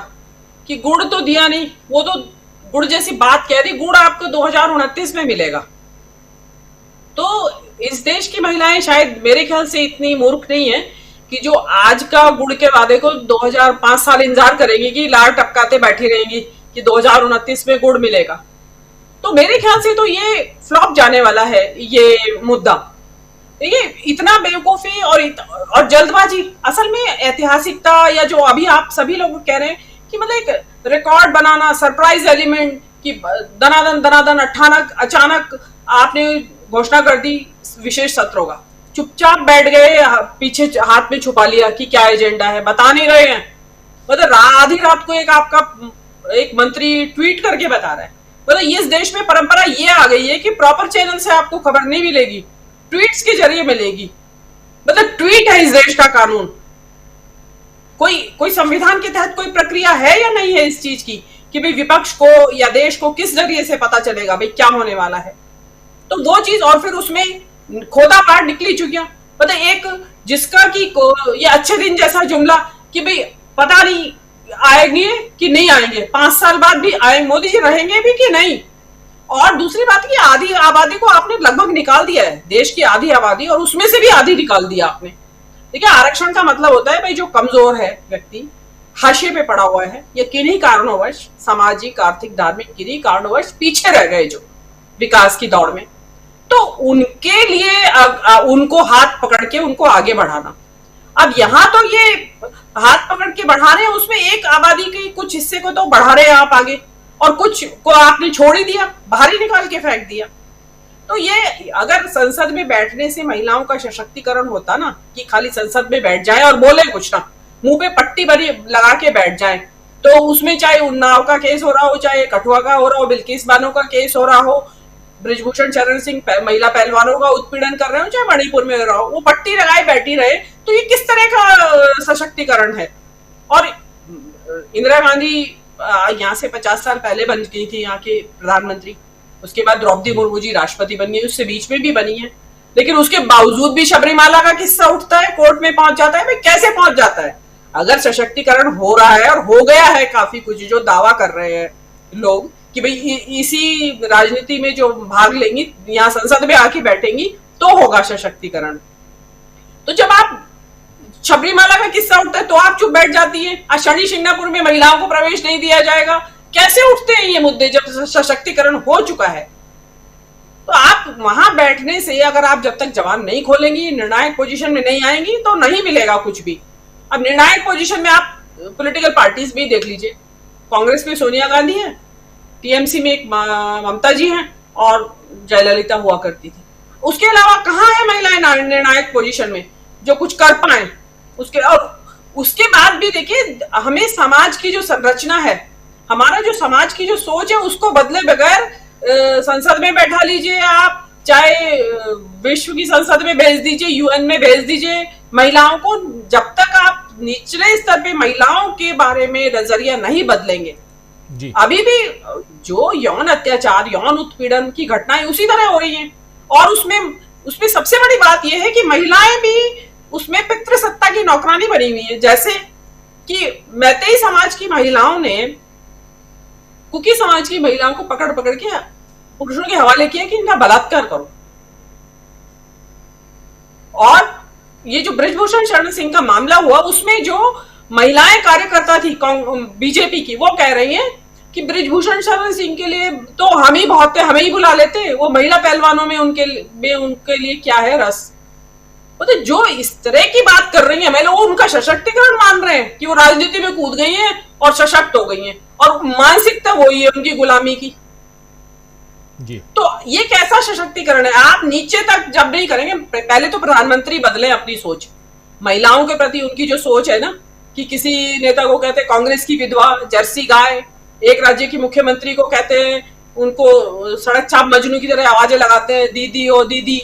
[SPEAKER 5] कि गुड़ तो दिया नहीं, वो तो गुड़ जैसी बात कह दी। गुड़ आपको 2029 में मिलेगा। तो इस देश की महिलाएं शायद मेरे ख्याल से इतनी मूर्ख नहीं है कि जो आज का गुड़ के वादे को 2005 साल इंतजार करेंगी कि लार टपकाते बैठी रहेंगी कि 2029 में गुड़ मिलेगा। तो मेरे ख्याल से तो ये फ्लॉप जाने वाला है ये मुद्दा। ये इतना बेवकूफी और जल्दबाजी, असल में ऐतिहासिकता, या जो अभी आप सभी लोग कह रहे हैं कि मतलब एक रिकॉर्ड बनाना, सरप्राइज एलिमेंट कि दनादन अचानक आपने घोषणा कर दी विशेष सत्रों का, चुपचाप बैठ गए, पीछे हाथ में छुपा लिया कि क्या एजेंडा है, बता नहीं रहे हैं। मतलब आधी रात को एक मंत्री ट्वीट करके बता रहा है। मतलब इस देश में परंपरा ये आ गई है कि प्रॉपर चैनल से आपको खबर नहीं मिलेगी, ट्वीट्स के जरिए मिलेगी। मतलब ट्वीट है इस देश का कानून। कोई संविधान के तहत कोई प्रक्रिया है या नहीं है इस चीज की कि भाई विपक्ष को या देश को किस जरिए से पता चलेगा भाई क्या होने वाला है। तो वो चीज, और फिर उसमें खोदा पार निकली चुकिया। मतलब एक जिसका कि ये अच्छे दिन जैसा जुमला कि भाई पता नहीं आएंगे कि नहीं आएंगे, 5 साल बाद भी आएंगे, मोदी जी रहेंगे भी कि नहीं। और दूसरी बात की आधी आबादी को आपने लगभग निकाल दिया है, देश की आधी आबादी, और उसमें से भी आधी निकाल दिया आपने। देखिए आरक्षण का मतलब होता है भाई जो कमजोर है व्यक्ति, हाशिए पे पड़ा हुआ है, या किन्हीं कारणोंवश, सामाजिक आर्थिक धार्मिक किन्हीं कारणोंवश पीछे रह गए जो विकास की दौड़ में, तो उनके लिए उनको हाथ पकड़ के उनको आगे बढ़ाना। अब यहाँ तो ये हाथ पकड़ के बढ़ा रहे हैं, उसमें एक आबादी के कुछ हिस्से को तो बढ़ा रहे हैं आप आगे, और कुछ को आपने छोड़ ही दिया, बाहर ही निकाल के फेंक दिया। तो ये अगर संसद में बैठने से महिलाओं का सशक्तिकरण होता ना, कि खाली संसद में बैठ जाए और बोले कुछ ना, मुंह पे पट्टी भरी लगा के बैठ जाए, तो उसमें चाहे उन्नाव का केस हो रहा हो, चाहे कठुआ का हो रहा हो, बिल्किस बानो का केस हो रहा हो, ब्रिजभूषण शरण सिंह महिला पहलवानों का उत्पीड़न कर रहे हो, चाहे मणिपुर में हो रहा हो, वो पट्टी लगाए बैठी रहे, तो ये किस तरह का सशक्तिकरण है। और इंदिरा गांधी यहाँ से 50 साल पहले बन गई थी यहाँ के प्रधानमंत्री, उसके बाद द्रौपदी मुर्मू जी राष्ट्रपति बनी, उससे बीच में भी बनी है, लेकिन उसके बावजूद भी सबरीमाला का किस्सा उठता है, कोर्ट में पहुंच जाता है। भाई कैसे पहुंच जाता है? अगर सशक्तिकरण हो रहा है और हो गया है काफी कुछ, जो दावा कर रहे हैं लोग कि भाई इसी राजनीति में जो भाग लेंगी, यहाँ संसद में आके बैठेंगी, तो होगा सशक्तिकरण। तो जब आप सबरीमाला का किस्सा उठता है तो आप चुप बैठ जाती है, आज शनि शिंगणापुर में महिलाओं को प्रवेश नहीं दिया जाएगा, कैसे उठते हैं ये मुद्दे जब सशक्तिकरण हो चुका है? तो आप वहां बैठने से, अगर आप जब तक जवान नहीं खोलेंगी, निर्णायक पोजीशन में नहीं आएंगी, तो नहीं मिलेगा कुछ भी। अब निर्णायक पोजीशन में आप पॉलिटिकल पार्टीज भी देख लीजिए, कांग्रेस में सोनिया गांधी है, टीएमसी में एक ममता जी हैं, और जयललिता हुआ करती थी। उसके अलावा कहाँ है महिलाएं निर्णायक पोजीशन में जो कुछ कर पाए? उसके बाद भी देखिए, हमें समाज की जो संरचना है, हमारा जो समाज की जो सोच है, उसको बदले बगैर संसद में बैठा लीजिए आप, चाहे विश्व की संसद में भेज दीजिए, यूएन में भेज दीजिए महिलाओं को, जब तक आप निचले स्तर पे महिलाओं के बारे में नजरिया नहीं बदलेंगे जी। अभी भी जो यौन अत्याचार, यौन उत्पीड़न की घटनाएं उसी तरह हो रही हैं, और उसमें सबसे बड़ी बात यह है कि महिलाएं भी उसमें पितृसत्ता की नौकरानी बनी हुई है। जैसे कि मैतेई समाज की महिलाओं ने कुकी समाज की महिलाओं को पकड़ पकड़ के पुरुषों के हवाले किया कि इनका बलात्कार करो। और ये जो ब्रिजभूषण शरण सिंह का मामला हुआ, उसमें जो महिलाएं कार्यकर्ता थी बीजेपी की, वो कह रही हैं कि ब्रिजभूषण शरण सिंह के लिए तो हम ही बहुत थे, हमें ही बुला लेते, वो महिला पहलवानों में उनके लिए क्या है रस। तो जो इस तरह की बात कर रही है महिला, वो उनका सशक्तिकरण मान रहे हैं कि वो राजनीति में कूद गई हैं और सशक्त हो गई हैं, और मानसिकता वही है उनकी गुलामी की।
[SPEAKER 1] जी।
[SPEAKER 5] तो ये कैसा सशक्तिकरण है? आप नीचे तक जब नहीं करेंगे, पहले तो प्रधानमंत्री बदले अपनी सोच, महिलाओं के प्रति उनकी जो सोच है ना, कि किसी नेता को कहते हैं कांग्रेस की विधवा, जर्सी गाय, एक राज्य की मुख्यमंत्री को कहते हैं, उनको सड़क छाप मजनू की तरह आवाजें लगाते हैं, दीदी ओ दीदी,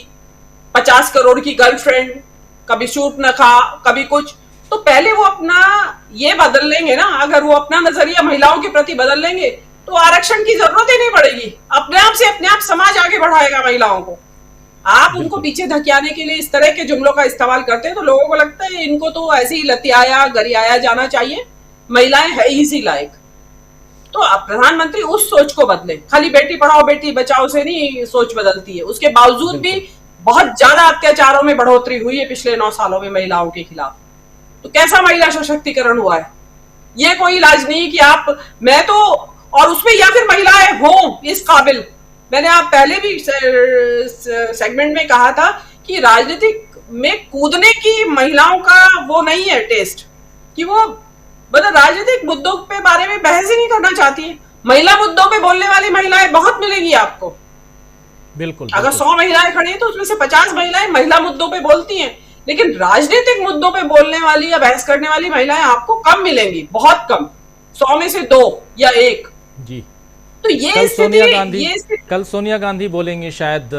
[SPEAKER 5] 50 करोड़ की गर्लफ्रेंड, कभी सूट न खा, कभी कुछ। तो पहले वो अपना ये बदल लेंगे ना, अगर वो अपना नजरिया महिलाओं के प्रति बदल लेंगे तो आरक्षण की जरूरत ही नहीं पड़ेगी, अपने आप समाज आगे बढ़ाएगा महिलाओं को। आप उनको पीछे धकेलने के लिए इस तरह के जुमलों का इस्तेमाल करते हैं तो लोगों को लगता है इनको तो ऐसे ही लतियाया गरियाया जाना चाहिए, महिलाएं है ही इसी लायक। तो अब प्रधानमंत्री उस सोच को बदले, खाली बेटी पढ़ाओ बेटी बचाओ से नहीं सोच बदलती है, उसके बावजूद भी बहुत ज्यादा अत्याचारों में बढ़ोतरी हुई है पिछले 9 सालों में महिलाओं के खिलाफ। तो कैसा महिला सशक्तिकरण हुआ है? ये कोई इलाज नहीं कि आप, मैं तो, और उसमें या फिर महिलाएं हो इस काबिल। मैंने आप पहले भी सेगमेंट में कहा था कि राजनीतिक में कूदने की महिलाओं का वो नहीं है टेस्ट, कि वो मतलब राजनीतिक मुद्दों पे बारे में बहस ही नहीं करना चाहती है। महिला मुद्दों पे बोलने वाली महिलाएं बहुत मिलेंगी आपको।
[SPEAKER 1] बिल्कुल।
[SPEAKER 5] अगर 100 महिलाएं खड़ी हैं तो उसमें से 50 महिलाएं महिला मुद्दों पे बोलती हैं, लेकिन राजनीतिक मुद्दों पे बोलने वाली या बहस करने वाली महिलाएं आपको कम मिलेंगी, बहुत कम, 100 में से 2 या 1।
[SPEAKER 1] जी।
[SPEAKER 5] तो ये
[SPEAKER 1] कल सोनिया गांधी बोलेंगी शायद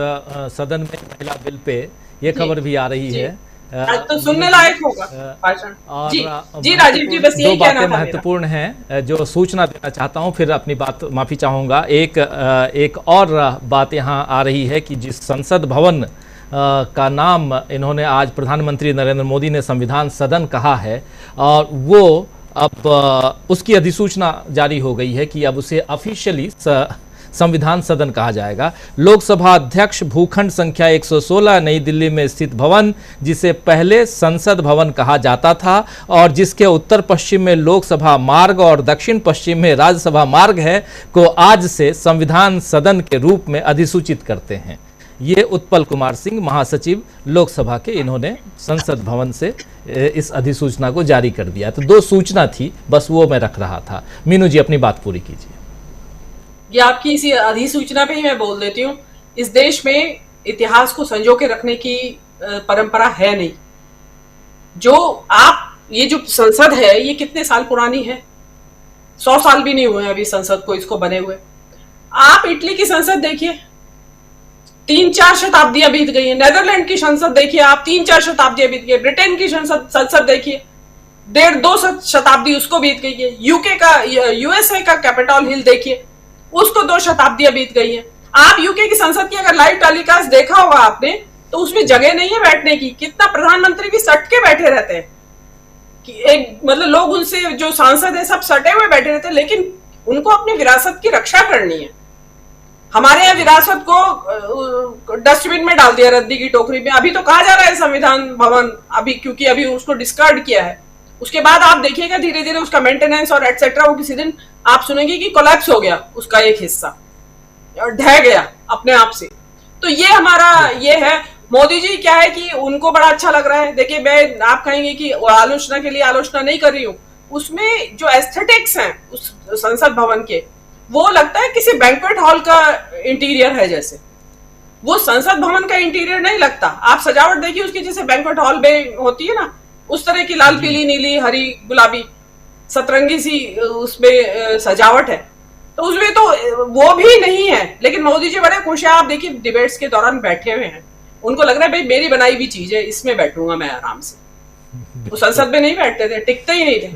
[SPEAKER 1] सदन में महिला बिल पे, ये खबर भी आ रही है।
[SPEAKER 5] तो सुनने लायक होगा भाषण। जी राजीव जी, बस यही कहना था।
[SPEAKER 1] दो बातें महत्वपूर्ण हैं जो सूचना देना चाहता हूं, फिर अपनी बात माफी चाहूंगा। एक और बात यहां आ रही है कि जिस संसद भवन का नाम इन्होंने आज प्रधानमंत्री नरेंद्र मोदी ने संविधान सदन कहा है, और वो अब उसकी अधिसूचना जारी हो गई है कि अब उसे ऑफिशियली संविधान सदन कहा जाएगा। लोकसभा अध्यक्ष भूखंड संख्या 116 नई दिल्ली में स्थित भवन, जिसे पहले संसद भवन कहा जाता था और जिसके उत्तर पश्चिम में लोकसभा मार्ग और दक्षिण पश्चिम में राज्यसभा मार्ग है, को आज से संविधान सदन के रूप में अधिसूचित करते हैं। ये उत्पल कुमार सिंह, महासचिव लोकसभा के, इन्होंने संसद भवन से इस अधिसूचना को जारी कर दिया। तो 2 सूचना थी, बस वो मैं रख रहा था। मीनू जी अपनी बात पूरी कीजिए।
[SPEAKER 5] ये आपकी इसी अधिसूचना पे ही मैं बोल देती हूँ, इस देश में इतिहास को संजो के रखने की परंपरा है नहीं। जो आप, ये जो संसद है ये कितने साल पुरानी है? 100 साल भी नहीं हुए अभी संसद को इसको बने हुए। आप इटली की संसद देखिए, 3-4 शताब्दियां बीत गई हैं। नेदरलैंड की संसद देखिए आप, 3-4 शताब्दियां बीत गई। ब्रिटेन की संसद देखिए, 1.5-2 शताब्दी उसको बीत गई है। यूके का, यूएसए का कैपिटल हिल देखिए, उसको 2 शताब्दियां बीत गई हैं। आप यूके की संसद की अगर लाइव टेलीकास्ट देखा होगा आपने, तो उसमें जगह नहीं है बैठने की। कितना प्रधानमंत्री भी सट के बैठे रहते हैं, कि एक मतलब लोग उनसे, जो सांसद है सब सटे हुए बैठे रहते हैं, लेकिन उनको अपनी विरासत की रक्षा करनी है। हमारे यहाँ विरासत को डस्टबिन में डाल दिया, रद्दी की टोकरी में। अभी तो कहा जा रहा है संविधान भवन, अभी क्योंकि अभी उसको डिस्कार्ड किया है। उसके बाद आप देखिएगा धीरे धीरे उसका मेंटेनेंस और एटसेट्रा, वो किसी दिन आप सुनेंगे कि कोलैप्स हो गया, उसका एक हिस्सा ढह गया अपने आप से। तो ये हमारा ये है। मोदी जी क्या है कि उनको बड़ा अच्छा लग रहा है। देखिए, मैं, आप कहेंगे कि आलोचना के लिए आलोचना नहीं कर रही हूँ, उसमें जो एस्थेटिक्स हैं उस संसद भवन के, वो लगता है किसी बैंक्वेट हॉल का इंटीरियर है जैसे। वो संसद भवन का इंटीरियर नहीं लगता। आप सजावट देखिए उसकी, जैसे बैंक्वेट हॉल में होती है ना, उस तरह की लाल पीली नीली हरी गुलाबी सतरंगी सी उसमें सजावट है। तो उसमें तो वो भी नहीं है, लेकिन मोदी जी बड़े खुश हैं। आप देखिए डिबेट्स के दौरान बैठे हुए हैं, उनको लग रहा है भाई मेरी बनाई हुई चीज है, इसमें बैठूंगा मैं आराम से। वो संसद में नहीं बैठते थे, टिकते ही नहीं थे।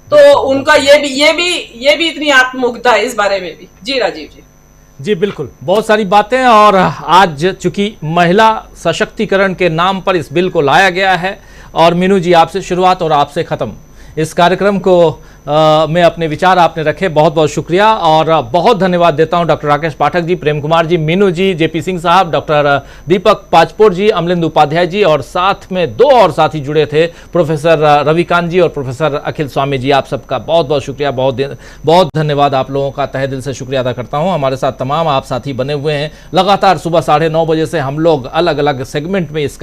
[SPEAKER 5] तो उनका ये भी इतनी आत्ममुग्धता है इस बारे में भी। जी राजीव जी।
[SPEAKER 1] जी बिल्कुल, बहुत सारी बातें। और आज चूंकि महिला सशक्तिकरण के नाम पर इस बिल को लाया गया है, और मीनू जी आपसे शुरुआत और आपसे ख़त्म इस कार्यक्रम को में अपने विचार आपने रखे, बहुत बहुत शुक्रिया। और बहुत धन्यवाद देता हूं डॉक्टर राकेश पाठक जी, प्रेम कुमार जी, मीनू जी, जेपी सिंह साहब, डॉक्टर दीपक पाचपोर जी, अमलिंद उपाध्याय जी, और साथ में 2 और साथी जुड़े थे, प्रोफेसर रविकांत जी और प्रोफेसर अखिल स्वामी जी। आप सबका बहुत बहुत शुक्रिया, बहुत धन्यवाद। आप लोगों का तहे दिल से शुक्रिया अदा करता हूँ। हमारे साथ तमाम आप साथी बने हुए हैं। लगातार सुबह 9:30 बजे से हम लोग अलग अलग सेगमेंट में इस